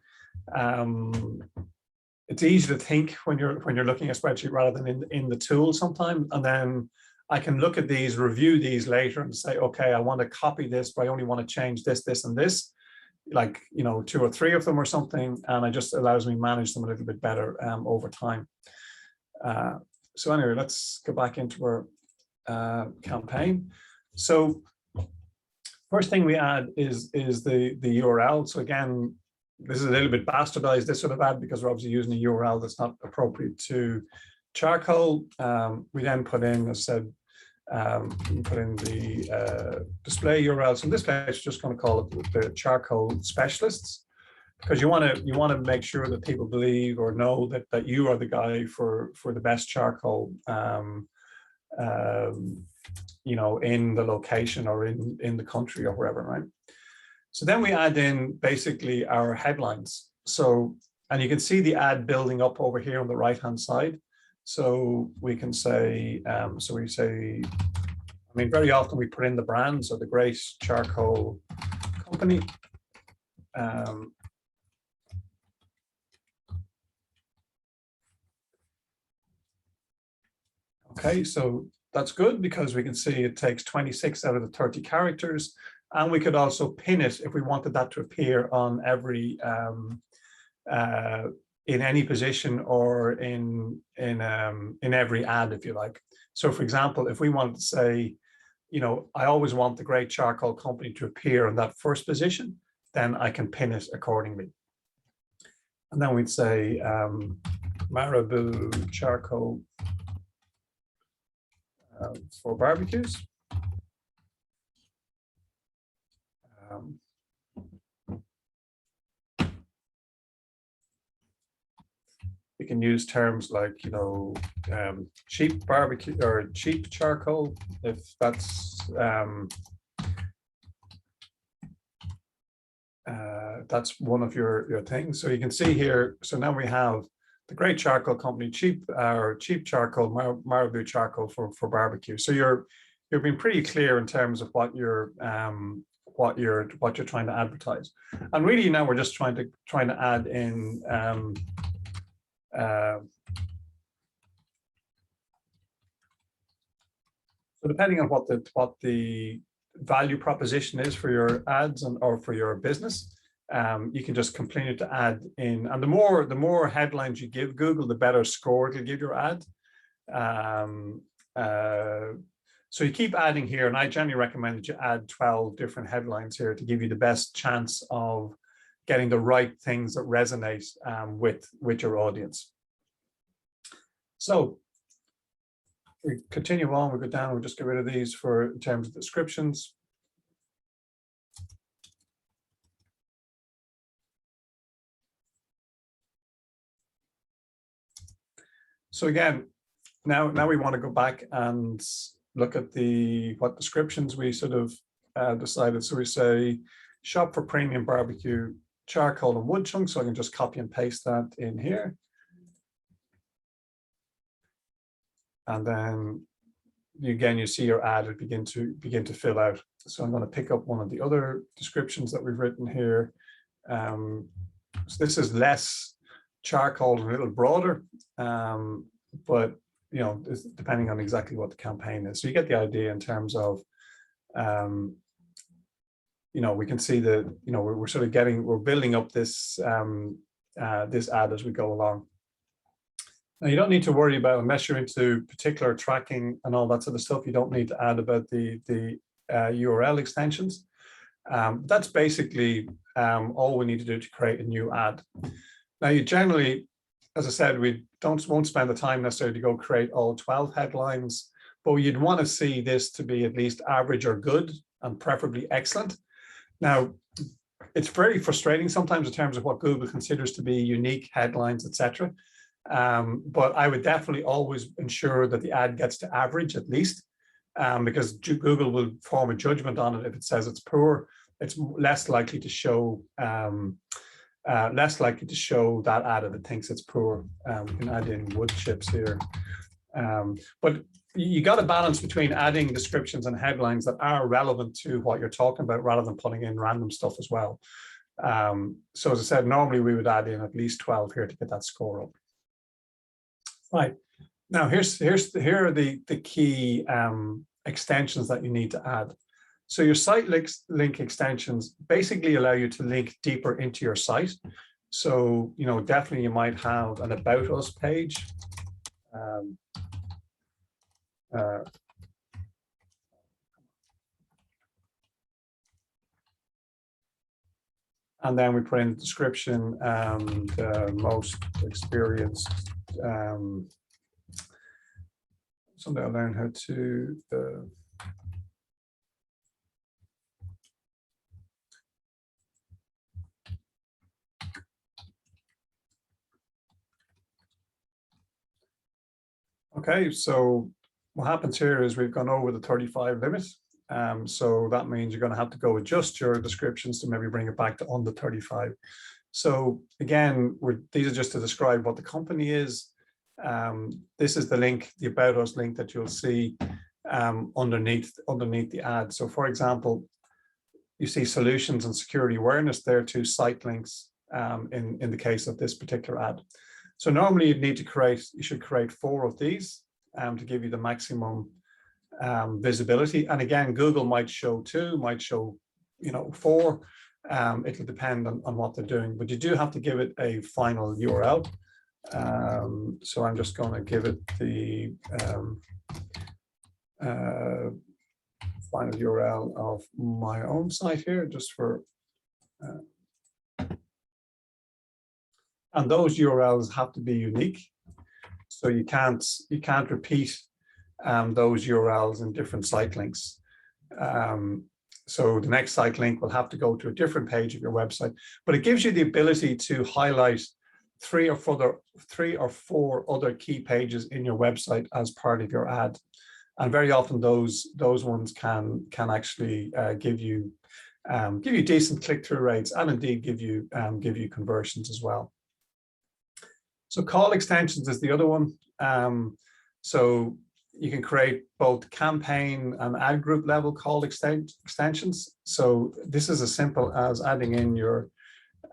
It's easy to think when you're looking at a spreadsheet rather than in the tool sometimes, and then I can look at these, review these later, and say, okay, I want to copy this, but I only want to change this, this, and this, like 2 or 3 of them or something, and it just allows me to manage them a little bit better over time. So anyway, let's go back into our campaign. So first thing we add is the URL. So again, this is a little bit bastardized, this sort of ad, because we're obviously using a URL that's not appropriate to charcoal. We then put in, as I said, put in the display URL. So in this case, we're just going to call it the charcoal specialists, because you want to make sure that people believe or know that you are the guy for the best charcoal, in the location or in the country or wherever, right? So then we add in basically our headlines. So, and you can see the ad building up over here on the right hand side. So we can say, so we say, I mean, very often we put in the brand, so the Great Charcoal Company. Okay, so that's good, because we can see it takes 26 out of the 30 characters, and we could also pin it if we wanted that to appear on every in any position or in every ad, if you like. So for example, if we wanted to say, I always want the Great Charcoal Company to appear in that first position, then I can pin it accordingly. And then we'd say Marabou Charcoal for barbecues. We can use terms like, cheap barbecue or cheap charcoal, if that's one of your things. So you can see here, so now we have the Great Charcoal Company, cheap charcoal, Marabou charcoal for barbecue. So you're being pretty clear in terms of what you're trying to advertise. And really now we're just trying to add in so depending on what the value proposition is for your ads or for your business, you can just continue to add in. And the more headlines you give Google, the better score it'll give your ad. So you keep adding here, and I generally recommend that you add 12 different headlines here to give you the best chance of getting the right things that resonate with your audience. So we continue on, we go down, we'll just get rid of these in terms of descriptions. So again, now we want to go back and look at what descriptions we sort of decided. So we say shop for premium barbecue charcoal and wood chunks. So I can just copy and paste that in here. And then again, you see your ad would begin to fill out. So I'm going to pick up one of the other descriptions that we've written here. So this is less charcoal, a little broader, but depending on exactly what the campaign is. So you get the idea in terms of, we can see that, we're sort of we're building up this this ad as we go along. Now, you don't need to worry about, unless you're into particular tracking and all that sort of stuff, you don't need to add about the URL extensions. That's basically all we need to do to create a new ad. Now, you generally, as I said, we won't spend the time necessarily to go create all 12 headlines, but you'd want to see this to be at least average or good, and preferably excellent. Now, it's very frustrating sometimes in terms of what Google considers to be unique headlines, etc. But I would definitely always ensure that the ad gets to average at least, because Google will form a judgment on it. If it says it's poor, it's less likely to show that ad if it thinks it's poor. We can add in wood chips here, but you got a balance between adding descriptions and headlines that are relevant to what you're talking about, rather than putting in random stuff as well. So as I said, normally we would add in at least 12 here to get that score up. Right, now here are the key extensions that you need to add. So your site link extensions basically allow you to link deeper into your site. So definitely you might have an About Us page. And then we put in the description and most experienced. Someday I'll learn how to okay, so what happens here is we've gone over the 35 limit. So that means you're going to have to go adjust your descriptions to maybe bring it back to under 35. So again, these are just to describe what the company is. This is the link, the About Us link that you'll see underneath the ad. So for example, you see solutions and security awareness there, 2 site links in the case of this particular ad. So normally you should create 4 of these to give you the maximum visibility. And again, Google might show 2, might show 4. It'll depend on what they're doing, but you do have to give it a final URL. So I'm just going to give it the final URL of my own site here, just for and those URLs have to be unique, so you can't repeat those URLs in different site links. So the next site link will have to go to a different page of your website, but it gives you the ability to highlight 3 or 4 other key pages in your website as part of your ad, and very often those ones can actually give you decent click-through rates, and indeed give you conversions as well. So call extensions is the other one. So you can create both campaign and ad group level call extensions. So this is as simple as adding in your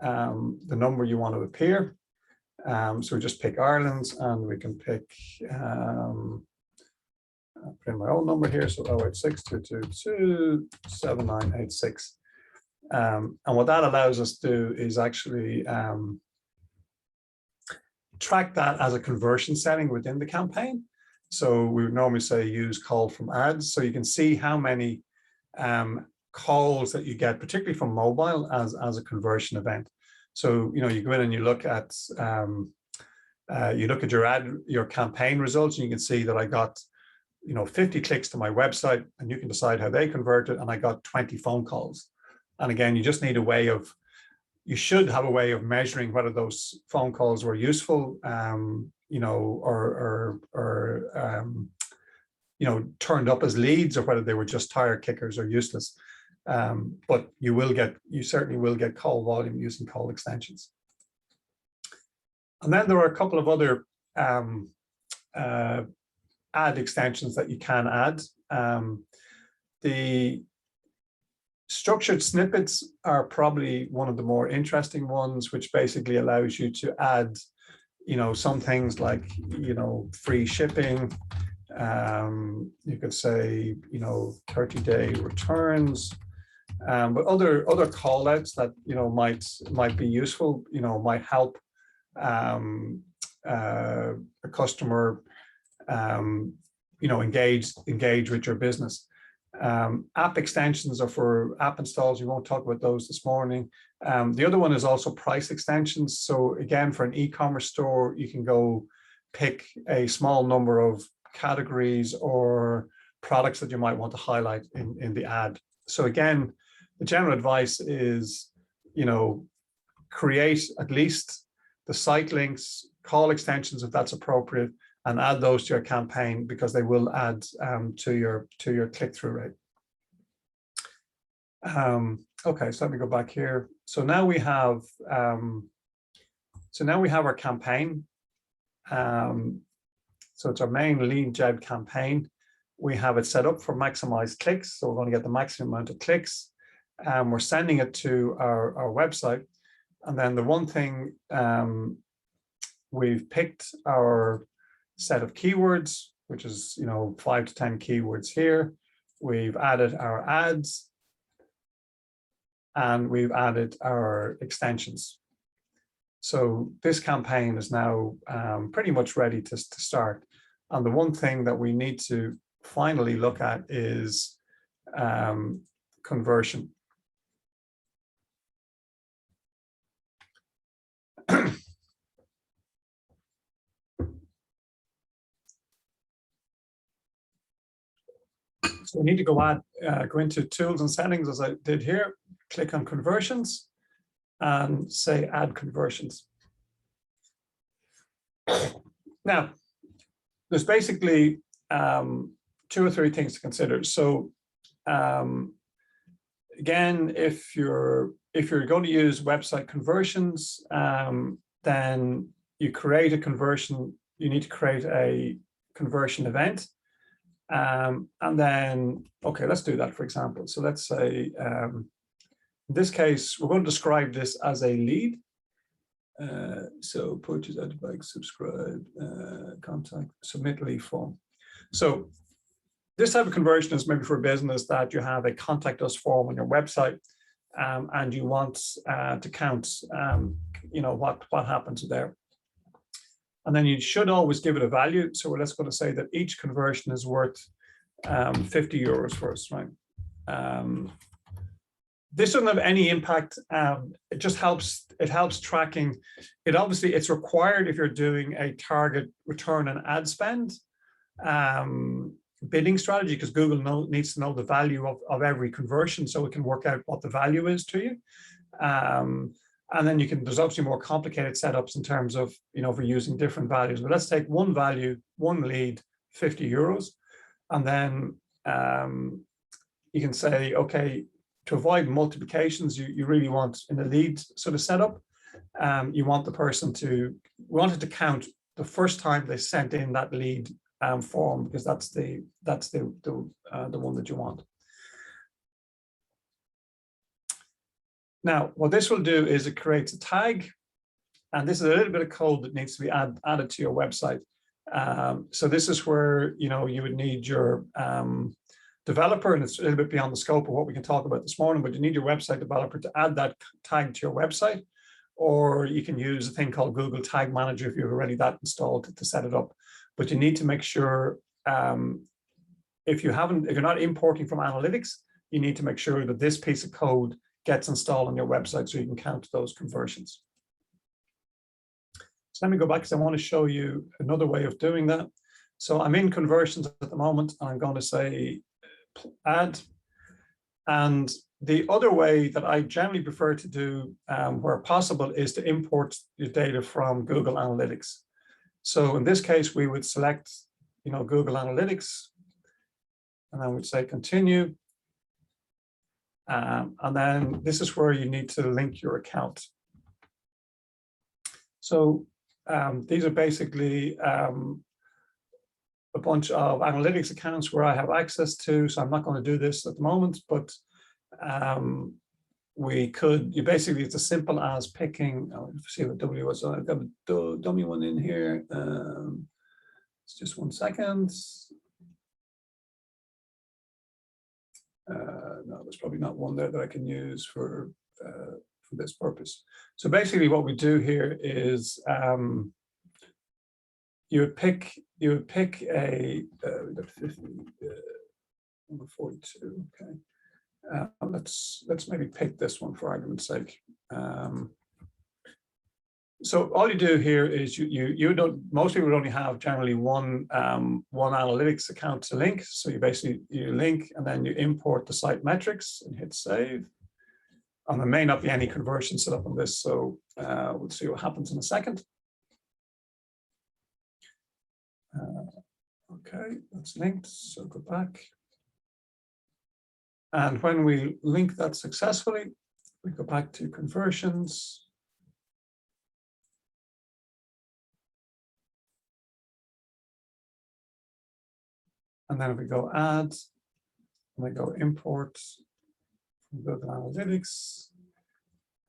the number you want to appear. So we just pick Ireland's, and we can pick put in my own number here, so 086-222-7986. And what that allows us to do is actually track that as a conversion setting within the campaign. So we would normally say use call from ads, so you can see how many calls that you get, particularly from mobile, as a conversion event. So you go in and you look at your campaign results, and you can see that I got 50 clicks to my website, and you can decide how they converted, and I got 20 phone calls. And again, you just need you should have a way of measuring whether those phone calls were useful, turned up as leads, or whether they were just tire kickers or useless. But you certainly will get call volume using call extensions. And then there are a couple of other ad extensions that you can add. The structured snippets are probably one of the more interesting ones, which basically allows you to add, some things like, free shipping. You could say, 30-day returns. But other call outs that might be useful, might help a customer engage with your business. App extensions are for app installs. We won't talk about those this morning. The other one is also price extensions. So again, for an e-commerce store, you can go pick a small number of categories or products that you might want to highlight in the ad. So again, the general advice is, create at least the site links, call extensions if that's appropriate, and add those to your campaign, because they will add to your click-through rate. Okay, so let me go back here. So now we have our campaign. So it's our main lead gen campaign. We have it set up for maximized clicks, so we're going to get the maximum amount of clicks. We're sending it to our website, and then the one thing, we've picked our set of keywords, which is 5 to 10 keywords here. We've added our ads, and we've added our extensions. So this campaign is now pretty much ready to start. And the one thing that we need to finally look at is conversion. So we need to go into tools and settings, as I did here, click on conversions and say add conversions. Now, there's basically 2 or 3 things to consider. So again, if you're going to use website conversions, then you create a conversion, you need to create a conversion event. And then, okay, let's do that, for example. So let's say, in this case, we're going to describe this as a lead. So purchase, add bike, subscribe, contact, submit lead form. So this type of conversion is maybe for a business that you have a contact us form on your website, and you want to count, what happens there. And then you should always give it a value. So let's go to say that each conversion is worth 50 euros for us, right? This doesn't have any impact. It just helps. It helps tracking. It's required if you're doing a target return on ad spend bidding strategy, because Google needs to know the value of every conversion, so it can work out what the value is to you. And then there's obviously more complicated setups in terms of, for using different values. But let's take one value, one lead, 50 euros. And then you can say, okay, to avoid multiplications, you really want, in a lead sort of setup, you want the person we want it to count the first time they sent in that lead form, because that's the one that you want. Now, what this will do is it creates a tag, and this is a little bit of code that needs to be added to your website. So this is where you would need your developer, and it's a little bit beyond the scope of what we can talk about this morning, but you need your website developer to add that tag to your website, or you can use a thing called Google Tag Manager if you've already that installed to set it up. But you need to make sure, if you're not importing from analytics, you need to make sure that this piece of code gets installed on your website so you can count those conversions. So let me go back, because I want to show you another way of doing that. So I'm in conversions at the moment, and I'm going to say add. And the other way that I generally prefer to do, where possible, is to import your data from Google Analytics. So in this case, we would select, Google Analytics, and then we'd say continue. And then this is where you need to link your account. So these are basically a bunch of analytics accounts where I have access to, so I'm not going to do this at the moment, but basically, it's as simple as picking, let's see what W was. So I've got a dummy one in here. It's just 1 second. No, there's probably not one there that I can use for this purpose. So basically what we do here is you would pick a number 42. Okay, let's maybe pick this one for argument's sake. So all you do here is you don't, most people would only have generally one analytics account to link. So you basically link and then you import the site metrics and hit save. And there may not be any conversion set up on this, so we'll see what happens in a second. Okay, that's linked, so go back. And when we link that successfully, we go back to conversions. And then if we go add, and we go import, we go to analytics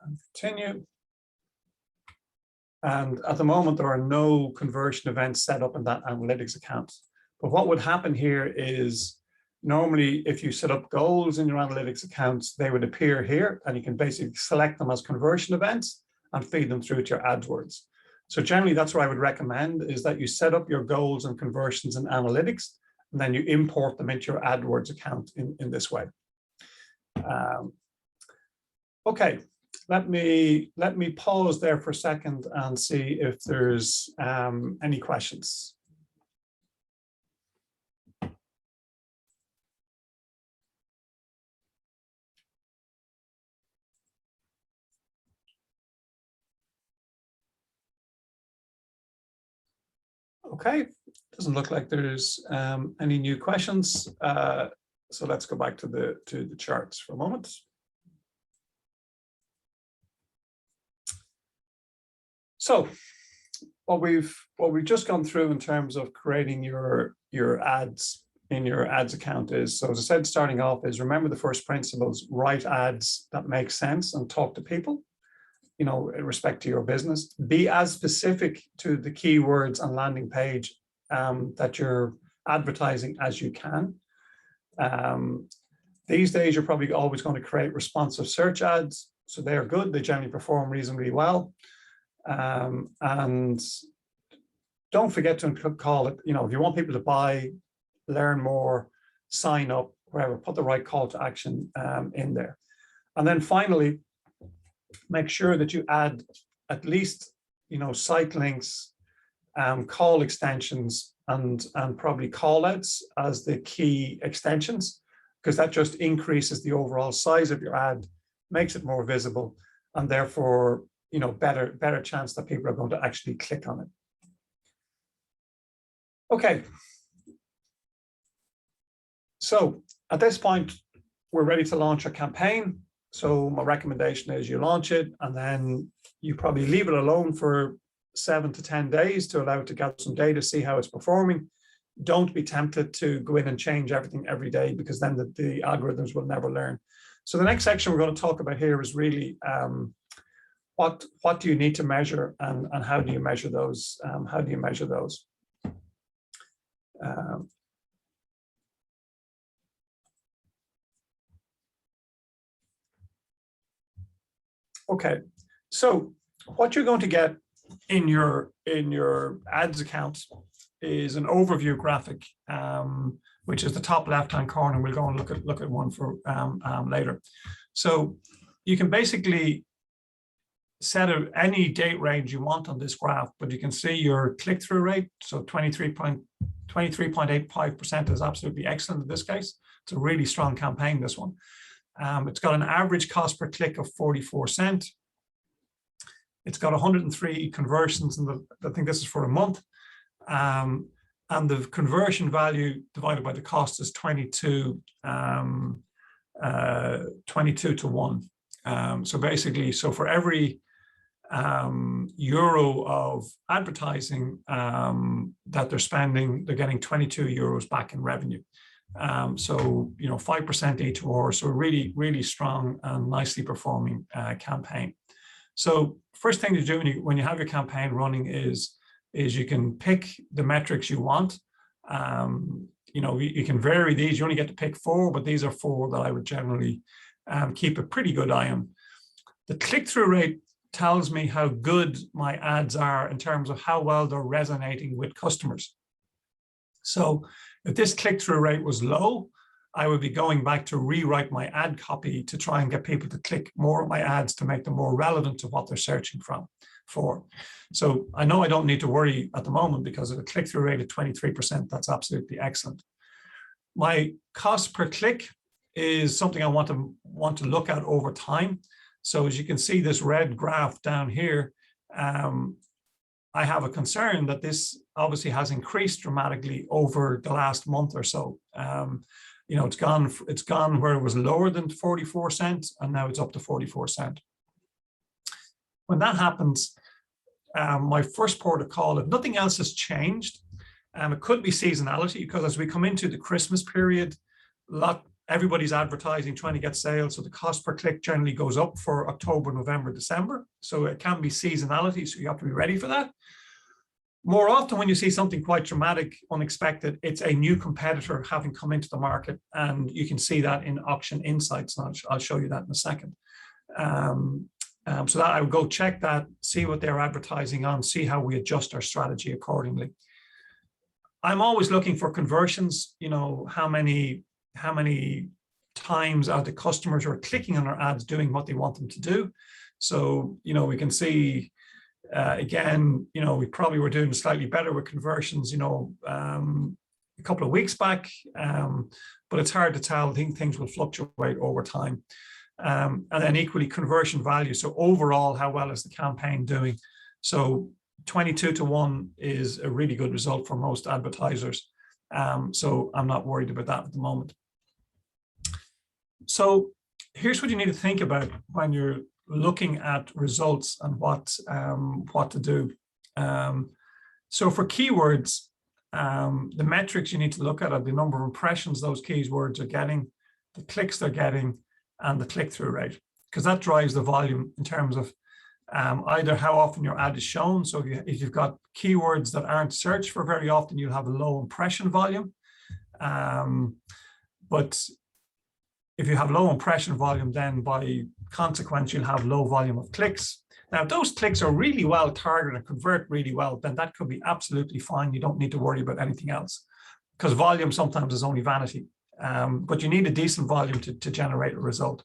and continue. And at the moment, there are no conversion events set up in that analytics account. But what would happen here is normally if you set up goals in your analytics accounts, they would appear here and you can basically select them as conversion events and feed them through to your Adwords. So generally, that's what I would recommend is that you set up your goals and conversions in analytics and then you import them into your Adwords account in this way. Okay, let me pause there for a second and see if there's any questions. Okay, doesn't look like there's any new questions. So let's go back to the charts for a moment. So what we've just gone through in terms of creating your ads in your ads account is, so as I said, starting off is remember the first principles, write ads that make sense and talk to people, you know, in respect to your business. Be as specific to the keywords and landing page that you're advertising as you can. These days, you're probably always going to create responsive search ads. So they're good. They generally perform reasonably well. And don't forget to call it, you know, if you want people to buy, learn more, sign up, wherever, put the right call to action in there. And then finally, make sure that you add at least, you know, site links, call extensions, and probably call outs as the key extensions, because that just increases the overall size of your ad, makes it more visible, and therefore, you know, better chance that people are going to actually click on it. Okay. So at this point, we're ready to launch a campaign. So my recommendation is you launch it and then you probably leave it alone for 7 to 10 days to allow it to get some data, see how it's performing. Don't be tempted to go in and change everything every day, because then the algorithms will never learn. So the next section we're going to talk about here is really what do you need to measure and how do you measure those? How do you measure those? Okay, so what you're going to get in your ads account is an overview graphic, which is the top left-hand corner. We'll go and look at one for later. So you can basically set any date range you want on this graph, but you can see your click-through rate. So 23.85% is absolutely excellent in this case. It's a really strong campaign, this one. It's got an average cost per click of 44 cents. It's got 103 conversions, and I think this is for a month. And the conversion value divided by the cost is 22 to 1. So basically, so for every euro of advertising that they're spending, they're getting 22 euros back in revenue. So, 5% E2R, so a really, really strong and nicely performing campaign. So first thing to do when you have your campaign running is you can pick the metrics you want. You can vary these. You only get to pick 4, but these are 4 that I would generally keep a pretty good eye on. The click-through rate tells me how good my ads are in terms of how well they're resonating with customers. So if this click-through rate was low, I would be going back to rewrite my ad copy to try and get people to click more of my ads to make them more relevant to what they're searching for. So I know I don't need to worry at the moment because of a click-through rate of 23%, that's absolutely excellent. My cost per click is something I want to look at over time. So as you can see this red graph down here, I have a concern that this obviously has increased dramatically over the last month or so. It's gone where it was lower than 44 cents and now it's up to 44 cents. When that happens, my first port of call, if nothing else has changed, it could be seasonality, because as we come into the Christmas period, everybody's advertising, trying to get sales. So the cost per click generally goes up for October, November, December. So it can be seasonality. So you have to be ready for that. More often when you see something quite dramatic, unexpected, it's a new competitor having come into the market. And you can see that in Auction Insights. And I'll show you that in a second. So that I would go check that, see what they're advertising on, see how we adjust our strategy accordingly. I'm always looking for conversions. How many times are the customers who are clicking on our ads doing what they want them to do? So, we can see, again, we probably were doing slightly better with conversions, a couple of weeks back, but it's hard to tell. I think things will fluctuate over time. And then equally conversion value. So overall, how well is the campaign doing? So 22-to-1 is a really good result for most advertisers. So I'm not worried about that at the moment. So here's what you need to think about when you're looking at results and what to do. So for keywords, the metrics you need to look at are the number of impressions those keywords are getting, the clicks they're getting, and the click-through rate, because that drives the volume in terms of either how often your ad is shown. So if you've got keywords that aren't searched for very often, you'll have a low impression volume. But if you have low impression volume, then by consequence, you'll have low volume of clicks. Now, if those clicks are really well targeted and convert really well, then that could be absolutely fine. You don't need to worry about anything else, because volume sometimes is only vanity. But you need a decent volume to generate a result.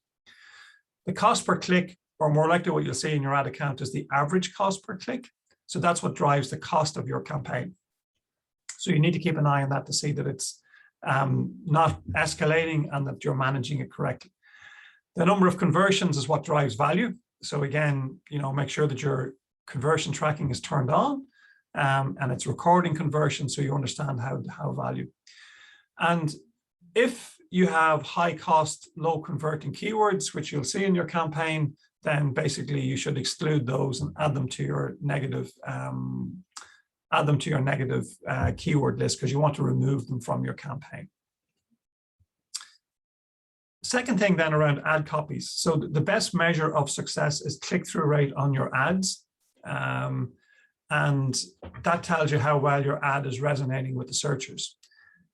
The cost per click, or more likely what you'll see in your ad account, is the average cost per click. So that's what drives the cost of your campaign. So you need to keep an eye on that to see that it's not escalating and that you're managing it correctly. The number of conversions is what drives value. So again, make sure that your conversion tracking is turned on and it's recording conversion so you understand how value. And if you have high cost, low converting keywords, which you'll see in your campaign, then basically you should exclude those and add them to your negative keyword list, because you want to remove them from your campaign. Second thing then around ad copies. So the best measure of success is click-through rate on your ads. And that tells you how well your ad is resonating with the searchers.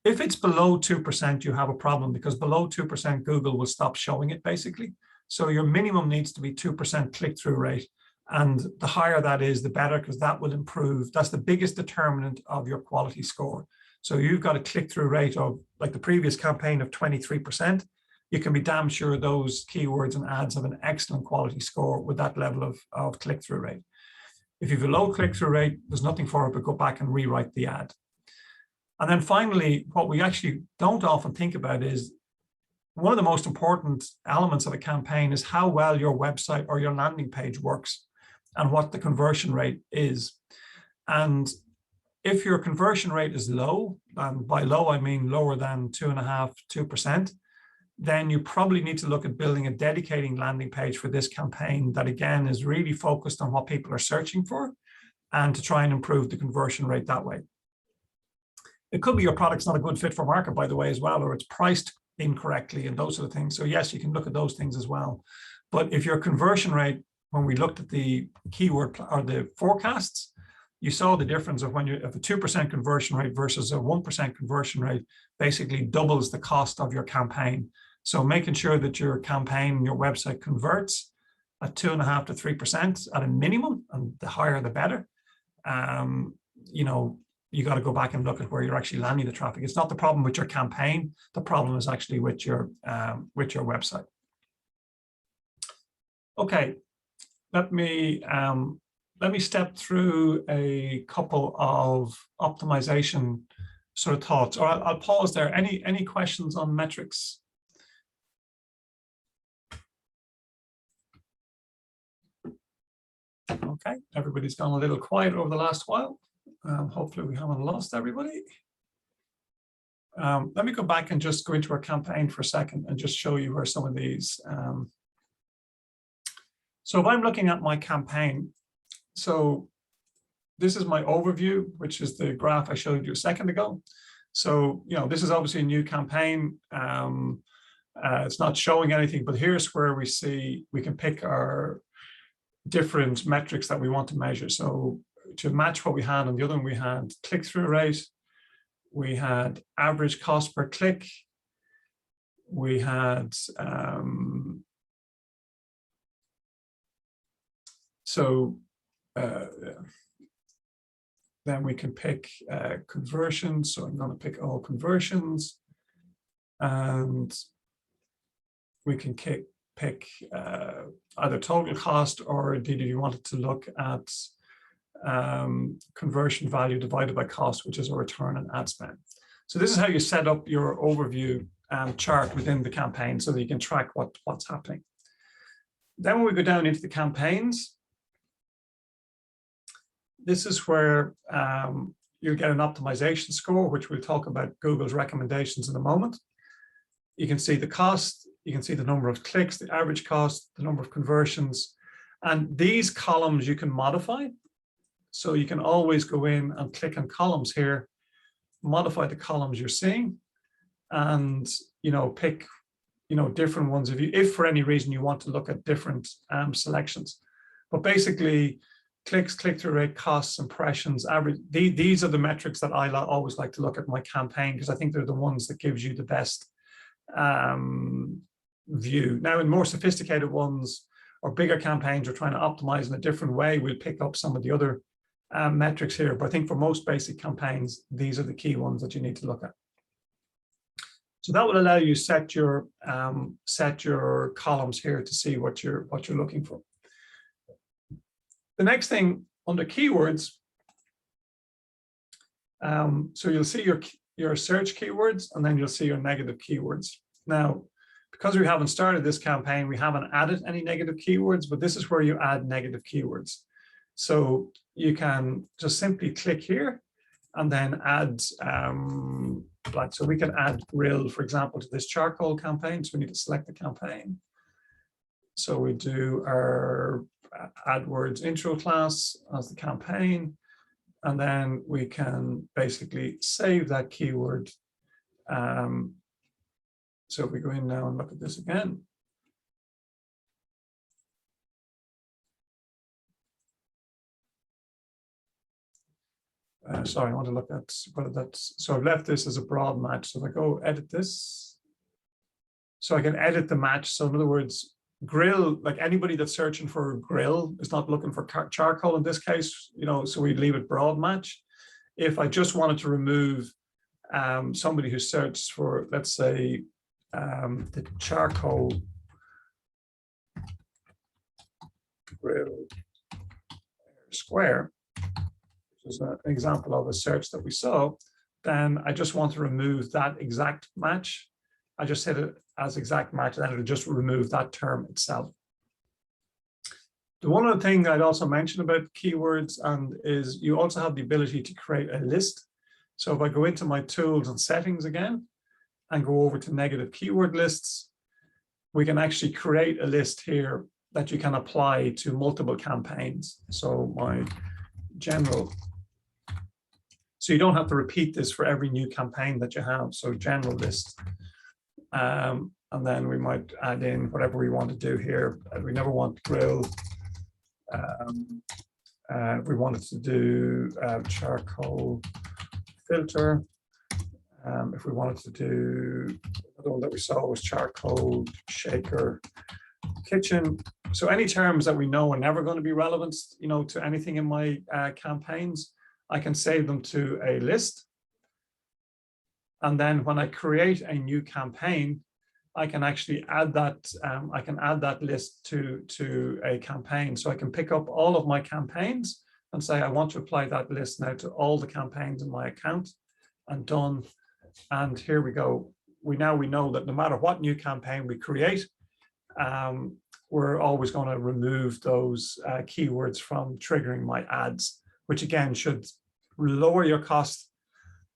If it's below 2%, you have a problem, because below 2%, Google will stop showing it basically. So your minimum needs to be 2% click-through rate. And the higher that is, the better, because that will improve. That's the biggest determinant of your quality score. So you've got a click-through rate of, like the previous campaign, of 23%. You can be damn sure those keywords and ads have an excellent quality score with that level of click-through rate. If you have a low click-through rate, there's nothing for it but go back and rewrite the ad. And then finally, what we actually don't often think about is one of the most important elements of a campaign is how well your website or your landing page works and what the conversion rate is. And if your conversion rate is low, and by low, I mean lower than 2.5%, 2%, then you probably need to look at building a dedicating landing page for this campaign that, again, is really focused on what people are searching for and to try and improve the conversion rate that way. It could be your product's not a good fit for market, by the way, as well, or it's priced incorrectly and those sort of things. So yes, you can look at those things as well. But if your conversion rate, when we looked at the keyword or the forecasts, you saw the difference of when you have a 2% conversion rate versus a 1% conversion rate basically doubles the cost of your campaign. So making sure that your campaign, your website converts at 2.5 to 3% at a minimum, and the higher the better. You know, you got to go back and look at where you're actually landing the traffic. It's not the problem with your campaign. The problem is actually with your website. Okay, let me step through a couple of optimization sort of thoughts, or I'll pause there. Any questions on metrics? Okay, everybody's gone a little quiet over the last while. Hopefully we haven't lost everybody. Let me go back and just go into our campaign for a second and just show you where some of these. So if I'm looking at my campaign, so this is my overview, which is the graph I showed you a second ago. So, you know, this is obviously a new campaign. It's not showing anything, but here's where we see we can pick our different metrics that we want to measure. So to match what we had on the other one, we had click-through rate, we had average cost per click, we had then we can pick conversions. So I'm going to pick all conversions, and we can pick either total cost, or indeed if you wanted to look at conversion value divided by cost, which is a return on ad spend. So this is how you set up your overview chart within the campaign so that you can track what's happening. Then when we go down into the campaigns, this is where you'll get an optimization score, which we'll talk about Google's recommendations in a moment. You can see the cost, you can see the number of clicks, the average cost, the number of conversions, and these columns you can modify. So you can always go in and click on columns here, modify the columns you're seeing, and pick different ones if for any reason you want to look at different selections. But basically, clicks, click-through rate, costs, impressions, average. These are the metrics that I always like to look at my campaign, because I think they're the ones that gives you the best view. Now, in more sophisticated ones or bigger campaigns, we're trying to optimize in a different way. We'll pick up some of the other metrics here, but I think for most basic campaigns, these are the key ones that you need to look at. So that will allow you set your columns here to see what you're looking for. The next thing under keywords, so you'll see your search keywords, and then you'll see your negative keywords. Now, because we haven't started this campaign, we haven't added any negative keywords, but this is where you add negative keywords. So you can just simply click here and then add, so we can add grill, for example, to this charcoal campaign. So we need to select the campaign. So we do our Adwords intro class as the campaign, and then we can basically save that keyword. So if we go in now and look at this again, sorry, I want to look at whether that's, so I've left this as a broad match. So if I go edit this, so I can edit the match. So in other words, grill, like anybody that's searching for a grill is not looking for charcoal in this case, so we leave it broad match. If I just wanted to remove somebody who searched for, let's say, the charcoal grill square, which is an example of a search that we saw, then I just want to remove that exact match. I just set it as exact match, and then it'll just remove that term itself. The one other thing I'd also mention about keywords is you also have the ability to create a list. So if I go into my tools and settings again and go over to negative keyword lists, we can actually create a list here that you can apply to multiple campaigns. So my general, so you don't have to repeat this for every new campaign that you have. So general list. And then we might add in whatever we want to do here. We never want grill. If we wanted to do charcoal filter. If we wanted to do, the one that we saw was charcoal shaker kitchen. So any terms that we know are never going to be relevant, you know, to anything in my campaigns, I can save them to a list. And then when I create a new campaign, I can actually add that. I can add that list to a campaign. So I can pick up all of my campaigns and say, I want to apply that list now to all the campaigns in my account, and done. And here we go. We know that no matter what new campaign we create, we're always going to remove those keywords from triggering my ads, which again should lower your cost,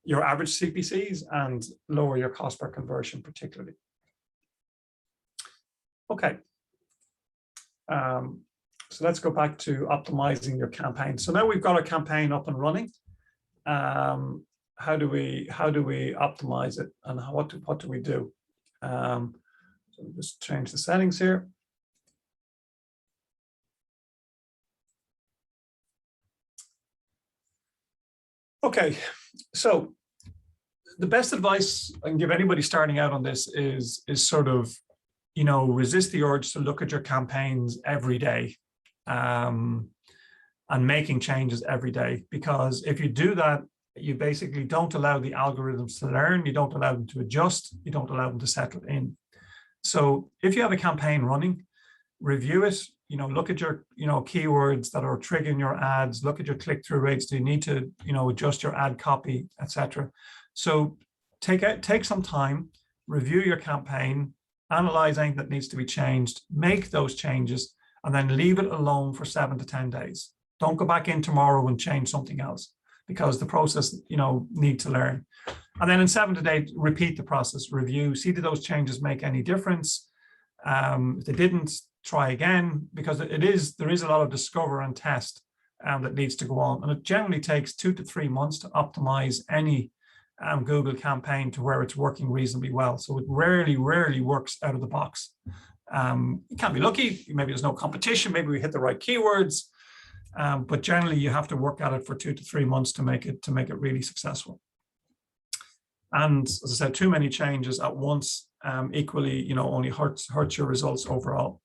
your average CPCs, and lower your cost per conversion particularly. Okay. So let's go back to optimizing your campaign. So now we've got our campaign up and running. How do we optimize it, and what do we do? So we'll just change the settings here. Okay, so the best advice I can give anybody starting out on this is sort of, you know, resist the urge to look at your campaigns every day, and making changes every day. Because if you do that, you basically don't allow the algorithms to learn, you don't allow them to adjust, you don't allow them to settle in. So if you have a campaign running, review it, you know, look at your, you know, keywords that are triggering your ads, look at your click-through rates. Do you need to, you know, adjust your ad copy, etc. So take some time, review your campaign, analyze anything that needs to be changed, make those changes, and then leave it alone for 7 to 10 days. Don't go back in tomorrow and change something else, because the process, you know, need to learn. And then in 7 to 8, repeat the process, review, see did those changes make any difference. If they didn't, try again, because there is a lot of discover and test that needs to go on. And it generally takes 2 to 3 months to optimize any Google campaign to where it's working reasonably well. So it rarely works out of the box. You can be lucky, maybe there's no competition, maybe we hit the right keywords, but generally you have to work at it for 2 to 3 months to make it really successful. And as I said, too many changes at once equally, you know, only hurts your results overall.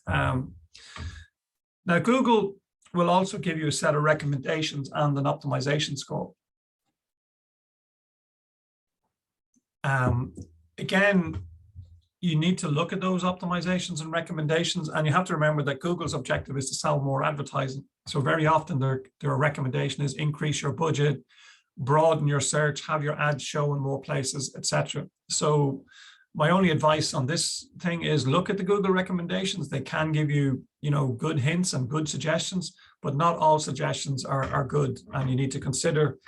Now Google will also give you a set of recommendations and an optimization score. Again, you need to look at those optimizations and recommendations, and you have to remember that Google's objective is to sell more advertising. So very often their recommendation is increase your budget, broaden your search, have your ads show in more places, etc. So my only advice on this thing is look at the Google recommendations. They can give you, you know, good hints and good suggestions, but not all suggestions are good. And you need to consider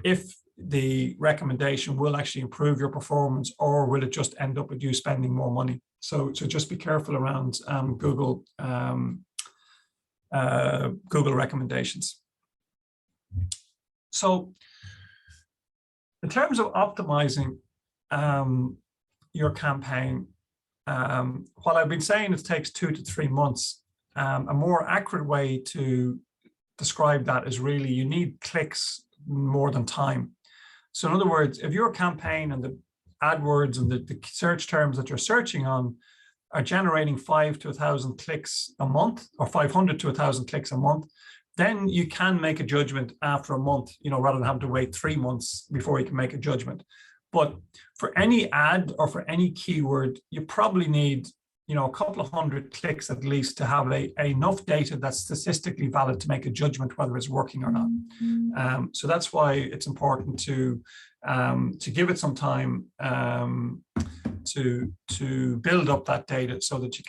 if the recommendation will actually improve your performance, or will it just end up with you spending more money. So just be careful around Google recommendations. So in terms of optimizing your campaign, while I've been saying it takes 2 to 3 months, a more accurate way to describe that is really you need clicks more than time. So in other words, if your campaign and the AdWords and the search terms that you're searching on are generating 5 to 1,000 clicks a month, or 500 to 1,000 clicks a month, then you can make a judgment after a month, you know, rather than having to wait 3 months before you can make a judgment. But for any ad or for any keyword, you probably need, you know, a couple of hundred clicks at least to have enough data that's statistically valid to make a judgment whether it's working or not. So that's why it's important to give it some time to build up that data so that you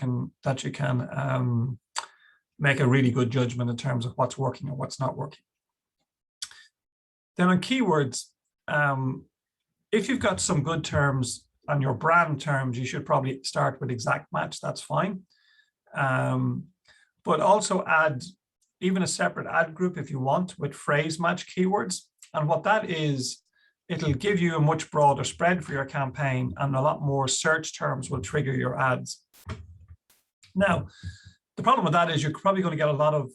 can make a really good judgment in terms of what's working and what's not working. Then on keywords, if you've got some good terms on your brand terms, you should probably start with exact match. That's fine. But also add even a separate ad group if you want with phrase match keywords. And what that is, it'll give you a much broader spread for your campaign, and a lot more search terms will trigger your ads. Now, the problem with that is you're probably going to get a lot of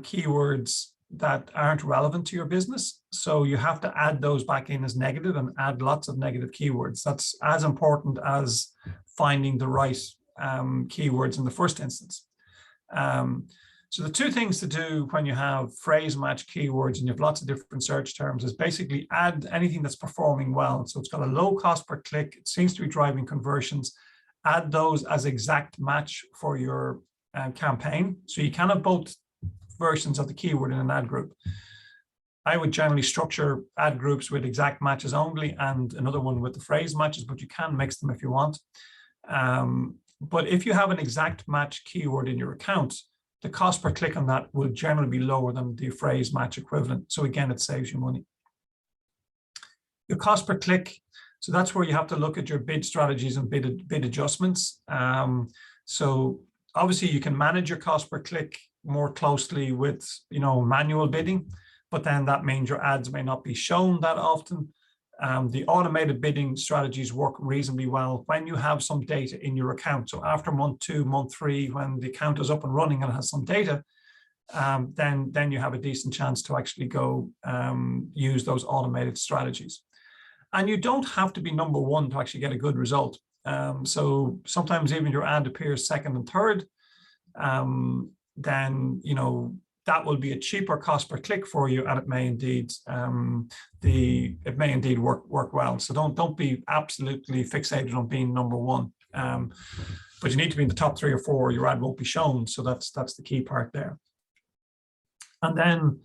keywords that aren't relevant to your business. So you have to add those back in as negative and add lots of negative keywords. That's as important as finding the right keywords in the first instance. So the two things to do when you have phrase match keywords and you have lots of different search terms is basically add anything that's performing well. So it's got a low cost per click, it seems to be driving conversions, add those as exact match for your campaign. So you can have both versions of the keyword in an ad group. I would generally structure ad groups with exact matches only and another one with the phrase matches, but you can mix them if you want. But if you have an exact match keyword in your account, the cost per click on that will generally be lower than the phrase match equivalent. So again, it saves you money. Your cost per click, so that's where you have to look at your bid strategies and bid adjustments. So obviously you can manage your cost per click more closely with, manual bidding, but then that means your ads may not be shown that often. The automated bidding strategies work reasonably well when you have some data in your account. So after month 2, month 3, when the account is up and running and has some data, then you have a decent chance to actually go use those automated strategies. And you don't have to be number 1 to actually get a good result. So sometimes even your ad appears 2nd and 3rd, then that will be a cheaper cost per click for you, and it may indeed work well. So don't be absolutely fixated on being number 1, but you need to be in the top 3 or 4. Your ad won't be shown. So that's the key part there. And then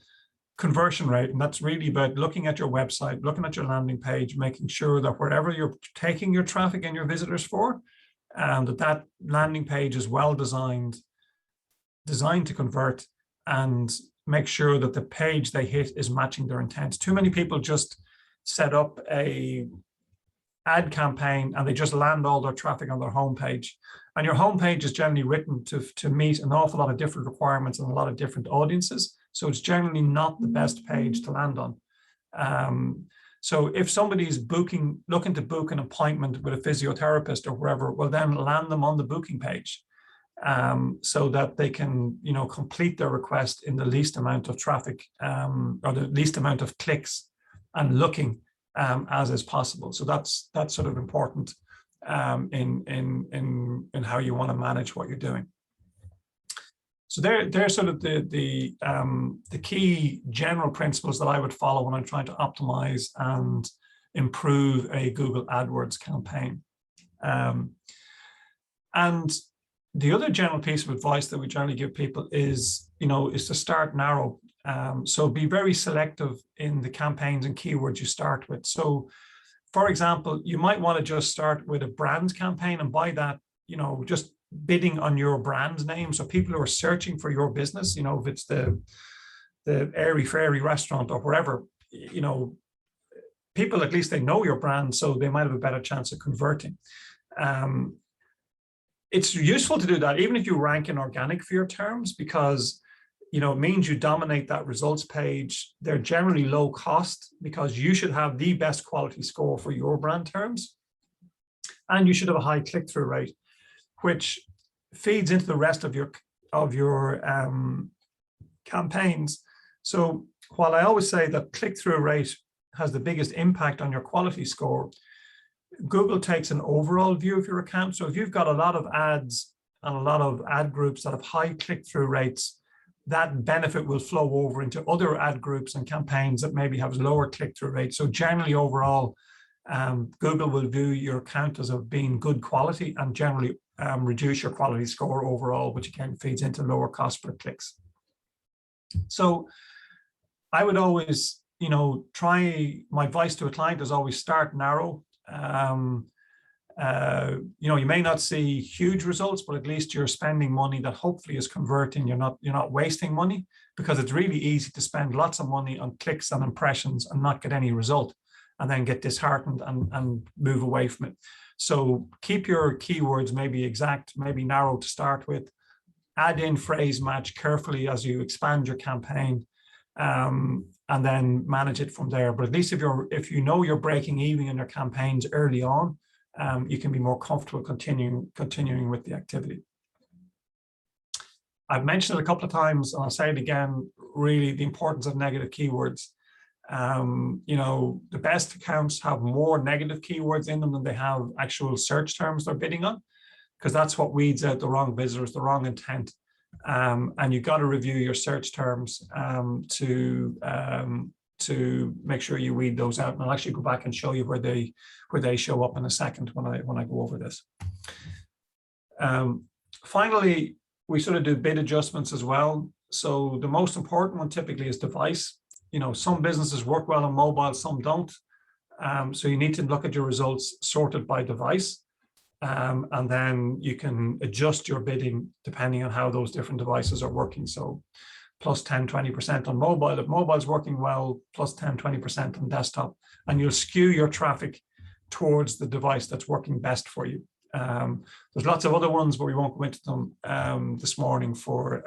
conversion rate, and that's really about looking at your website, looking at your landing page, making sure that wherever you're taking your traffic and your visitors for, that landing page is well designed to convert, and make sure that the page they hit is matching their intent. Too many people just set up a ad campaign and they just land all their traffic on their homepage. And your homepage is generally written to meet an awful lot of different requirements and a lot of different audiences. So it's generally not the best page to land on. So if somebody's looking to book an appointment with a physiotherapist or wherever, well, then land them on the booking page. So that they can, complete their request in the least amount of traffic or the least amount of clicks and looking as is possible. So that's sort of important in how you want to manage what you're doing. So they're sort of the key general principles that I would follow when I'm trying to optimize and improve a Google AdWords campaign. And the other general piece of advice that we generally give people is to start narrow. So be very selective in the campaigns and keywords you start with. So, for example, you might want to just start with a brand campaign, and by that, just bidding on your brand name. So people who are searching for your business, if it's the Airy Fairy restaurant or wherever, people, at least they know your brand, so they might have a better chance of converting. It's useful to do that even if you rank in organic for your terms, because it means you dominate that results page. They're generally low cost because you should have the best quality score for your brand terms, and you should have a high click-through rate, which feeds into the rest of your campaigns. So while I always say that click-through rate has the biggest impact on your quality score, Google takes an overall view of your account. So if you've got a lot of ads and a lot of ad groups that have high click-through rates, that benefit will flow over into other ad groups and campaigns that maybe have lower click-through rates. So generally overall, Google will view your account as being good quality and generally reduce your quality score overall, which again feeds into lower cost per clicks. So I would always, my advice to a client is always start narrow. You may not see huge results, but at least you're spending money that hopefully is converting. You're not wasting money, because it's really easy to spend lots of money on clicks and impressions and not get any result. and then get disheartened and move away from it. So keep your keywords maybe exact, maybe narrow to start with. Add in phrase match carefully as you expand your campaign, and then manage it from there. But at least if you know you're breaking even in your campaigns early on, you can be more comfortable continuing with the activity. I've mentioned it a couple of times, and I'll say it again, really the importance of negative keywords. You know, the best accounts have more negative keywords in them than they have actual search terms they're bidding on, because that's what weeds out the wrong visitors, the wrong intent. And you've got to review your search terms to make sure you weed those out. And I'll actually go back and show you where they show up in a second when I go over this. Finally, we sort of do bid adjustments as well. So the most important one typically is device. You know, some businesses work well on mobile, some don't. So you need to look at your results sorted by device. And then you can adjust your bidding depending on how those different devices are working. So plus 10, 20% on mobile. If mobile's working well, plus 10, 20% on desktop. And you'll skew your traffic towards the device that's working best for you. There's lots of other ones, but we won't go into them this morning for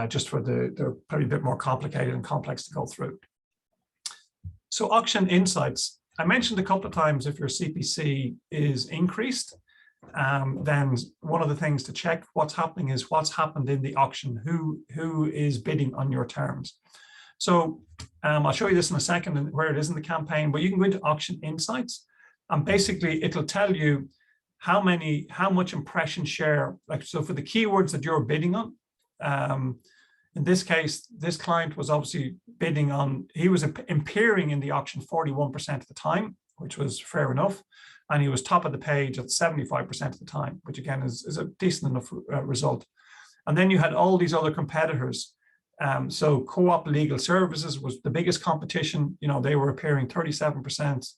just for they're probably a bit more complicated and complex to go through. So auction insights. I mentioned a couple of times if your CPC is increased, then one of the things to check what's happening is what's happened in the auction, who is bidding on your terms. So I'll show you this in a second and where it is in the campaign, but you can go into auction insights and basically it'll tell you how much impression share, like, so for the keywords that you're bidding on, in this case, this client was obviously bidding on, he was appearing in the auction 41% of the time, which was fair enough. And he was top of the page at 75% of the time, which again is a decent enough result. And then you had all these other competitors. So Co-op Legal Services was the biggest competition. You know, they were appearing 37%,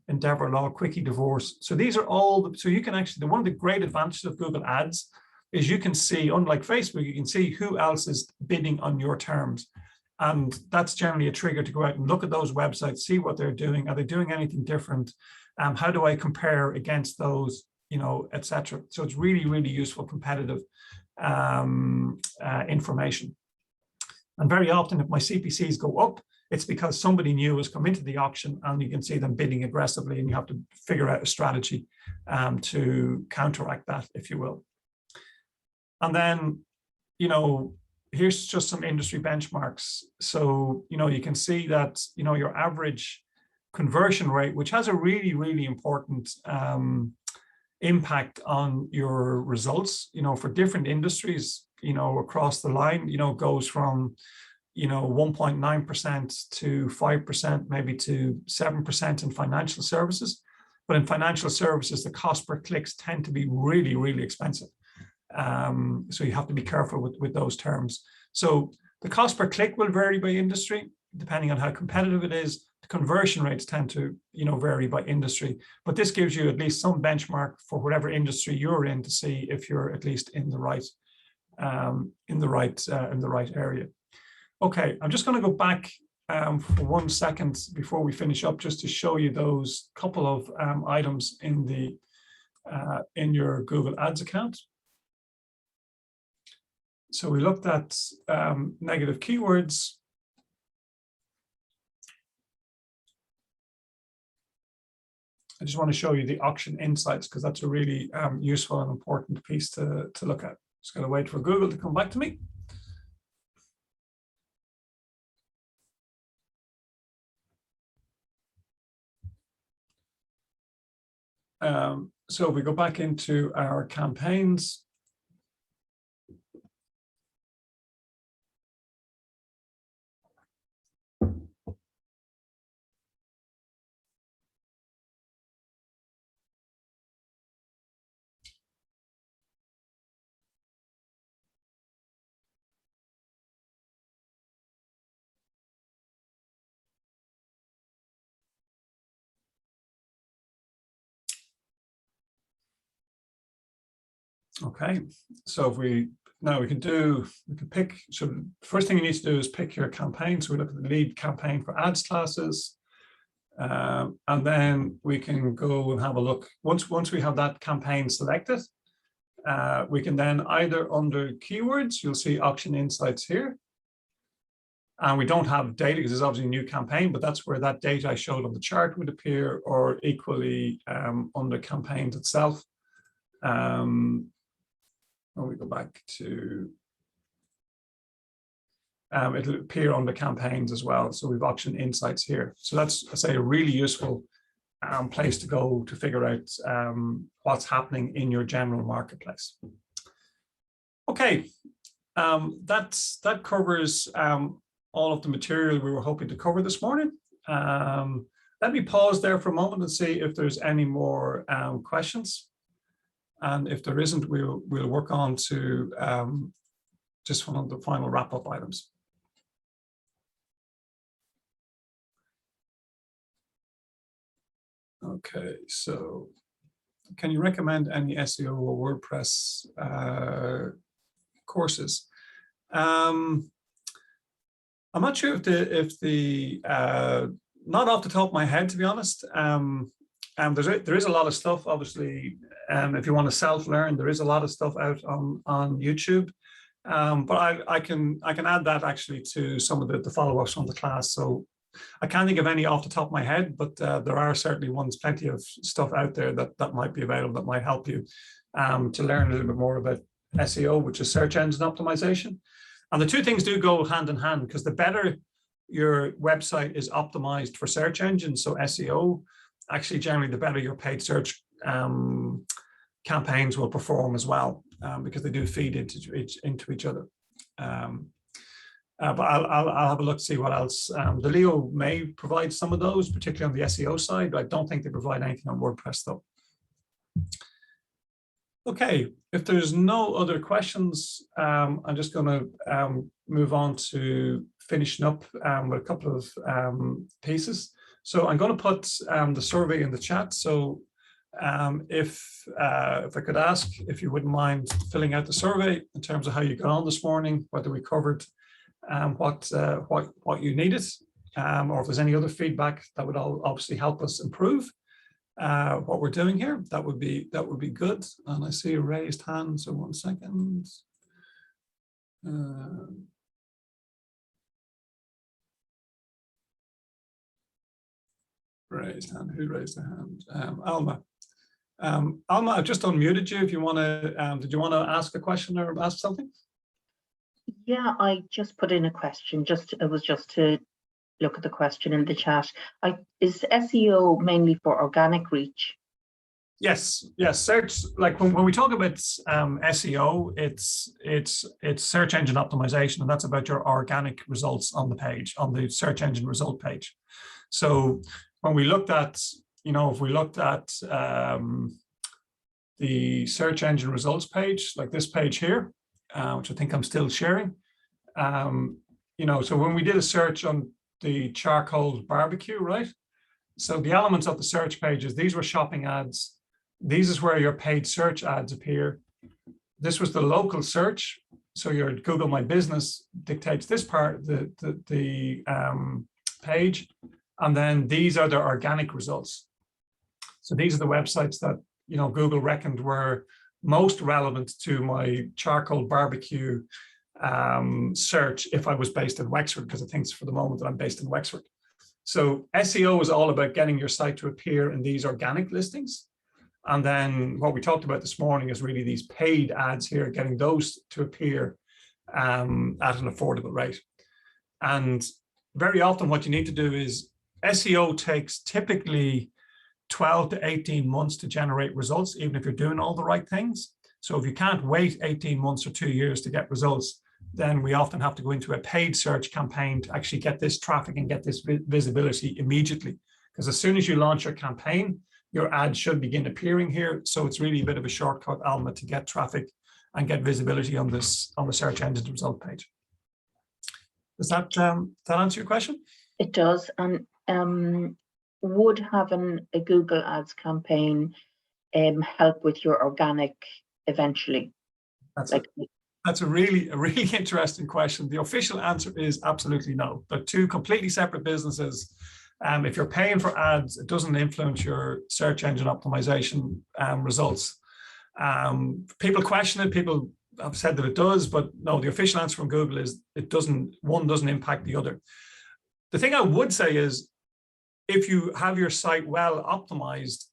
Endeavor Law, Quickie Divorce. So these are all, so you can actually, one of the great advantages of Google Ads is you can see, unlike Facebook, you can see who else is bidding on your terms. And that's generally a trigger to go out and look at those websites, see what they're doing. Are they doing anything different? How do I compare against those, you know, et cetera. So it's really, really useful competitive information. And very often if my CPCs go up, it's because somebody new has come into the auction and you can see them bidding aggressively and you have to figure out a strategy to counteract that, if you will. And then, you know, here's just some industry benchmarks. So, you know, you can see that, you know, your average conversion rate, which has a really, really important impact on your results, you know, for different industries, you know, across the line, you know, goes from, you know, 1.9% to 5%, maybe to 7% in financial services. But in financial services, the cost per clicks tend to be really, really expensive. So you have to be careful with those terms. So the cost per click will vary by industry, depending on how competitive it is. The conversion rates tend to, you know, vary by industry, but this gives you at least some benchmark for whatever industry you're in to see if you're at least in the right area. Okay, I'm just going to go back for 1 second before we finish up, just to show you those couple of items in the in your Google Ads account. So we looked at negative keywords. I just want to show you the auction insights because that's a really useful and important piece to look at. Just going to wait for Google to come back to me. So if we go back into our campaigns. Okay, so if we now we can pick, so the first thing you need to do is pick your campaign. So we look at the lead campaign for ads classes. And then we can go and have a look. Once we have that campaign selected, we can then either under keywords, you'll see auction insights here. And we don't have data because it's obviously a new campaign, but that's where that data I showed on the chart would appear, or equally under campaigns itself. When we go back to, it'll appear under campaigns as well. So we've auction insights here. So that's, I say, a really useful place to go to figure out what's happening in your general marketplace. Okay, that covers all of the material we were hoping to cover this morning. Let me pause there for a moment and see if there's any more questions. And if there isn't, we'll work on to just one of the final wrap-up items. Okay, so can you recommend any SEO or WordPress courses? I'm not sure if the not off the top of my head, to be honest. There is a lot of stuff, obviously. If you want to self-learn, there is a lot of stuff out on YouTube. But I can add that actually to some of the follow-ups from the class. So I can't think of any off the top of my head, but there are certainly plenty of stuff out there that might be available that might help you to learn a little bit more about SEO, which is search engine optimization. And the two things do go hand in hand, because the better your website is optimized for search engines, so SEO, actually generally the better your paid search campaigns will perform as well, because they do feed into each other. But I'll have a look to see what else. The Leo may provide some of those, particularly on the SEO side, but I don't think they provide anything on WordPress though. Okay, if there's no other questions, I'm just going to move on to finishing up with a couple of pieces. So I'm going to put the survey in the chat. So if I could ask if you wouldn't mind filling out the survey in terms of how you got on this morning, whether we covered what you needed, or if there's any other feedback that would obviously help us improve what we're doing here, that would be good. And I see a raised hand, so 1 second. Raised hand. Who raised their hand? Alma. Alma, I've just unmuted you. If you want to, did you want to ask a question or ask something? Yeah, I just put in a question. It was just to look at the question in the chat. Is SEO mainly for organic reach? Yes. Search, like when we talk about SEO, it's search engine optimization, and that's about your organic results on the page, on the search engine result page. So when we looked at, if we looked at the search engine results page, like this page here, which I think I'm still sharing, so when we did a search on the charcoal barbecue, right? So the elements of the search pages, these were shopping ads. These is where your paid search ads appear. This was the local search. So your Google My Business dictates this part, the page. And then these are the organic results. So these are the websites that, Google reckoned were most relevant to my charcoal barbecue search if I was based in Wexford, because it thinks for the moment that I'm based in Wexford. So SEO is all about getting your site to appear in these organic listings. And then what we talked about this morning is really these paid ads here, getting those to appear at an affordable rate. And very often what you need to do is SEO takes typically 12 to 18 months to generate results, even if you're doing all the right things. So if you can't wait 18 months or 2 years to get results, then we often have to go into a paid search campaign to actually get this traffic and get this visibility immediately. Because as soon as you launch your campaign, your ad should begin appearing here. So it's really a bit of a shortcut, Alma, to get traffic and get visibility on the search engine result page. Does that answer your question? It does. And would having a Google Ads campaign help with your organic eventually? That's like it. That's a really interesting question. The official answer is absolutely no. They're two completely separate businesses. If you're paying for ads, it doesn't influence your search engine optimization results. People question it. People have said that it does, but no, the official answer from Google is it doesn't. One doesn't impact the other. The thing I would say is, if you have your site well optimized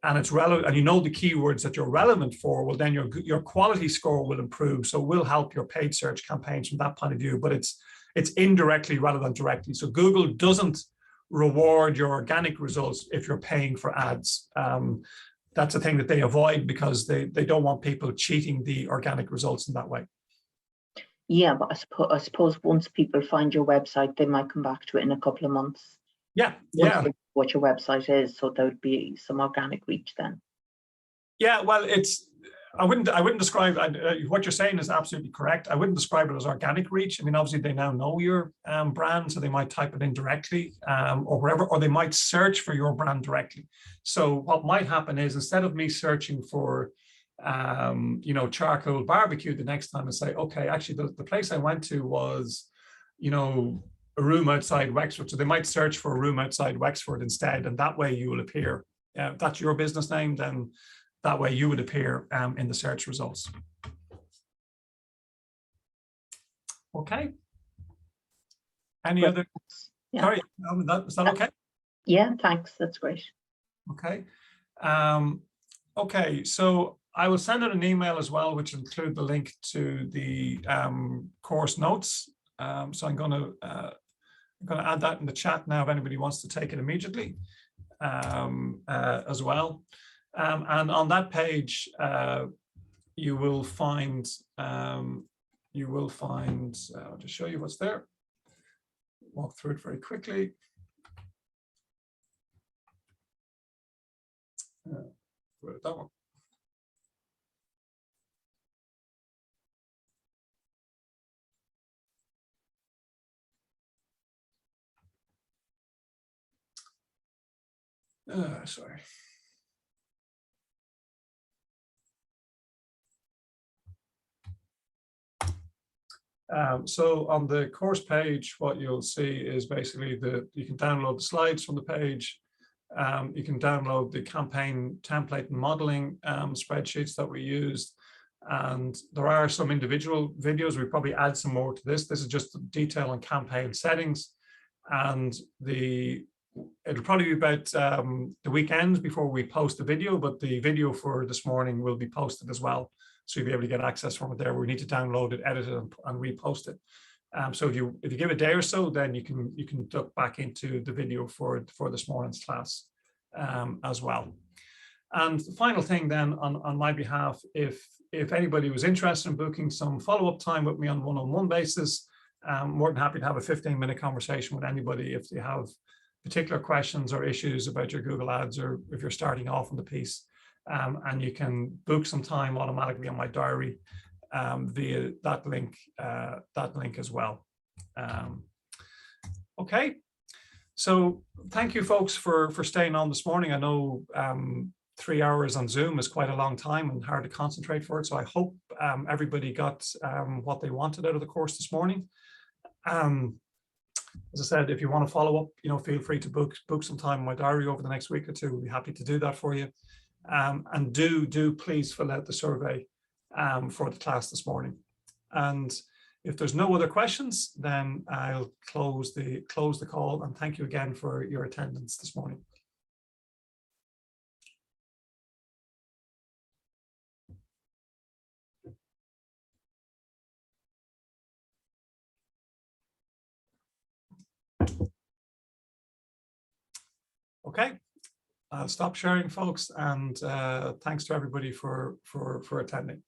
and it's relevant, and you know the keywords that you're relevant for, well, then your quality score will improve. So it will help your paid search campaigns from that point of view. But it's indirectly rather than directly. So Google doesn't reward your organic results if you're paying for ads. That's a thing that they avoid because they don't want people cheating the organic results in that way. Yeah, but I suppose once people find your website, they might come back to it in a couple of months. Yeah, once they know what your website is, so there would be some organic reach then. Yeah, well, I wouldn't describe what you're saying is absolutely correct. I wouldn't describe it as organic reach. I mean, obviously they now know your brand, so they might type it in directly or wherever, or they might search for your brand directly. So what might happen is, instead of me searching for charcoal barbecue the next time, I say, okay, actually the place I went to was, a room outside Wexford. So they might search for a room outside Wexford instead, and that way you will appear. If that's your business name, then that way you would appear in the search results. Okay. Any other? Yeah. Sorry, is that okay? Yeah, thanks. That's great. Okay. Okay, so I will send out an email as well, which will include the link to the course notes. So I'm going to add that in the chat now if anybody wants to take it immediately as well. And on that page, you will find, I'll just show you what's there. Walk through it very quickly. That one. Sorry. So on the course page, what you'll see is basically you can download the slides from the page. You can download the campaign template and modeling spreadsheets that we used. And there are some individual videos. We probably add some more to this. This is just the detail on campaign settings. And it'll probably be about the weekend before we post the video, but the video for this morning will be posted as well. So you'll be able to get access from it there. We need to download it, edit it, and repost it. So if you give a day or so, then you can duck back into the video for this morning's class as well. And the final thing then on my behalf, if anybody was interested in booking some follow-up time with me on one-on-one basis, I'm more than happy to have a 15-minute conversation with anybody if they have particular questions or issues about your Google Ads, or if you're starting off on the piece. And you can book some time automatically on my diary via that link as well. Okay, so thank you folks for staying on this morning. I know 3 hours on Zoom is quite a long time and hard to concentrate for it. So I hope everybody got what they wanted out of the course this morning. As I said, if you want to follow up, feel free to book some time in my diary over the next week or two. We'll be happy to do that for you. And do please fill out the survey for the class this morning. And if there's no other questions, then I'll close the call, and thank you again for your attendance this morning. Okay, I'll stop sharing, folks, and thanks to everybody for attending.